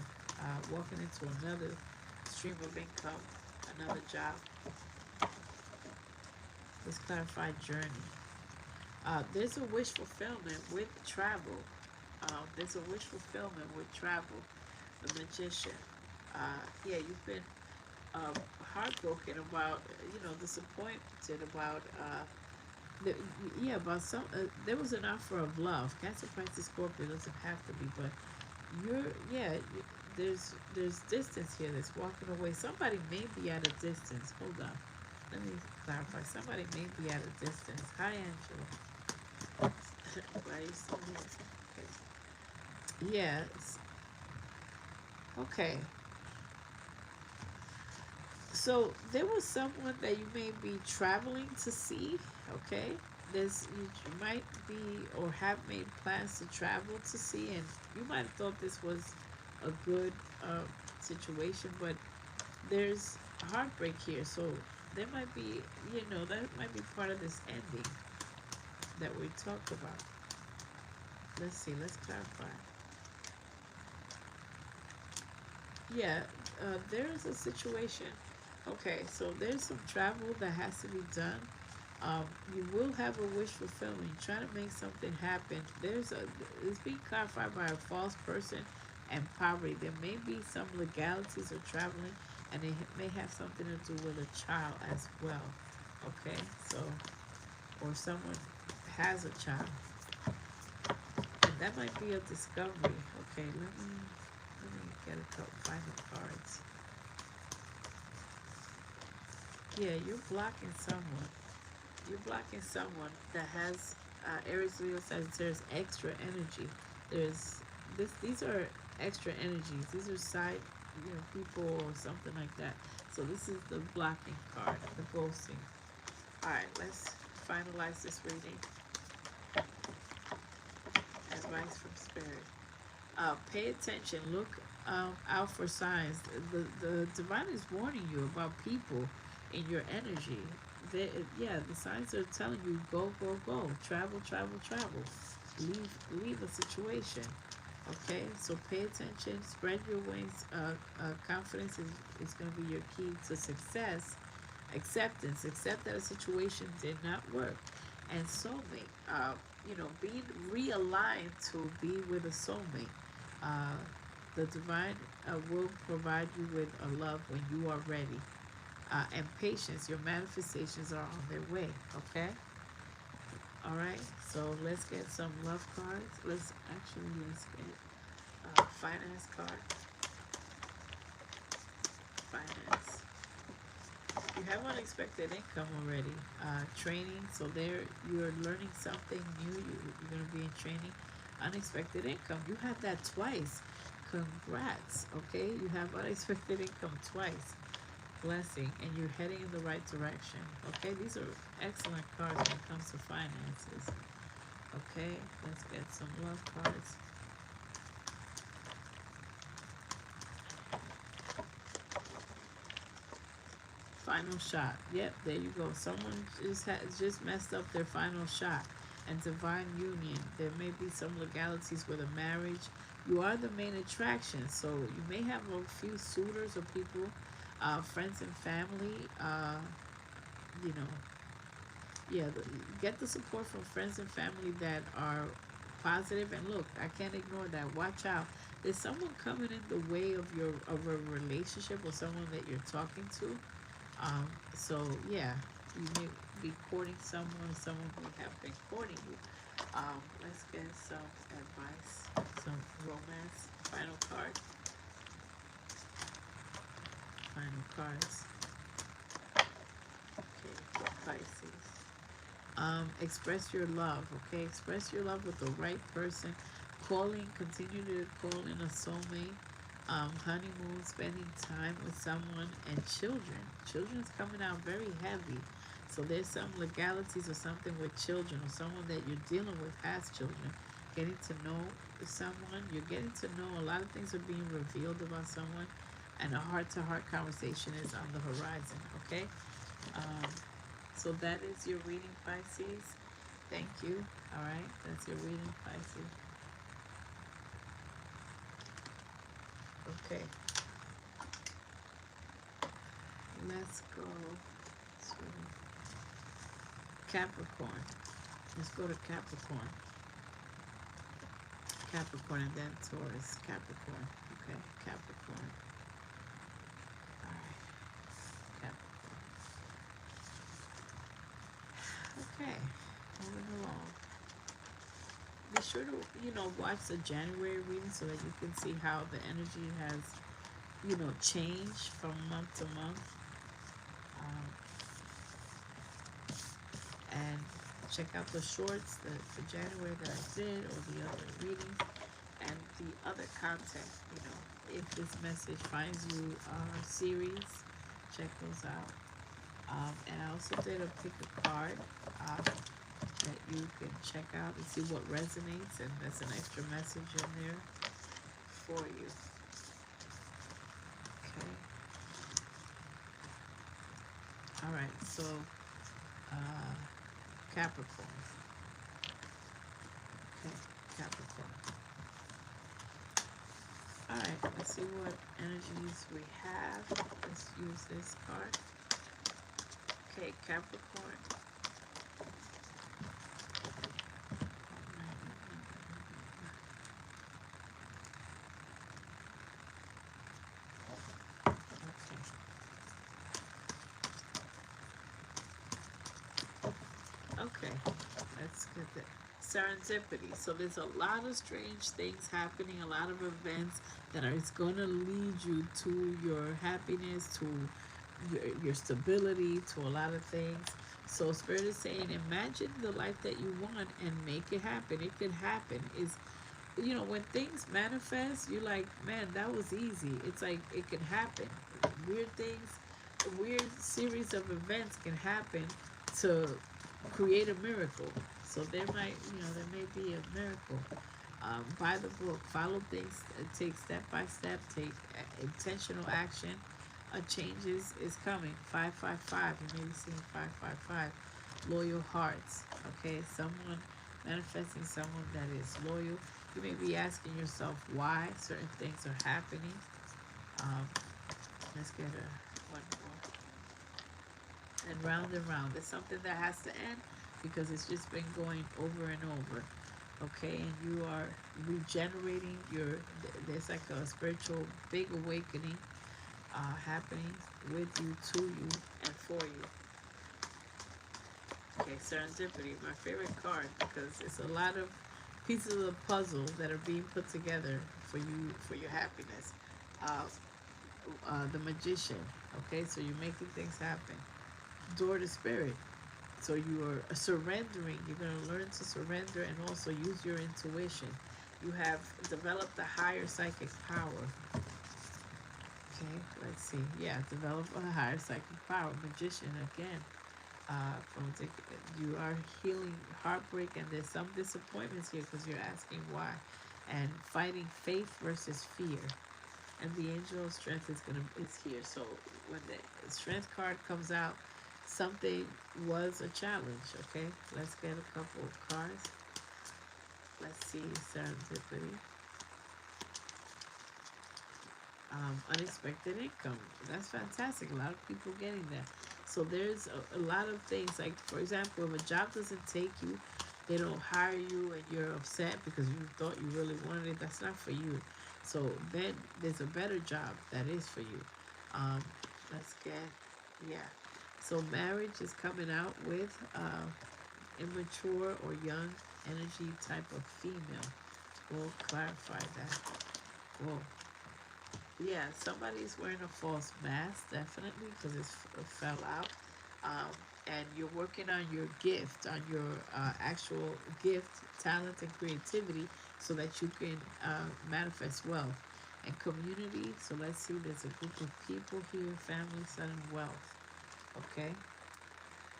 walking into another stream of income, another job. Let's clarify journey. There's a wish fulfillment with travel. There's a wish fulfillment with travel. The Magician. Yeah, you've been um, heartbroken about, disappointed about, the, yeah, about some. There was an offer of love. Cancer, Pisces, Scorpio doesn't have to be, but yeah. There's distance here. That's walking away. Somebody may be at a distance. Hold on. Let me clarify. Somebody may be at a distance. Hi, Angela. Why are you still here? Okay. Yes. Okay. So there was someone that you may be traveling to see. Okay. You might be or have made plans to travel to see, and you might have thought this was a good situation, but there's heartbreak here. So there might be, that might be part of this ending that we talked about. Let's see. Let's clarify. Yeah, there's a situation. Okay, so there's some travel that has to be done. You will have a wish fulfillment. You're trying to make something happen. It's being clarified by a false person and poverty. There may be some legalities of traveling, and it may have something to do with a child as well. Okay, so, or someone has a child, and that might be a discovery. Okay, let me get a couple final cards. Yeah, you're blocking someone. You're blocking someone that has Aries, Leo, Sagittarius extra energy. There's These are extra energies. These are side, people or something like that. So this is the blocking card, the ghosting. All right, let's finalize this reading. Advice from Spirit. Pay attention. Look out for signs. The divine is warning you about people in your energy. The signs are telling you go, go, go. Travel, travel, travel. Leave a situation. Okay, so pay attention. Spread your wings. Confidence is going to be your key to success. Acceptance. Accept that a situation did not work. And soulmate. Being realigned to be with a soulmate. Uh, the divine will provide you with a love when you are ready. And patience, your manifestations are on their way. Okay? All right. So let's get some love cards. Let's get finance card. Finance. You have unexpected income already. Training. So there, you're learning something new. You're going to be in training. Unexpected income. You had that twice. Congrats. Okay, you have unexpected income twice. Blessing, and you're heading in the right direction. Okay, these are excellent cards when it comes to finances. Okay, let's get some love cards. Final shot. Yep, there you go. Someone just messed up their final shot. And divine union. There may be some legalities with a marriage. You are the main attraction, so you may have a few suitors or people, friends and family. You know, yeah. Get the support from friends and family that are positive. And look, I can't ignore that. Watch out. There's someone coming in the way of a relationship or someone that you're talking to. So yeah, you may be courting someone may have been courting you. Let's get some advice, some romance. Final card. Final cards. Okay, Pisces. Express your love, okay? Express your love with the right person. Continue to call in a soulmate. Honeymoon, spending time with someone, and children. Children's coming out very heavy. So there's some legalities or something with children, or someone that you're dealing with has children. Getting to know someone, you're getting to know a lot of things are being revealed about someone, and a heart-to-heart conversation is on the horizon. Okay, um, so that is your reading, Pisces. Thank you. All right, that's your reading, Pisces. Okay, let's go to Capricorn. Let's go to Capricorn. Capricorn and then Taurus. Capricorn. Okay, Capricorn. All right, Capricorn. Okay, moving along. Be sure to, watch the January reading so that you can see how the energy has, changed from month to month. Um, and check out the shorts for January that I did, or the other readings, and the other content. If this message finds you series, check those out. And I also did a pick a card that you can check out and see what resonates, and that's an extra message in there for you. Okay. All right. So, Capricorn. Okay, Capricorn. All right. Let's see what energies we have. Let's use this card. Okay, Capricorn. Okay, let's get that. Serendipity. So there's a lot of strange things happening, a lot of events that are going to lead you to your happiness, to your stability, to a lot of things. So Spirit is saying, imagine the life that you want and make it happen. It could happen. When things manifest, you're like, man, that was easy. It's like it can happen. Weird things, a weird series of events can happen to create a miracle. So there may be a miracle. Buy the book, follow things, take step by step, take intentional action. A change is coming. 555. You may be seeing 555. Loyal hearts. Okay, someone manifesting someone that is loyal. You may be asking yourself why certain things are happening. Let's get one more. And round. It's something that has to end because it's just been going over and over. Okay, and you are regenerating there's like a spiritual big awakening happening with you, to you, and for you. Okay, serendipity, my favorite card, because it's a lot of pieces of the puzzle that are being put together for you, for your happiness. The magician. Okay, so you're making things happen. Door to spirit. So you are surrendering. You're going to learn to surrender and also use your intuition. You have developed a higher psychic power. Okay, let's see. Yeah, develop a higher psychic power. Magician again. You are healing heartbreak, and there's some disappointments here because you're asking why, and fighting faith versus fear. And the angel of strength is here. So when the strength card comes out, something was a challenge. Okay, let's get a couple of cards. Let's see, serendipity. Unexpected income. That's fantastic. A lot of people getting that. So there's a lot of things, like for example, if a job doesn't take you, they don't hire you, and you're upset because you thought you really wanted it. That's not for you. So then there's a better job that is for you. Let's get, yeah. So marriage is coming out with immature or young energy type of female. We'll clarify that. Whoa. Yeah, somebody's wearing a false mask, definitely, because it fell out. And you're working on your gift, on your actual gift, talent, and creativity so that you can manifest wealth. and community. So let's see, there's a group of people here, family, son, and wealth. Okay.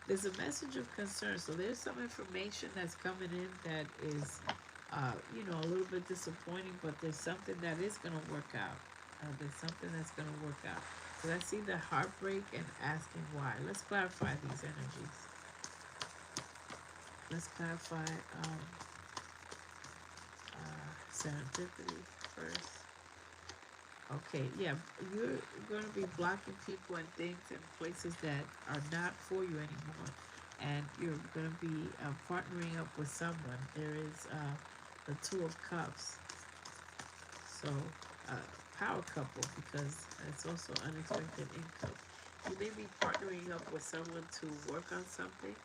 There's a message of concern. So there's some information that's coming in that is, a little bit disappointing, but there's something that is going to work out. There's something that's going to work out. So let's see the heartbreak and asking why. Let's clarify these energies. Let's clarify serendipity first. Okay, yeah, you're going to be blocking people and things and places that are not for you anymore. And you're going to be partnering up with someone. There is the Two of Cups. So, power couple, because it's also unexpected income. You may be partnering up with someone to work on something.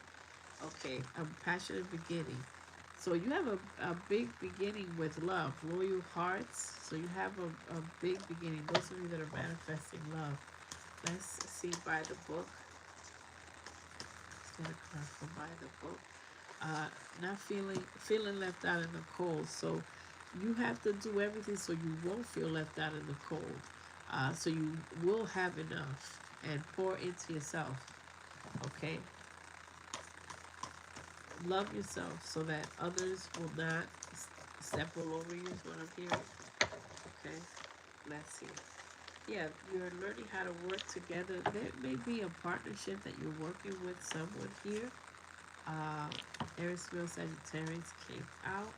Okay, a passionate beginning. So you have a big beginning with love, loyal hearts. So you have a big beginning. Those of you that are manifesting love. Let's see by the book. Let's get a card from by the book. Not feeling left out in the cold. So you have to do everything so you won't feel left out in the cold. So you will have enough and pour into yourself. Okay. Love yourself so that others will not step all over you is what I'm hearing. Okay, let's see. Yeah, you're learning how to work together. There may be a partnership that you're working with someone here. Aries, Sagittarius came out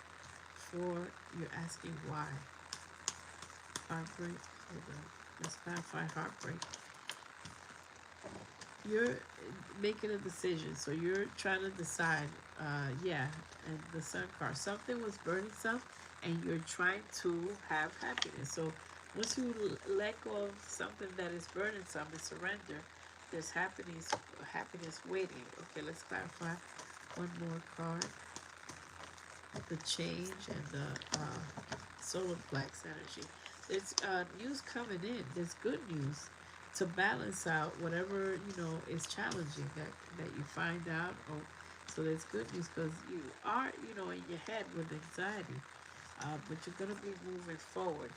for, you're asking why. Heartbreak. Hold on. Let's clarify heartbreak. You're making a decision, so you're trying to decide. And the Sun card, something was burning some, and you're trying to have happiness. So once you let go of something that is burning some and surrender, there's happiness waiting. Okay, let's clarify one more card. The change and the solar plex energy. There's news coming in. There's good news to balance out whatever is challenging that you find out. Or so there's good news because you are in your head with anxiety, but you're gonna be moving forward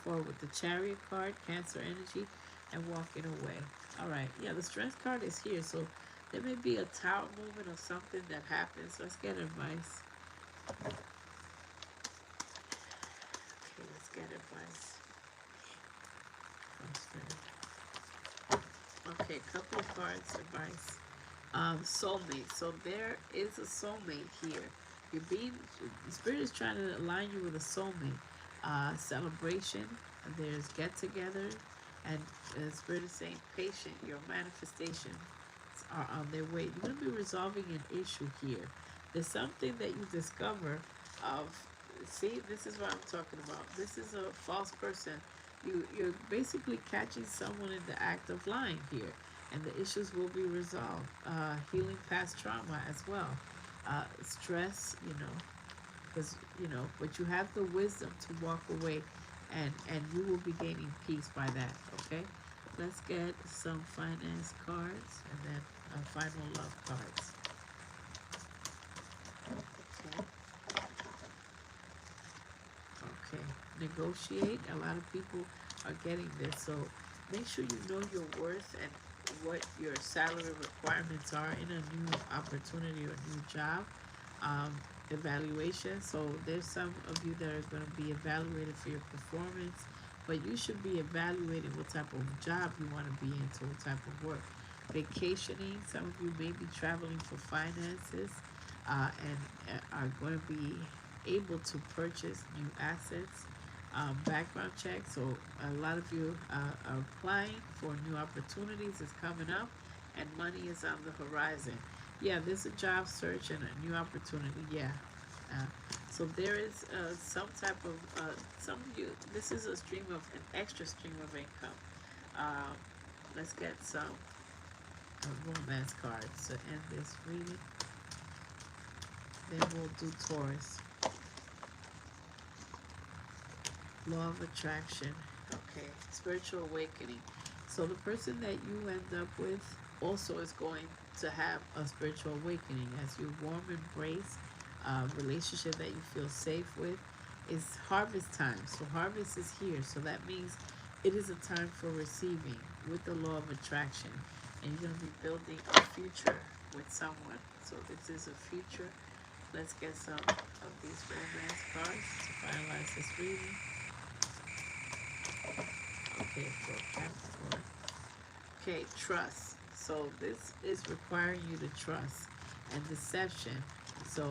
with the Chariot card, Cancer energy, and walking away. All right, yeah, the Strength card is here, so there may be a tower movement or something that happens. Let's get advice. Okay, let's get advice. Okay, a couple of cards, advice. Soulmate. So there is a soulmate here. The Spirit is trying to align you with a soulmate. Celebration. There's get together, and the Spirit is saying patient. Your manifestations are on their way. You're going to be resolving an issue here. There's something that you discover of. See, this is what I'm talking about. This is a false person. You're basically catching someone in the act of lying here, and the issues will be resolved. Healing past trauma as well. Stress, because but you have the wisdom to walk away, and you will be gaining peace by that. Okay, let's get some finance cards and then final love cards. Okay, negotiate. A lot of people are getting this, so make sure you know your worth and what your salary requirements are in a new opportunity or new job. Evaluation. So there's some of you that are going to be evaluated for your performance, but you should be evaluating what type of job you want to be into, what type of work. Vacationing. Some of you may be traveling for finances and are going to be able to purchase new assets. Background check. So a lot of you are applying for new opportunities. Is coming up, and money is on the horizon. Yeah, there's a job search and a new opportunity. Yeah. So there is some type of some of you. This is a stream of an extra stream of income. Let's get some romance cards to end this reading. Then we'll do Taurus. Law of attraction. Okay, spiritual awakening. So the person that you end up with also is going to have a spiritual awakening as you warm embrace a relationship that you feel safe with. it's harvest time. So harvest is here. So that means it is a time for receiving with the law of attraction. And you're going to be building a future with someone. So this is a future. Let's get some of these romance cards to finalize this reading. Okay, for Capricorn. Okay, trust. So this is requiring you to trust and deception. So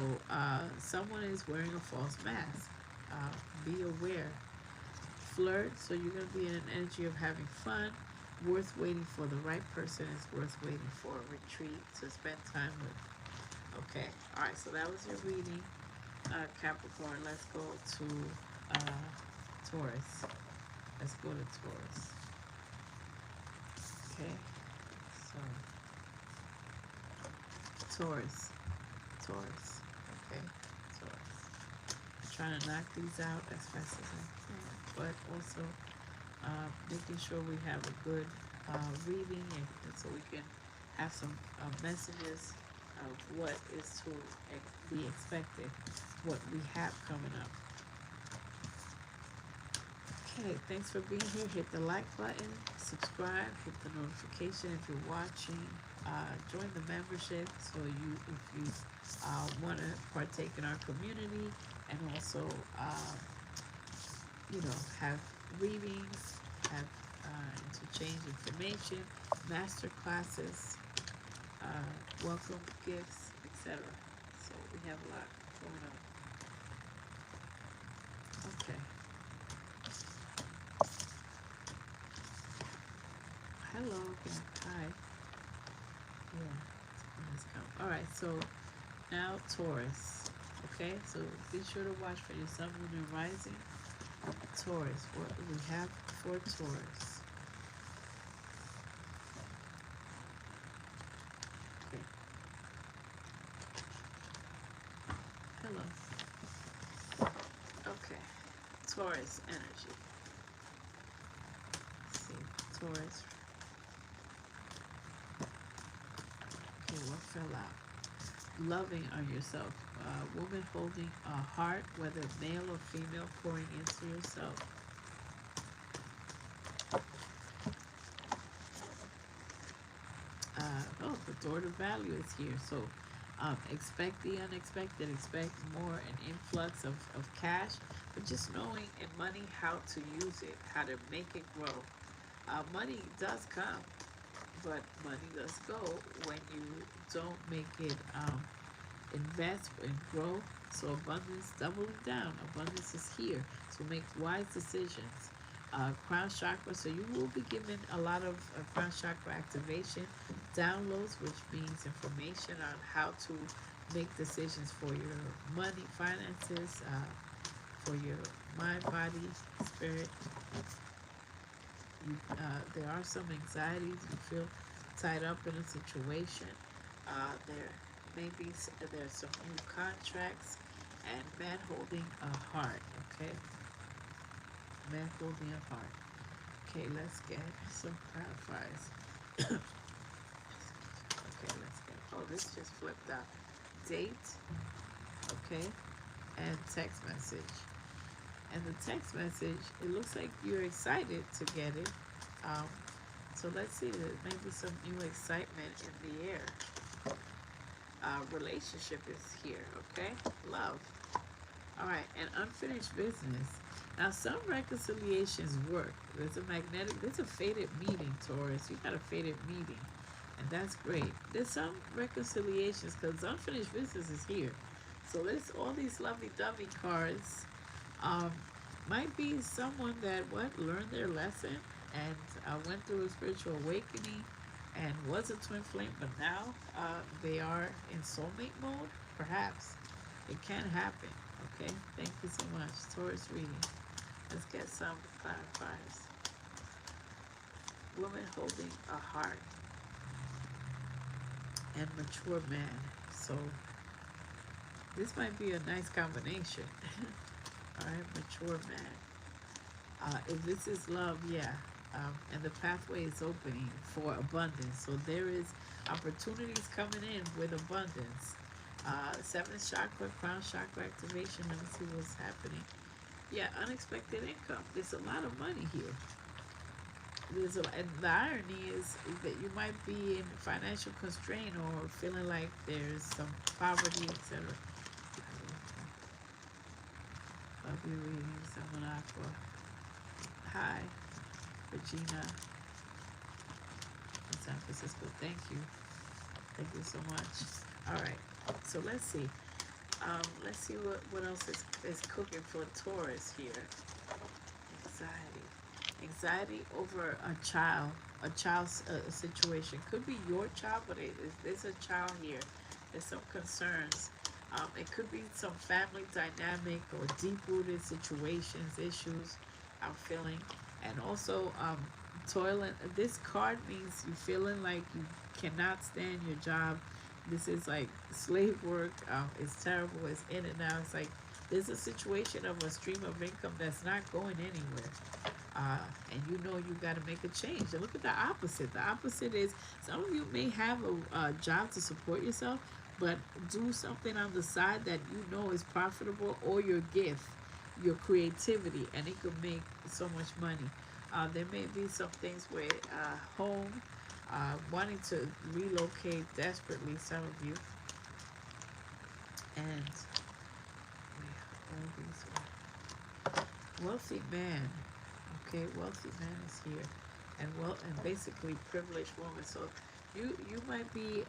someone is wearing a false mask. Be aware. Flirt. So you're going to be in an energy of having fun. Worth waiting for. The right person is worth waiting for. A retreat to spend time with. Okay. All right. So that was your reading, Capricorn. Let's go to Taurus. Let's go to Taurus. Okay. So Taurus. Taurus. Okay. Taurus. I'm trying to knock these out as fast as I can, but also making sure we have a good reading, and so we can have some messages of what is to be expected, what we have coming up. Okay, thanks for being here. Hit the like button, subscribe, hit the notification if you're watching. Join the membership so if you want to partake in our community, and also have readings, have interchange information, master classes, welcome gifts, etc. So we have a lot going on. Okay. Hello again. Hi. Yeah. All right. So now Taurus. Okay. So be sure to watch for your sun, moon, and rising. Taurus. What do we have for Taurus? Okay. Hello. Okay. Taurus energy. Let's see. Taurus. Okay, what fell out? Loving on yourself. Woman holding a heart, whether male or female, pouring into yourself. The door to value is here. So expect the unexpected. Expect more, an influx of cash, but just knowing in money how to use it, how to make it grow. Money does come, but money does go when you don't make it invest and grow. So abundance, doubling down. Abundance is here. So make wise decisions. Crown chakra. So you will be given a lot of crown chakra activation, downloads, which means information on how to make decisions for your money, finances, for your mind, body, spirit. There are some anxieties. You feel tied up in a situation. There's some new contracts, and man holding a heart. Okay, man holding a heart. Okay, let's get some clarifiers. Okay, let's get. Oh, this just flipped out. Date. Okay, and text message. And the text message, it looks like you're excited to get it. So let's see, there may be some new excitement in the air. Relationship is here, okay? Love. All right, and unfinished business. Now, some reconciliations work. There's a fated meeting, Taurus. You got a fated meeting, and that's great. There's some reconciliations because unfinished business is here. So there's all these lovey-dovey cards. Might be someone that learned their lesson and went through a spiritual awakening and was a twin flame, but now they are in soulmate mode. Perhaps it can happen. Okay, thank you so much. Taurus reading. Let's get some clarifiers. Woman holding a heart and mature man. So this might be a nice combination. All right, mature man. If this is love, yeah. And the pathway is opening for abundance. So there is opportunities coming in with abundance. Seventh chakra, crown chakra activation. Let me see what's happening. Yeah, unexpected income. There's a lot of money here. And the irony is that you might be in financial constraint or feeling like there's some poverty, etc. I'll be reading someone aqua. Hi, Regina in San Francisco. Thank you. Thank you so much. All right. So let's see what else is cooking for Taurus here. Anxiety. Anxiety over a child's situation. Could be your child, but there's a child here. There's some concerns. It could be some family dynamic or deep-rooted situations, issues I'm feeling. And also, toiling. This card means you feeling like you cannot stand your job. This is like slave work. It's terrible. It's in and out. It's like there's a situation of a stream of income that's not going anywhere. And you know you got to make a change. And look at the opposite. The opposite is some of you may have a job to support yourself, but do something on the side that you know is profitable, or your gift, your creativity, and it could make so much money. There may be some things with home, wanting to relocate desperately, some of you, and all these wealthy man. Okay, wealthy man is here, and basically privileged woman. So you might be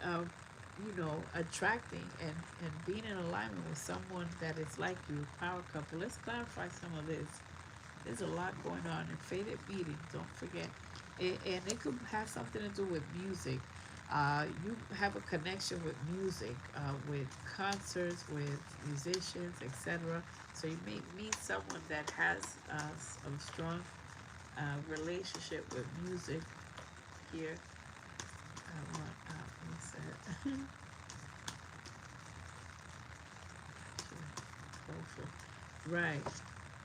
attracting and being in alignment with someone that is like you, power couple. Let's clarify some of this. There's a lot going on in fated meeting. Don't forget, and it could have something to do with music. You have a connection with music, with concerts, with musicians, etc. So you may meet someone that has a strong relationship with music here. I want, what's that? Right.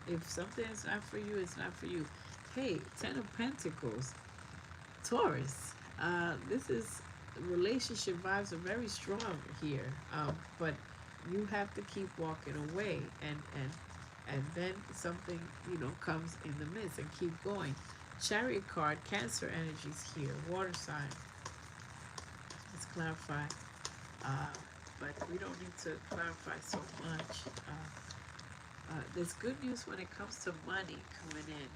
If something is not for you, it's not for you. Hey, Ten of Pentacles, Taurus. This is relationship vibes are very strong here. But you have to keep walking away, and then something comes in the midst, and keep going. Chariot card, Cancer energies here, water sign. Let's clarify. Uh, but we don't need to clarify so much. There's good news when it comes to money coming in.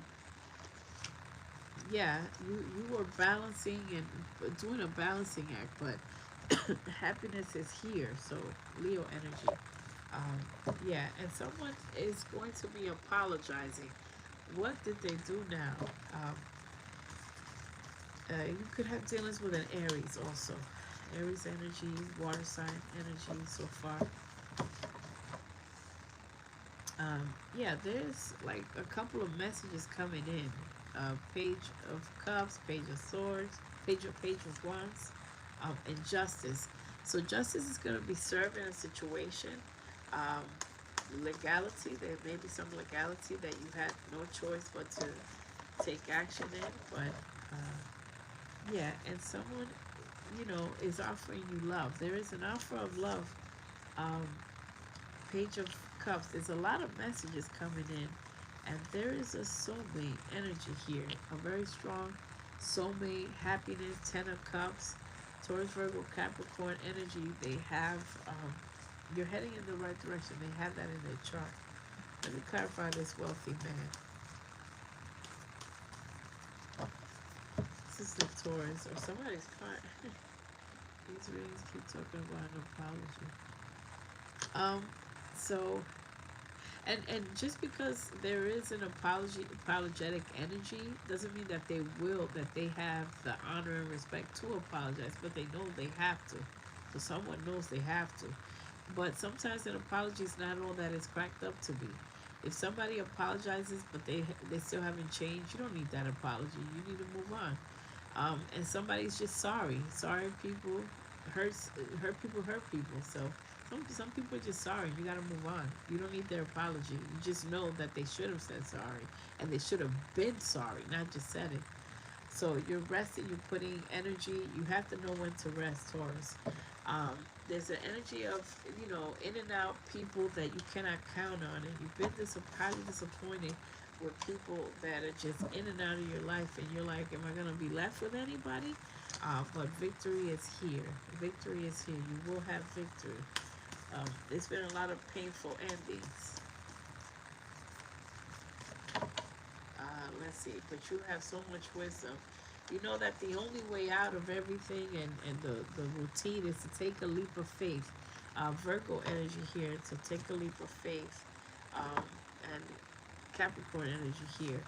Yeah, you were balancing and doing a balancing act, but happiness is here. So Leo energy. Yeah, and someone is going to be apologizing. What did they do now? You could have dealings with an Aries also. Aries energy, water sign energy so far. Yeah, there's like a couple of messages coming in. Page of Cups, Page of Swords, Page of Wands, and Justice. So Justice is going to be serving a situation. Um, Legality, there may be some legality that you had no choice but to take action in. But yeah, and someone, is offering you love. There is an offer of love. Um, Page of Cups. There's a lot of messages coming in, and there is a soulmate energy here. A very strong soulmate, happiness, Ten of Cups, Taurus, Virgo, Capricorn energy. They have, you're heading in the right direction. They have that in their chart. Let me clarify this wealthy man. This is the Taurus, or somebody's card. These readings keep talking about an apology. So, and just because there is an apologetic energy doesn't mean that they have the honor and respect to apologize, but they know they have to. So someone knows they have to. But sometimes an apology is not all that it's cracked up to be. If somebody apologizes but they still haven't changed, you don't need that apology. You need to move on. And somebody's just sorry. Sorry people hurt people hurt people. So some people are just sorry. You gotta move on. You don't need their apology. You just know that they should have said sorry, and they should have been sorry, not just said it. So you're resting. You're putting energy. You have to know when to rest, Taurus. There's an energy of, you know, in and out people that you cannot count on, and you've been highly disappointed with people that are just in and out of your life, and you're like, am I going to be left with anybody? But victory is here. Victory is here. You will have victory. There's been a lot of painful endings. Let's see, but you have so much wisdom. You know that the only way out of everything and the routine is to take a leap of faith. Virgo energy here, to take a leap of faith. And Capricorn energy here.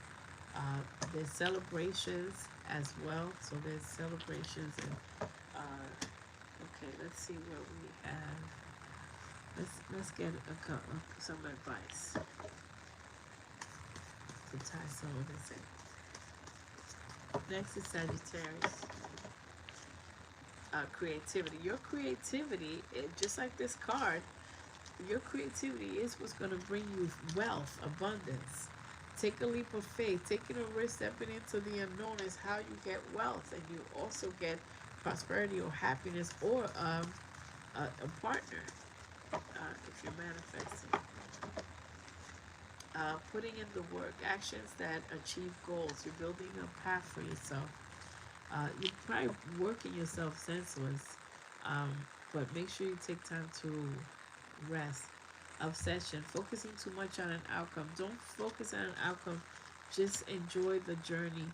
There's celebrations as well. So there's celebrations and okay, let's see what we have. Let's get some advice to tie some of this in. Next is Sagittarius. Creativity. Your creativity, just like this card, your creativity is what's going to bring you wealth, abundance. Take a leap of faith. Taking a risk, stepping into the unknown is how you get wealth, and you also get prosperity or happiness or a partner if you're manifesting. Putting in the work, actions that achieve goals. You're building a path for yourself. You're probably working yourself senseless, but make sure you take time to rest. Obsession, focusing too much on an outcome. Don't focus on an outcome. Just enjoy the journey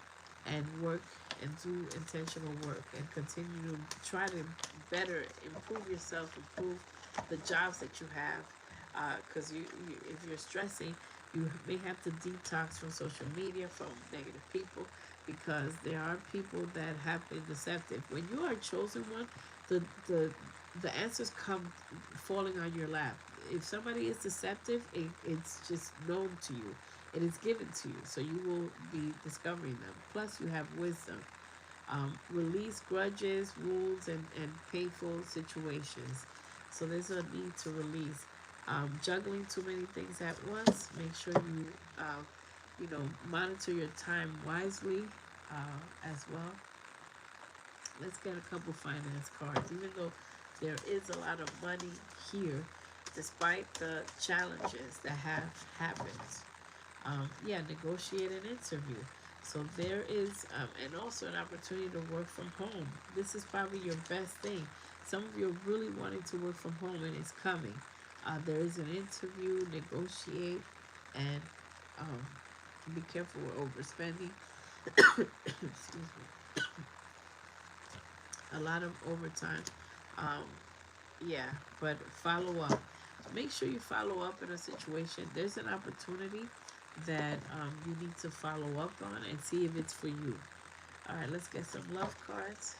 and work and do intentional work and continue to try to better improve yourself, improve the jobs that you have. Because if you're stressing, you may have to detox from social media, from negative people, because there are people that have been deceptive. When you are a chosen one, the answers come falling on your lap. If somebody is deceptive, it's just known to you. It is given to you, so you will be discovering them. Plus, you have wisdom. Release grudges, rules, and painful situations. So there's a need to release. Juggling too many things at once. Make sure you monitor your time wisely as well. Let's get a couple finance cards. Even though there is a lot of money here, despite the challenges that have happened. Negotiate an interview. So there is, and also an opportunity to work from home. This is probably your best thing. Some of you are really wanting to work from home, and it's coming. There is an interview, negotiate, and be careful with overspending. Excuse me. A lot of overtime. But follow up. Make sure you follow up in a situation. There's an opportunity that you need to follow up on and see if it's for you. All right, let's get some love cards.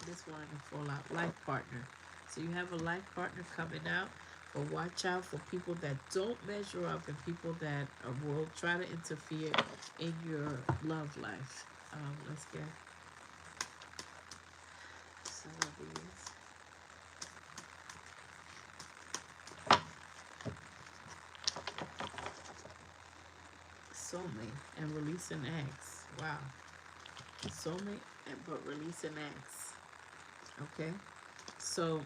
This one to fall out. Life partner. So you have a life partner coming out, but watch out for people that don't measure up and people that will try to interfere in your love life. Let's get some of these. Soulmate and release an ex. Wow. Soulmate but release an ex. Okay. So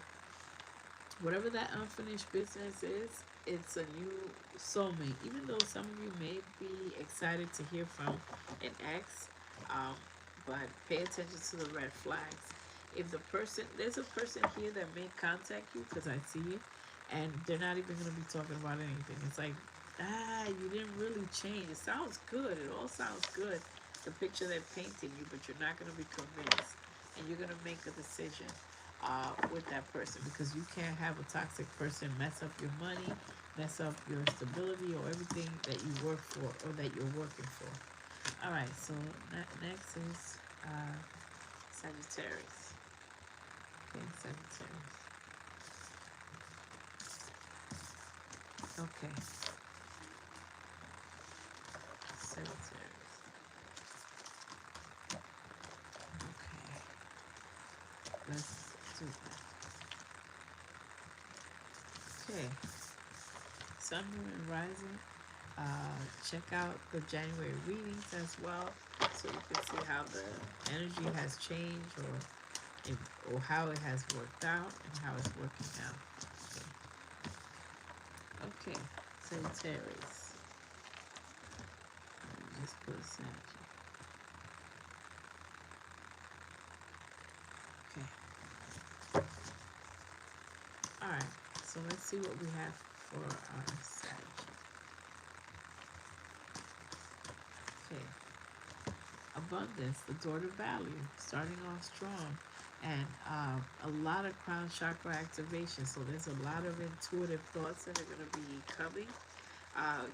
whatever that unfinished business is, it's a new soulmate. Even though some of you may be excited to hear from an ex, but pay attention to the red flags. If there's a person here that may contact you, because I see you, and they're not even going to be talking about anything. It's like, you didn't really change. It sounds good. It all sounds good, the picture they're painting you, but you're not going to be convinced. And you're going to make a decision with that person, because you can't have a toxic person mess up your money, mess up your stability, or everything that you work for or that you're working for. All right, so next is Sagittarius. Okay, Sagittarius. Okay. Sagittarius. Okay. Let's do that. Okay. Sun, Moon, and Rising. Check out the January readings as well, so you can see how the energy has changed or and, or how it has worked out and how it's working out. Okay, Sagittarius. Just put a Sagittarius. Okay. Alright, so let's see what we have for our Sagittarius. Okay. Abundance, the door to value, starting off strong. And a lot of crown chakra activation. So there's a lot of intuitive thoughts that are going to be coming.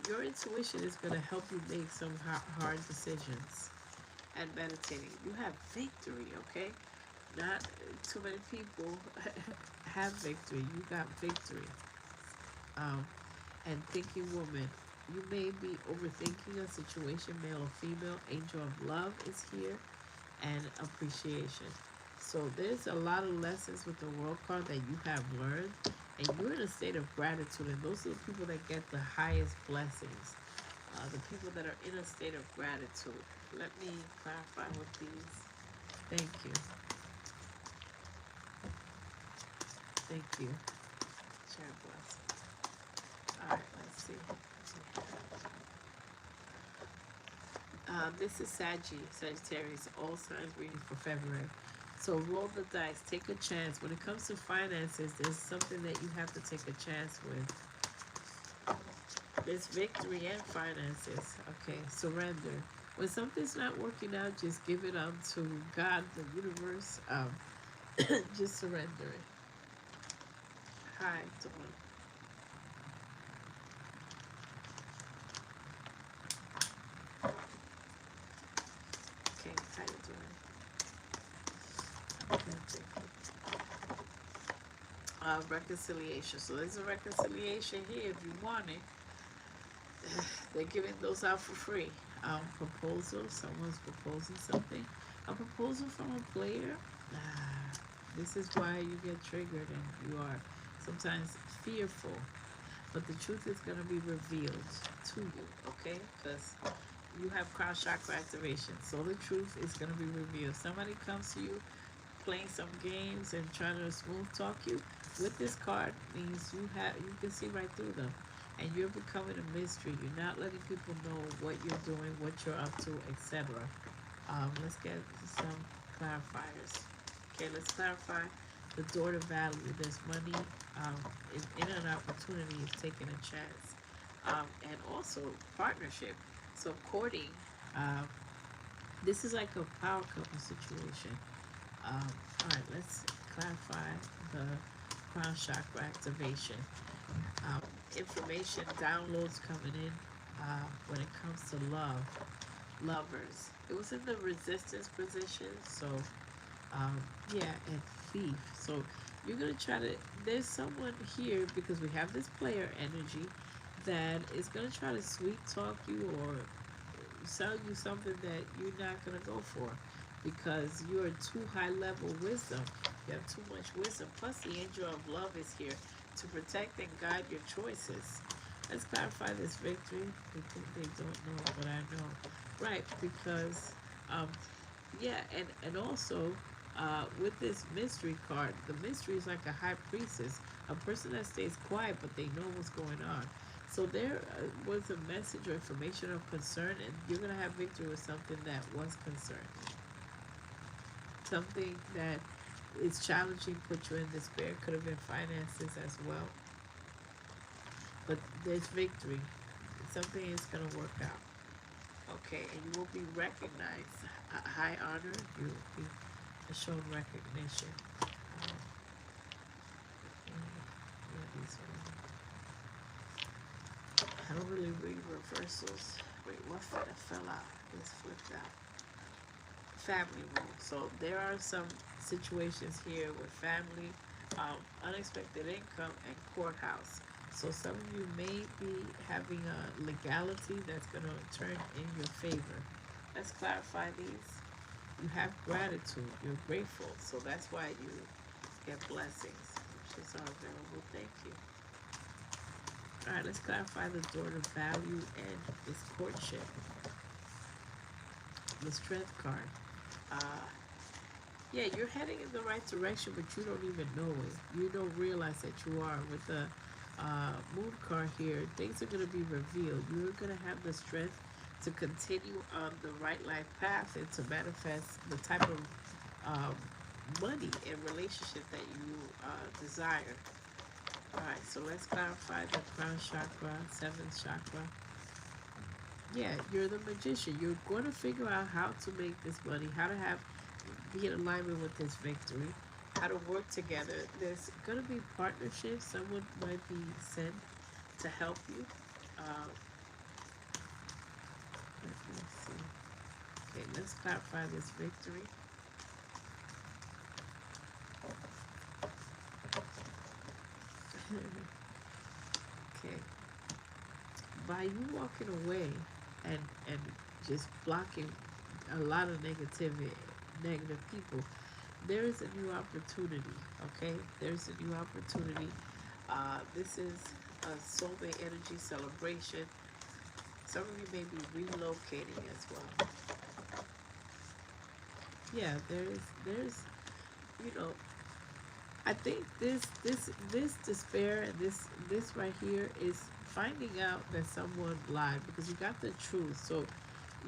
Your intuition is going to help you make some hard decisions. And meditating, you have victory, okay? Not too many people have victory. You got victory. And thinking woman, you may be overthinking a situation, male or female. Angel of love is here, and appreciation. So there's a lot of lessons with the world card that you have learned, and you're in a state of gratitude. And those are the people that get the highest blessings. The people that are in a state of gratitude. Let me clarify with these. Thank you. Thank you. Share blessing. Alright, let's see. This is Sagittarius, all signs reading for February. So roll the dice, take a chance. When it comes to finances, there's something that you have to take a chance with. There's victory and finances. Okay, surrender. When something's not working out, just give it up to God, the universe. Just surrender it. Hi, Dawn. Okay, how you doing? Okay, reconciliation. So there's a reconciliation here if you want it. They're giving those out for free. Proposal, someone's proposing something. A proposal from a player. This is why you get triggered and you are sometimes fearful. But the truth is going to be revealed to you, okay? Because you have crown chakra activation. So the truth is going to be revealed. Somebody comes to you playing some games and trying to smooth talk you with this card means you can see right through them. And you're becoming a mystery. You're not letting people know what you're doing, what you're up to, etc. Let's get some clarifiers. Okay, let's clarify the door to value. There's money in an opportunity is taking a chance. And also partnership. So courting, this is like a power couple situation. All right, let's clarify the crown chakra activation. Information downloads coming in when it comes to love, lovers. It was in the resistance position, so yeah, and thief. So you're gonna try to. There's someone here because we have this player energy that is gonna try to sweet talk you or sell you something that you're not gonna go for because you're too high level wisdom. You have too much wisdom. Plus, the angel of love is here to protect and guide your choices. Let's clarify this victory. They think they don't know, but I know. Right, because, yeah, and also, with this mystery card, the mystery is like a high priestess, a person that stays quiet, but they know what's going on. So there was a message or information of concern, and you're going to have victory with something that was concerned. Something that is challenging, put you in despair, could have been finances as well. But there's victory. Something is going to work out. Okay, and you will be recognized. A high honor, you will be shown recognition. I don't really read reversals. Wait, what fell out? This flipped out. Family rule. So there are some situations here with family, unexpected income, and courthouse. So some of you may be having a legality that's going to turn in your favor. Let's clarify these. You have gratitude. You're grateful. So that's why you get blessings. Options are available. Thank you. All right, let's clarify the door to value and this courtship. The strength card. Yeah, you're heading in the right direction, but you don't even know it. You don't realize that you are. With the moon card here, things are going to be revealed. You're going to have the strength to continue on the right life path and to manifest the type of um, money and relationship that you desire. All right, so let's clarify the crown chakra, seventh chakra. Yeah, you're the magician. You're going to figure out how to make this money, how to have be in alignment with this victory, how to work together. There's going to be partnerships. Someone might be sent to help you. Uh, let me see. Okay, let's clarify this victory. Okay, by you walking away and just blocking a lot of negative people, there is a new opportunity. Okay, there's a new opportunity. This is a soulmate energy celebration. Some of you may be relocating as well. Yeah, there's you know, I think this despair and this right here is finding out that someone lied, because you got the truth. So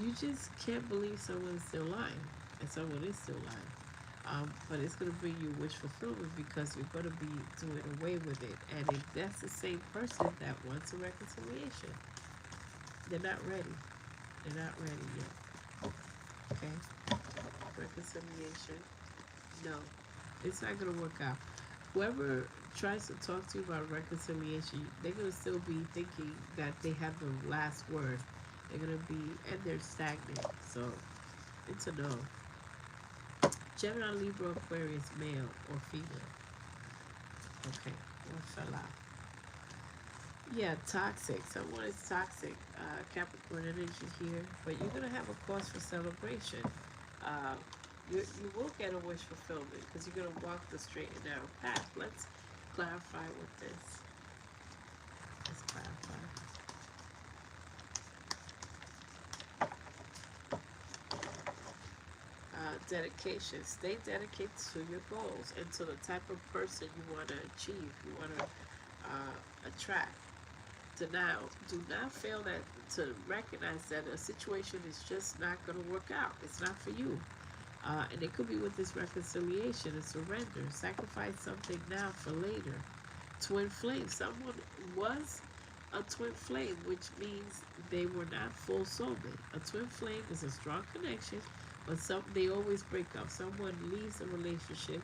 you just can't believe someone's still lying, and someone is still lying. But it's going to bring you wish fulfillment, because you're going to be doing away with it. And if that's the same person that wants a reconciliation, they're not ready. They're not ready yet. Okay? Reconciliation. No. It's not going to work out. Whoever tries to talk to you about reconciliation, they're going to still be thinking that they have the last word. They're going to be, and they're stagnant. So it's a no. Gemini, Libra, Aquarius, male or female. Okay, what fell out? Yeah, toxic. Someone is toxic. Capricorn energy here, but you're gonna have a cause for celebration. Uh, you will get a wish fulfillment, because you're gonna walk the straight and narrow path. Let's clarify with this. Let's clarify. Dedication. Stay dedicated to your goals and to the type of person you want to achieve, you want to attract. Do not fail that to recognize that a situation is just not going to work out. It's not for you. And it could be with this reconciliation and surrender. Sacrifice something now for later. Twin flame. Someone was a twin flame, which means they were not full soulmate. A twin flame is a strong connection, but they always break up. Someone leaves a relationship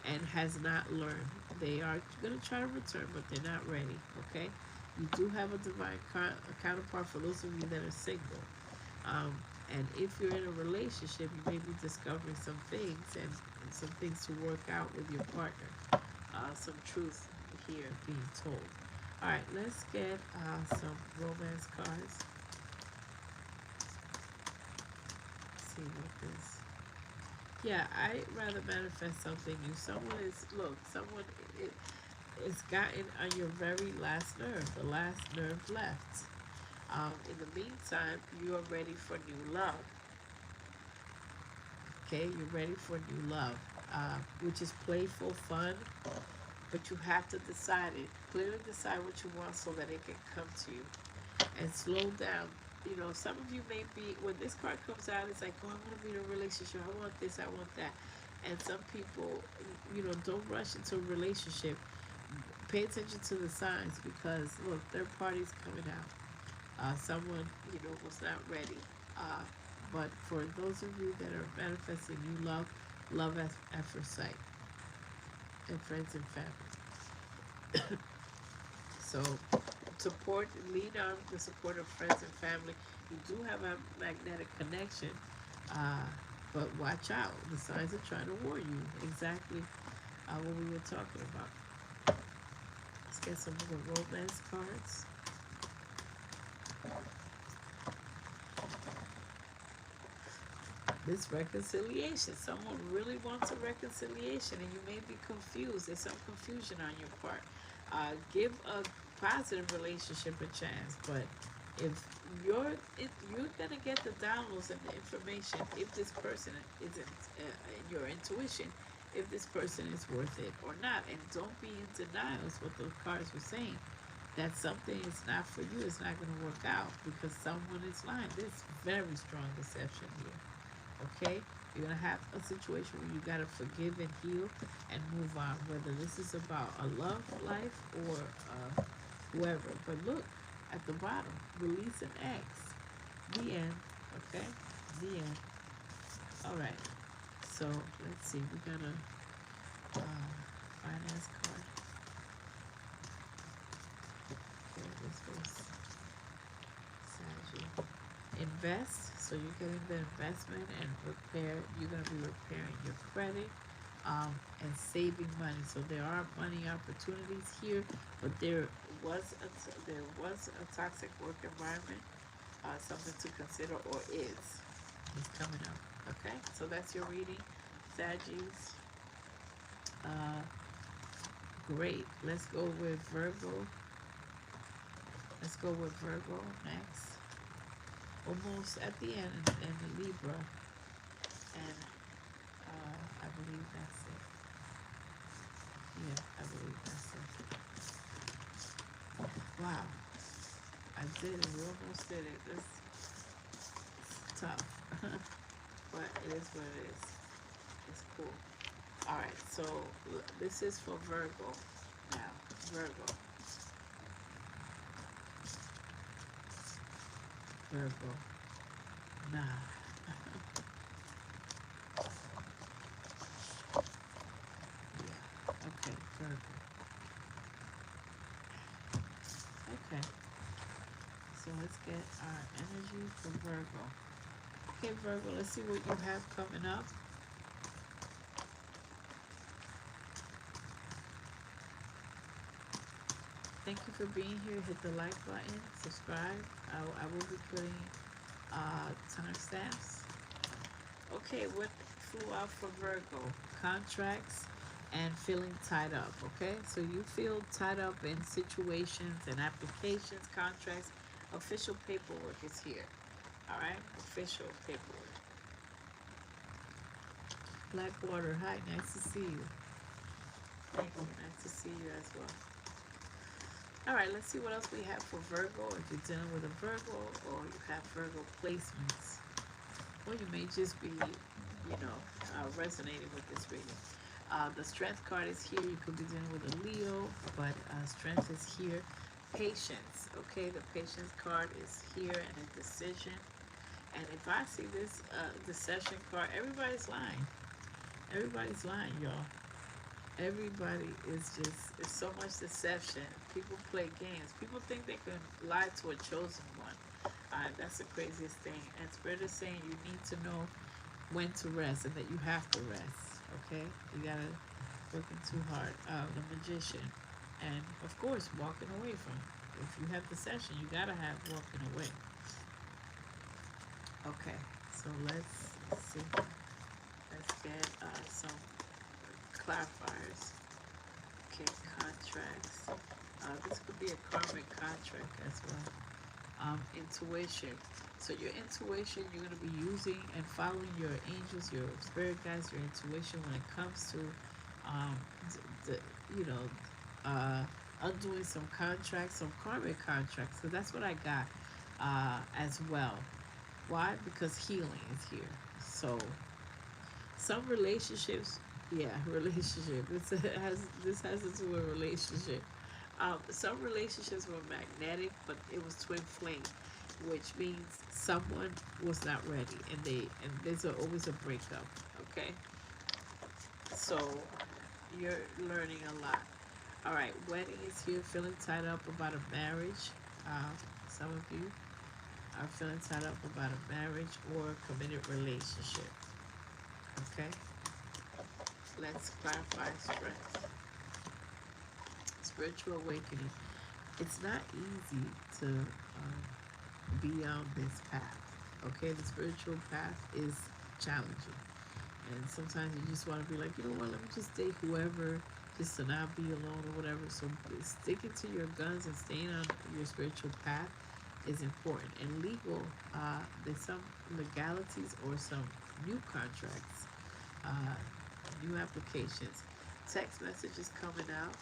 and has not learned. They are going to try to return, but they're not ready. Okay, you do have a divine counterpart for those of you that are single. Um, and if you're in a relationship, you may be discovering some things and some things to work out with your partner. Some truth here being told. All right, let's get some romance cards. Let's see what this. Yeah, I rather manifest something new. Someone is gotten on your very last nerve, the last nerve left. In the meantime, you are ready for new love. Okay, you're ready for new love, which is playful, fun, but you have to decide it. Clearly decide what you want so that it can come to you. And slow down. You know, some of you may be, when this card comes out, it's like, oh, I want to be in a relationship. I want this, I want that. And some people, don't rush into a relationship. Pay attention to the signs, because, look, third party's coming out. Someone, was not ready. But for those of you that are manifesting new love, love at first sight, and friends and family. So lean on the support of friends and family. You do have a magnetic connection, but watch out. The signs are trying to warn you exactly what we were talking about. Let's get some more romance cards. This reconciliation. Someone really wants a reconciliation, and you may be confused. There's some confusion on your part. Give a positive relationship a chance, but if you're gonna get the downloads and the information if this person isn't your intuition, if this person is worth it or not. And don't be in denial, is what the cards were saying, that something is not for you, it's not going to work out because someone is lying. There's very strong deception here. Okay, you're going to have a situation where you got to forgive and heal and move on, whether this is about a love life or whoever. But look at the bottom, release an ex. The end. Okay, the end. All right, so let's see, we got a finance card. Okay, this was Sagittarius. Invest, so you're getting the investment and repair. You're going to be repairing your credit and saving money. So there are money opportunities here, but there was a toxic work environment, something to consider, or is coming up. Okay, so that's your reading, Sagittarius. Great. Let's go with Virgo. Let's go with Virgo next. Almost at the end, and Libra, and I believe that's it. Yeah, I believe that's it. Wow, I did it. We almost did it. It's tough, but it is what it is. It's cool. All right, so this is for Virgo now. Virgo. Virgo. Nah. Yeah. Okay, Virgo. Okay. So let's get our energy for Virgo. Okay, Virgo, let's see what you have coming up. Thank you for being here. Hit the like button, subscribe. I will be putting timestamps. Okay, what flew out for Virgo? Contracts and feeling tied up. Okay, so you feel tied up in situations and applications, contracts. Official paperwork is here. All right, official paperwork. Blackwater, hi, nice to see you. Thank you, nice to see you as well. All right, let's see what else we have for Virgo. If you're dealing with a Virgo or you have Virgo placements, or you may just be, resonating with this reading. The Strength card is here. You could be dealing with a Leo, but Strength is here. Patience, okay? The Patience card is here, and a decision. And if I see this deception card, everybody's lying. Everybody's lying, y'all. Everybody is just, it's so much deception. People play games. People think they can lie to a chosen one. That's the craziest thing. And Spirit is saying you need to know when to rest and that you have to rest. Okay? You gotta working too hard. The Magician. And of course, walking away from it. If you have deception, you gotta have walking away. Okay, so let's see. Let's get some clarifiers. Okay, contracts. This could be a karmic contract as well. Intuition. So your intuition, you're going to be using and following your angels, your spirit guides, your intuition when it comes to, undoing some contracts, some karmic contracts. So that's what I got as well. Why? Because healing is here. So some relationships, yeah, relationship. This has to do with relationship. Some relationships were magnetic, but it was twin flame, which means someone was not ready, and there's always a breakup. Okay, so you're learning a lot. All right, wedding is here. Feeling tied up about a marriage. Some of you are feeling tied up about a marriage or committed relationship. Okay, let's clarify strength. Spiritual awakening. It's not easy to be on this path. Okay, the spiritual path is challenging, and sometimes you just want to be like, you know what? Let me just date whoever, just to not be alone or whatever. So sticking to your guns and staying on your spiritual path is important. And legal, there's some legalities or some new contracts, uh, new applications, text messages coming out,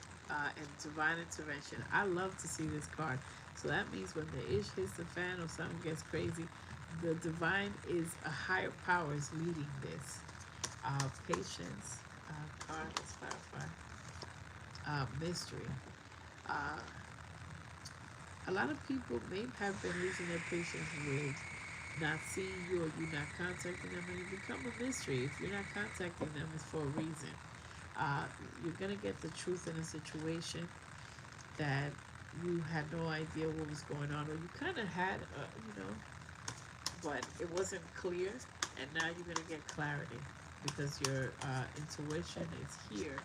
and divine intervention. I love to see this card. So that means when the ish hits the fan or something gets crazy, the divine is a higher power is leading this. Patience, card, let's clarify. Mystery. Uh, a lot of people may have been losing their patience with not seeing you or you not contacting them, and you become a mystery. If you're not contacting them, it's for a reason. Uh, you're gonna get the truth in a situation that you had no idea what was going on, or you kind of had, but it wasn't clear, and now you're gonna get clarity because your intuition is here.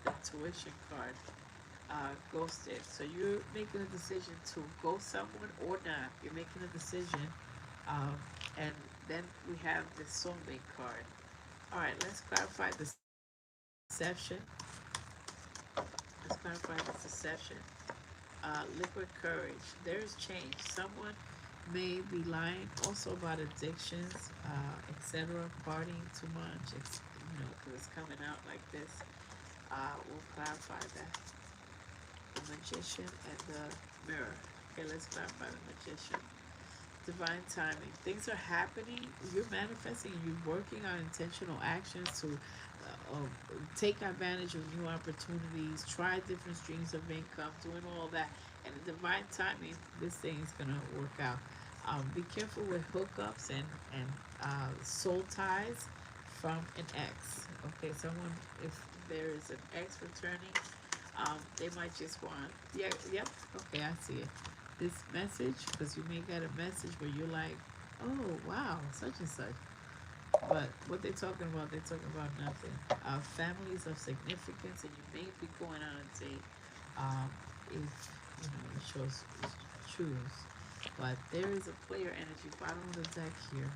The intuition card, ghosted. So you're making a decision to ghost someone or not. You're making a decision, um, and then we have the soulmate card. All right, let's clarify the deception. Let's clarify the deception. Liquid courage. There's change. Someone may be lying also about addictions, etc. Partying too much, because it's coming out like this. We'll clarify that. The magician and the mirror. Okay, let's clarify the magician. Divine timing. Things are happening. You're manifesting and you're working on intentional actions to take advantage of new opportunities, try different streams of income, doing all that. And the divine timing, this thing is going to work out. Be careful with hookups and soul ties from an ex. Okay, someone, if there is an ex returning, they might just want, yeah, yep, okay, I see it. This message, because you may get a message where you're like, oh, wow, such and such. But what they're talking about nothing. Families of significance, and you may be going on a date if you chose choose. But there is a player energy bottom of the deck here.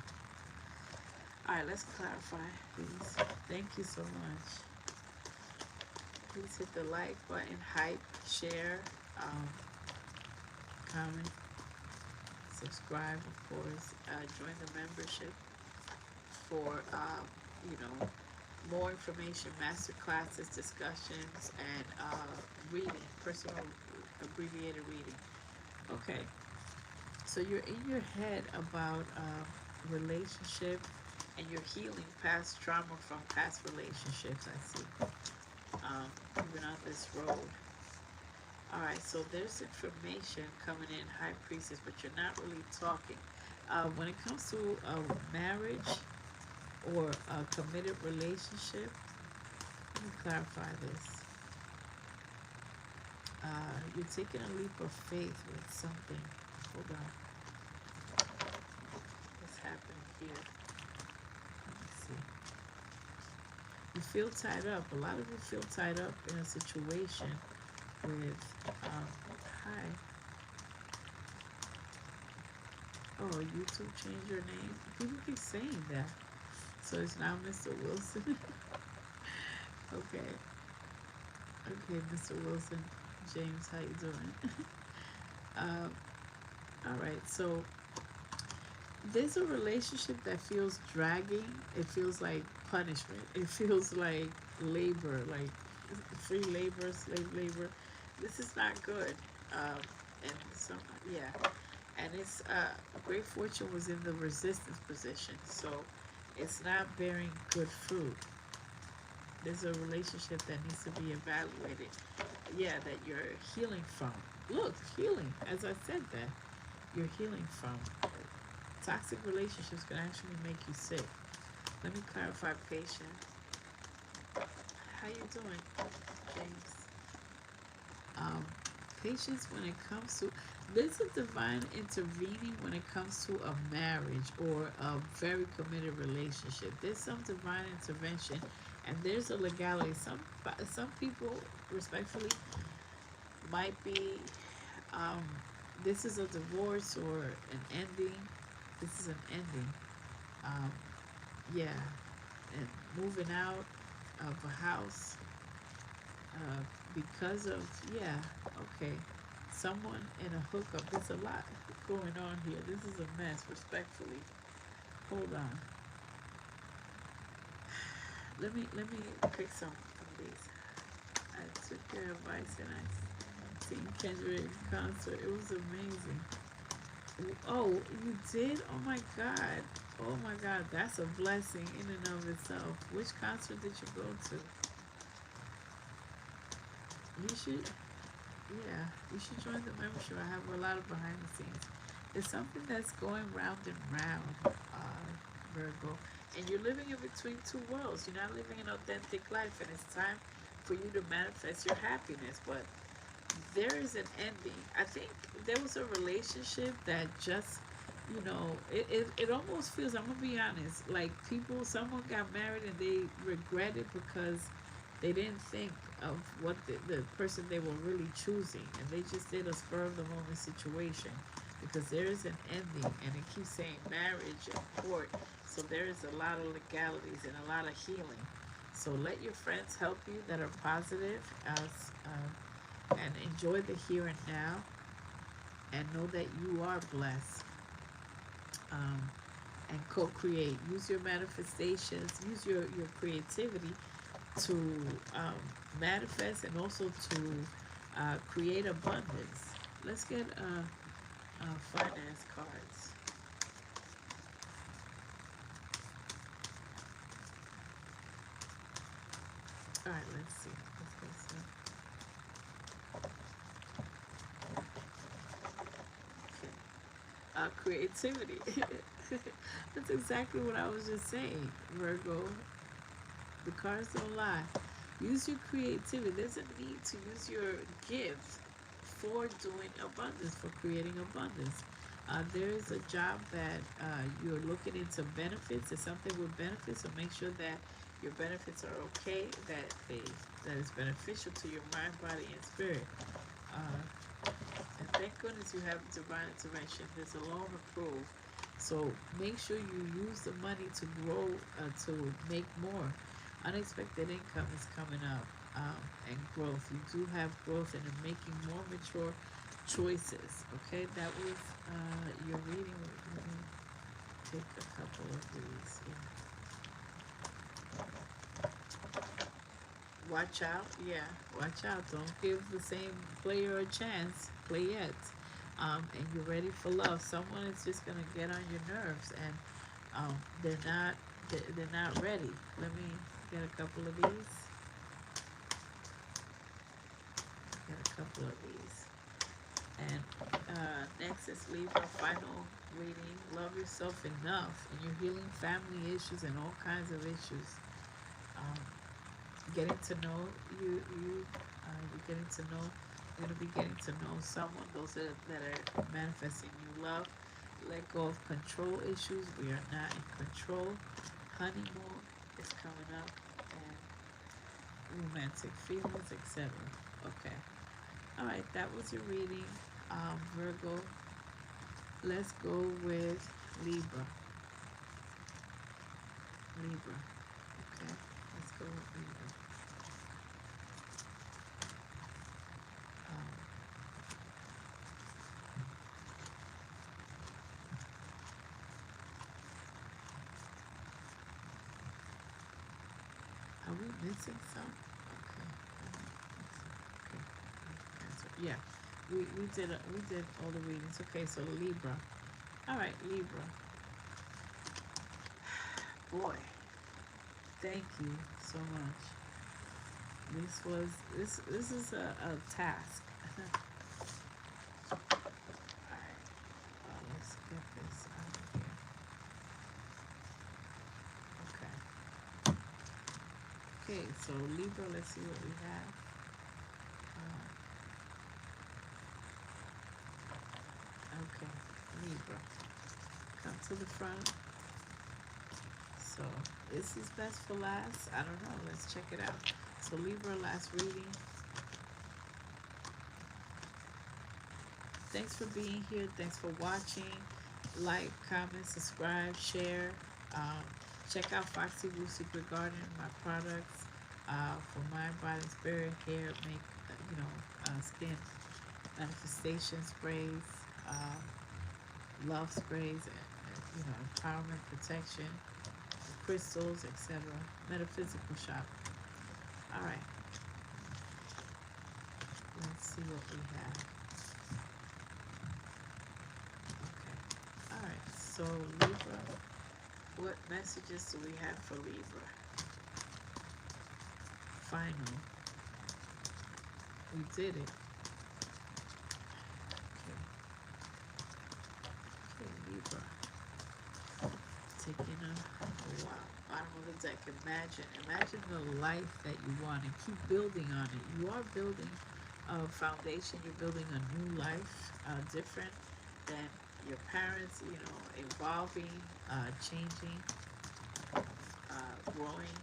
All right, let's clarify, please. Thank you so much. Please hit the like button, hype, share, comment, subscribe, of course. Join the membership for more information, master classes, discussions, and reading, personal abbreviated reading. Okay, so you're in your head about relationship, and you're healing past trauma from past relationships. I see. Moving on this road. All right, so there's information coming in, High Priestess, but you're not really talking. When it comes to a marriage or a committed relationship, let me clarify this. You're taking a leap of faith with something. Hold on. What's happening here? Let me see. You feel tied up. A lot of you feel tied up in a situation with, hi. Oh, YouTube changed your name? People keep saying that. So it's now Mr. Wilson. Okay. Okay, Mr. Wilson. James, how you doing? All right, so there's a relationship that feels dragging. It feels like punishment. It feels like labor, like free labor, slave labor. This is not good. And some, yeah. And it's great fortune was in the resistance position, so it's not bearing good fruit. There's a relationship that needs to be evaluated. Yeah, that you're healing from. Look, healing. As I said that, you're healing from. Toxic relationships can actually make you sick. Let me clarify patient. How you doing, James? Patience when it comes to, there's a divine intervening when it comes to a marriage or a very committed relationship. There's some divine intervention, and there's a legality. Some people, respectfully, might be, um, this is a divorce or an ending. This is an ending. Um, yeah, and moving out of a house because of, yeah, okay. someone in a hookup. There's a lot going on here. This is a mess, respectfully. Hold on. Let me pick some of these. I took your advice and I seen Kendrick in concert. It was amazing. Oh, you did? Oh my God. Oh my God. That's a blessing in and of itself. Which concert did you go to? You should, yeah, you should join the membership. I have a lot of behind the scenes. There's something that's going round and round, Virgo, and you're living in between two worlds. You're not living an authentic life, and it's time for you to manifest your happiness. But there is an ending. I think there was a relationship that just, it almost feels, I'm gonna be honest, like someone got married and they regret it because they didn't think of what the person they were really choosing, and they just did a spur of the moment situation, because there is an ending, and it keeps saying marriage and court, so there is a lot of legalities and a lot of healing. So let your friends help you that are positive, as and enjoy the here and now, and know that you are blessed, um, and co-create. Use your manifestations, use your creativity to um, manifest, and also to create abundance. Let's get finance cards. All right, let's see. Let's get some. Creativity. That's exactly what I was just saying, Virgo. The cards don't lie. Use your creativity. There's a need to use your gift for doing abundance, for creating abundance. There is a job that you're looking into benefits. It's something with benefits, so make sure that your benefits are okay, that is beneficial to your mind, body, and spirit. And thank goodness you have divine intervention. There's a loan approved. So make sure you use the money to grow, to make more. Unexpected income is coming up, and growth. You do have growth and are making more mature choices. Okay, that was your reading. Let me take a couple of these. Watch out, yeah, watch out. Don't give the same player a chance. Play it. And you're ready for love. Someone is just gonna get on your nerves, and they're not they're not ready. Let me get a couple of these. Get a couple of these. And next is Libra, final reading. Love yourself enough, and you're healing family issues and all kinds of issues. Um, Getting to know you're getting to know. You're gonna be getting to know someone. Those that are manifesting new love. Let go of control issues. We are not in control. Honeymoon is coming up, and romantic feelings, etc. Okay. All right. That was your reading, Virgo. Let's go with Libra. Libra. Okay. Let's go with Libra. Um, are we missing some? Okay. Okay. Yeah. We did all the readings. Okay, so Libra. All right, Libra. Boy, thank you so much. This is a task. All right, let's get this out of here. Okay. Okay, so Libra. Let's see what we have. Okay, Libra. Come to the front. So is this best for last? I don't know. Let's check it out. So Libra, last reading. Thanks for being here. Thanks for watching. Like, comment, subscribe, share. Um, Check out Foxy Blue Secret Garden, my products for mind, body, spirit, hair, make, skin, manifestation sprays, love sprays, and empowerment, protection, crystals, etc. Metaphysical shop. All right, let's see what we have. Okay. All right. So Libra, what messages do we have for Libra? Final. We did it. Okay. Okay, Libra. Taking a wow. Bottom of the deck. Imagine the life that you want and keep building on it. You are building a foundation. You're building a new life, different than your parents. Evolving, changing, growing,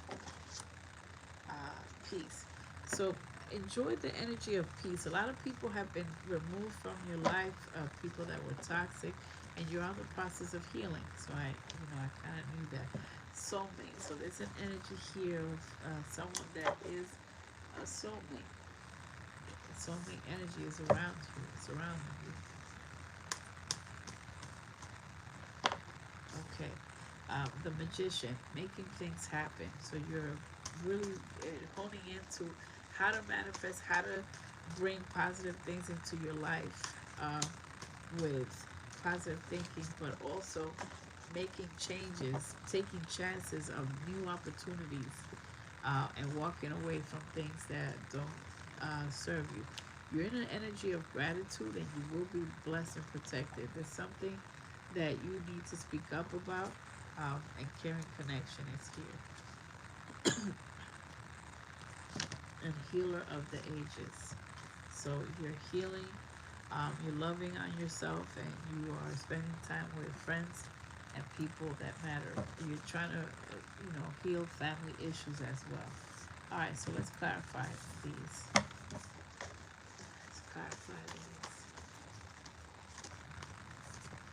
peace. So enjoy the energy of peace. A lot of people have been removed from your life, people that were toxic, and you're on the process of healing. So I kind of knew that. Soulmate. So there's an energy here of someone that is a soulmate. Soulmate energy is around you. It's around you. Okay. The magician, making things happen. So you're really honing into how to manifest, how to bring positive things into your life with positive thinking, but also making changes, taking chances of new opportunities, and walking away from things that don't serve you. You're in an energy of gratitude and you will be blessed and protected. There's something that you need to speak up about, and caring connection is here. And healer of the ages. So you're healing, you're loving on yourself, and you are spending time with friends and people that matter. You're trying to, heal family issues as well. All right, so let's clarify these. Let's clarify these.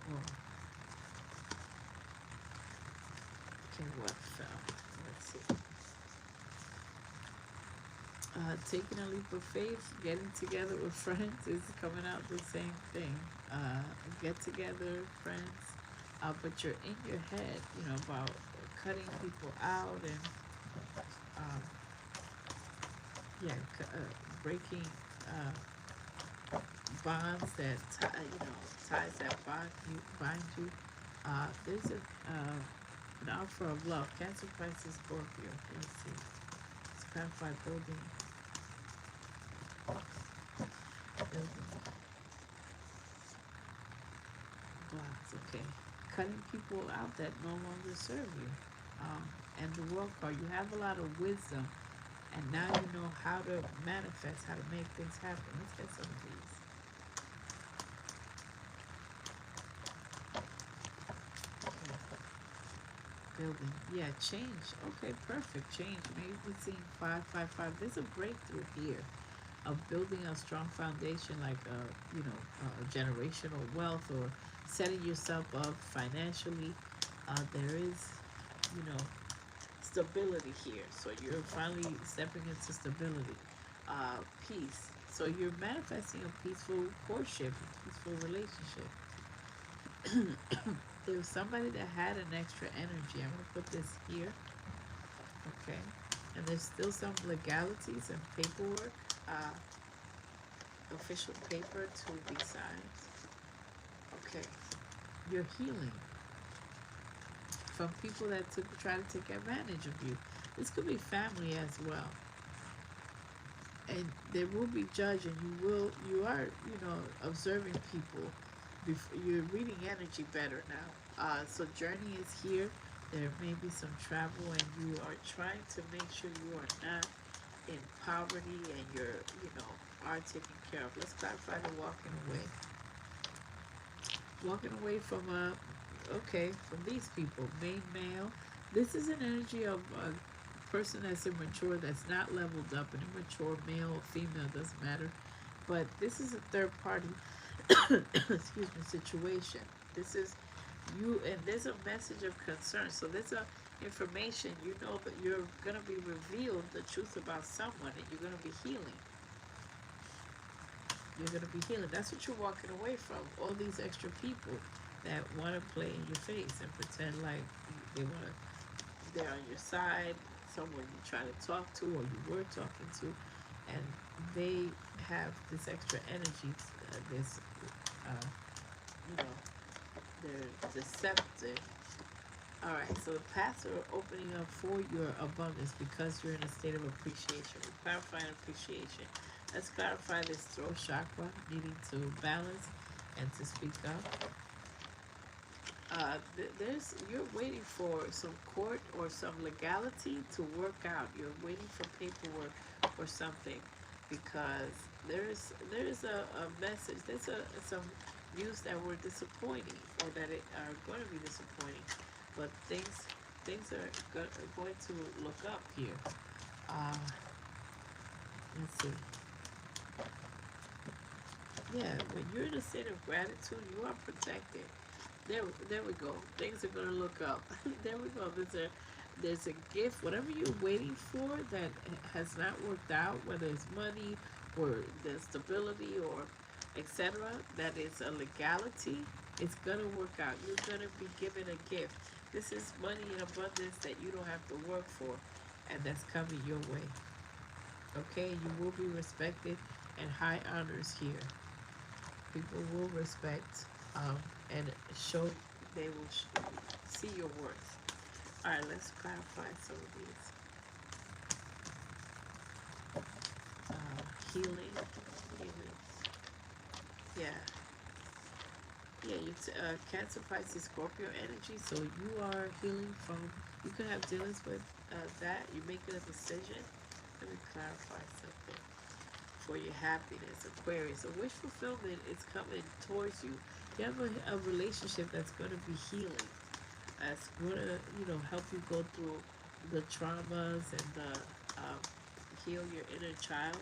Whoa. Okay, what fell? Let's see. Taking a leap of faith, getting together with friends is coming out the same thing. Get together, friends, but you're in your head, about cutting people out and, um, breaking bonds that ties that bind you. There's an offer of love. Cancer, Pisces, Scorpio. Let's see. It's clarify building blocks. Okay, cutting people out that no longer serve you. And the world card. You have a lot of wisdom, and now you know how to manifest, how to make things happen. Let's get some of these. Building. Yeah, change. Okay, perfect. Change. Maybe we're seeing 555. There's a breakthrough here of building a strong foundation, like generational wealth, or setting yourself up financially. There is, you know, stability here. So you're finally stepping into stability. Peace. So you're manifesting a peaceful courtship, a peaceful relationship. There was somebody that had an extra energy. I'm going to put this here. Okay. And there's still some legalities and paperwork, official paper to be signed. Okay. You're healing from people that try to take advantage of you. This could be family as well. And there will be judge, and you are, observing people. You're reading energy better now. So journey is here. There may be some travel, and you are trying to make sure you are not in poverty, and you're, are taken care of. Let's clarify the walking away. Walking away from from these people, main male. This is an energy of a person that's immature, that's not leveled up. An immature male or female, doesn't matter. But this is a third party excuse me, situation. This is you, and there's a message of concern. So there's a information, that you're going to be revealed the truth about someone, and you're going to be healing. you're going to be healing. That's what you're walking away from. All these extra people that want to play in your face and pretend like they want to, they're on your side, someone you're trying to talk to or you were talking to, and they have this extra energy, this, uh, you know, they're deceptive. All right, so the paths are opening up for your abundance because you're in a state of appreciation. We're clarifying appreciation. Let's clarify this throat chakra, needing to balance and to speak up. You're waiting for some court or some legality to work out. You're waiting for paperwork or something because there's a message. There's some news that were disappointing or that are going to be disappointing, but things are going to look up here. Uh, let's see. Yeah, when you're in a state of gratitude, you are protected. There we go. Things are gonna look up. There we go. There's a gift. Whatever you're waiting for that has not worked out, whether it's money or the stability or etc. That is a legality. It's gonna work out. You're gonna be given a gift. This is money in abundance that you don't have to work for, and that's coming your way. Okay, you will be respected and high honors here. People will respect and show, they will see your worth. All right, let's clarify some of these. Healing, healing. Yeah, yeah. Cancer, Pisces, Scorpio energy. So you are healing from. You could have dealings with that. You're making a decision. Let me clarify something. For your happiness, Aquarius. A wish fulfillment is coming towards you. You have a relationship that's going to be healing. That's going to, help you go through the traumas and heal your inner child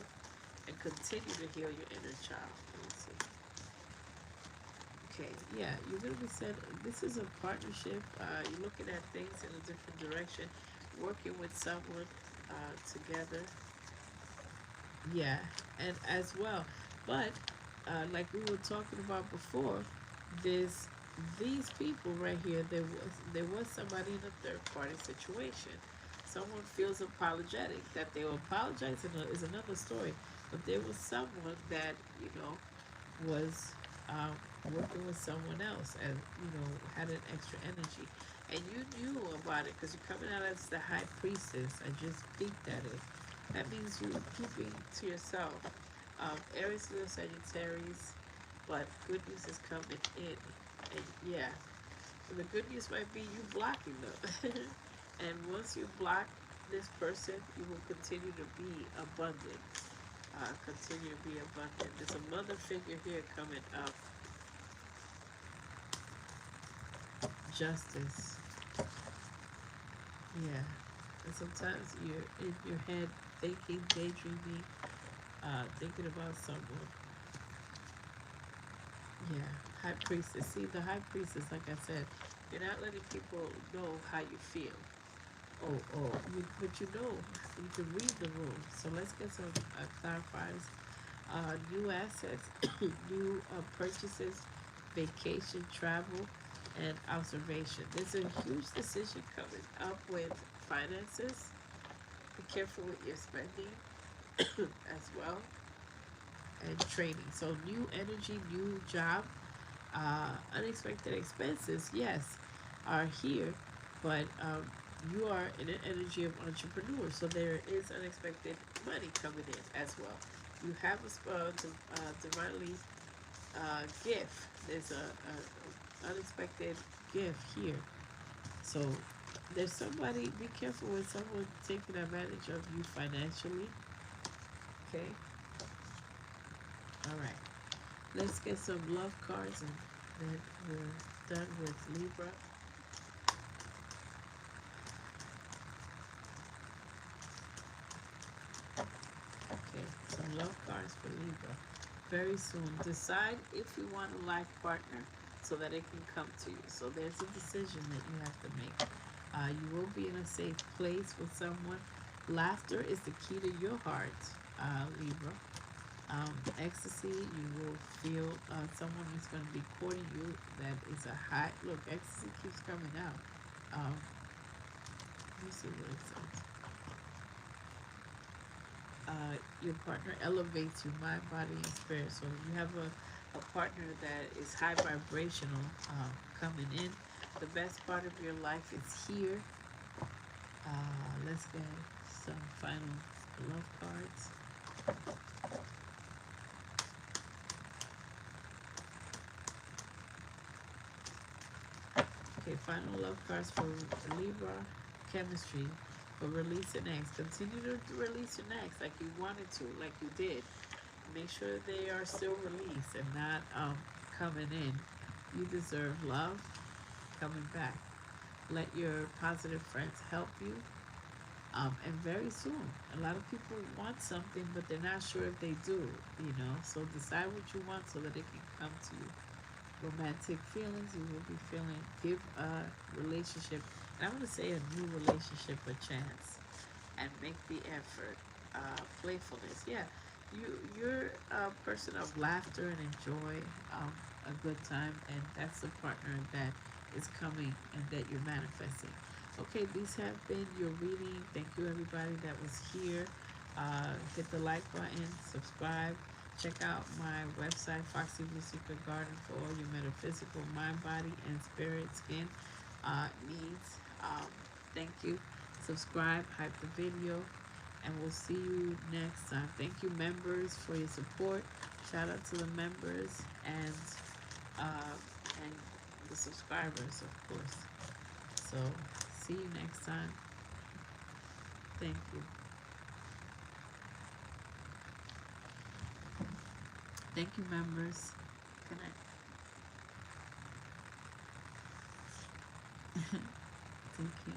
and continue to heal your inner child. Let me see. Okay, yeah, you're going to be said, this is a partnership. You're looking at things in a different direction, working with someone together. Yeah, and as well, but like we were talking about before, this these people right here, there was somebody in a third party situation. Someone feels apologetic. That they will apologize is another story, but there was someone that was working with someone else and had an extra energy, and you knew about it because you're coming out as the high priestess. I just peeked at it. That means you're keeping to yourself. Aries, Leo, Sagittarius, but good news is coming in. And yeah, the good news might be you blocking them. And once you block this person, you will continue to be abundant. Continue to be abundant. There's a mother figure here coming up. Justice. Yeah. And sometimes you're in your head thinking, daydreaming, thinking about someone. Yeah, high priestess. See, the high priestess, like I said, you're not letting people know how you feel. But you can read the room. So let's get some clarifiers. New assets, new purchases, vacation, travel, and observation. There's a huge decision coming up with finances. Be careful with your spending as well, and training. So new energy, new job, unexpected expenses, yes, are here, but you are in an energy of entrepreneur, so there is unexpected money coming in as well. You have a divinely gift. There's a unexpected gift here. So there's somebody. Be careful with someone taking advantage of you financially. Okay. All right. Let's get some love cards and then we're done with Libra. Okay, some love cards for Libra. Very soon. Decide if you want a life partner so that it can come to you. So there's a decision that you have to make. You will be in a safe place with someone. Laughter is the key to your heart, Libra. Ecstasy, you will feel someone is going to be courting you. That is a high look. Ecstasy keeps coming out. Let me see what it says. Your partner elevates you, mind, body, and spirit. So you have a partner that is high vibrational coming in. The best part of your life is here. Let's get some final love cards. Okay, final love cards for Libra. Chemistry for release an ex. Continue to release your ex like you wanted to, like you did. Make sure they are still released and not coming in. You deserve love coming back. Let your positive friends help you. And very soon, a lot of people want something, but they're not sure if they do, you know. So decide what you want so that it can come to you. Romantic feelings, you will be feeling. Give a relationship, and I'm going to say a new relationship, a chance, and make the effort. Playfulness, yeah. You're a person of laughter and enjoy a good time, and that's the partner that is coming and that you're manifesting. Okay, these have been your reading. Thank you, everybody that was here. Hit the like button, subscribe. Check out my website, Foxy Blue Secret Garden, for all your metaphysical, mind, body, and spirit, skin needs. Thank you. Subscribe, hype the video, and we'll see you next time. Thank you, members, for your support. Shout out to the members and the subscribers, of course. So, see you next time. Thank you. Thank you, members. Good night. Thank you.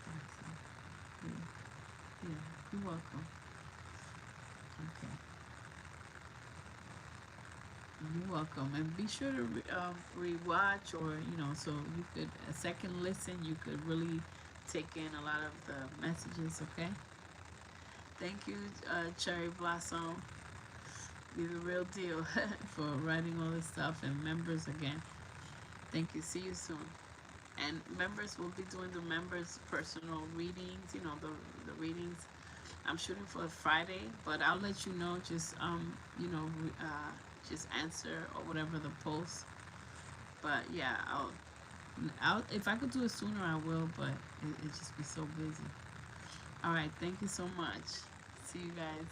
Awesome. Yeah, you're welcome. Okay. You're welcome. And be sure to rewatch, or, you know, so you could, a second listen, you could really take in a lot of the messages, okay? Thank you, Cherry Blossom. You're the real deal for writing all this stuff. And members, again, thank you. See you soon. And members will be doing the members' personal readings, you know, the readings. I'm shooting for Friday, but I'll let you know. Just you know, just answer or whatever the post. But yeah, I'll if I could do it sooner, I will. But it just be so busy. All right, thank you so much. See you guys.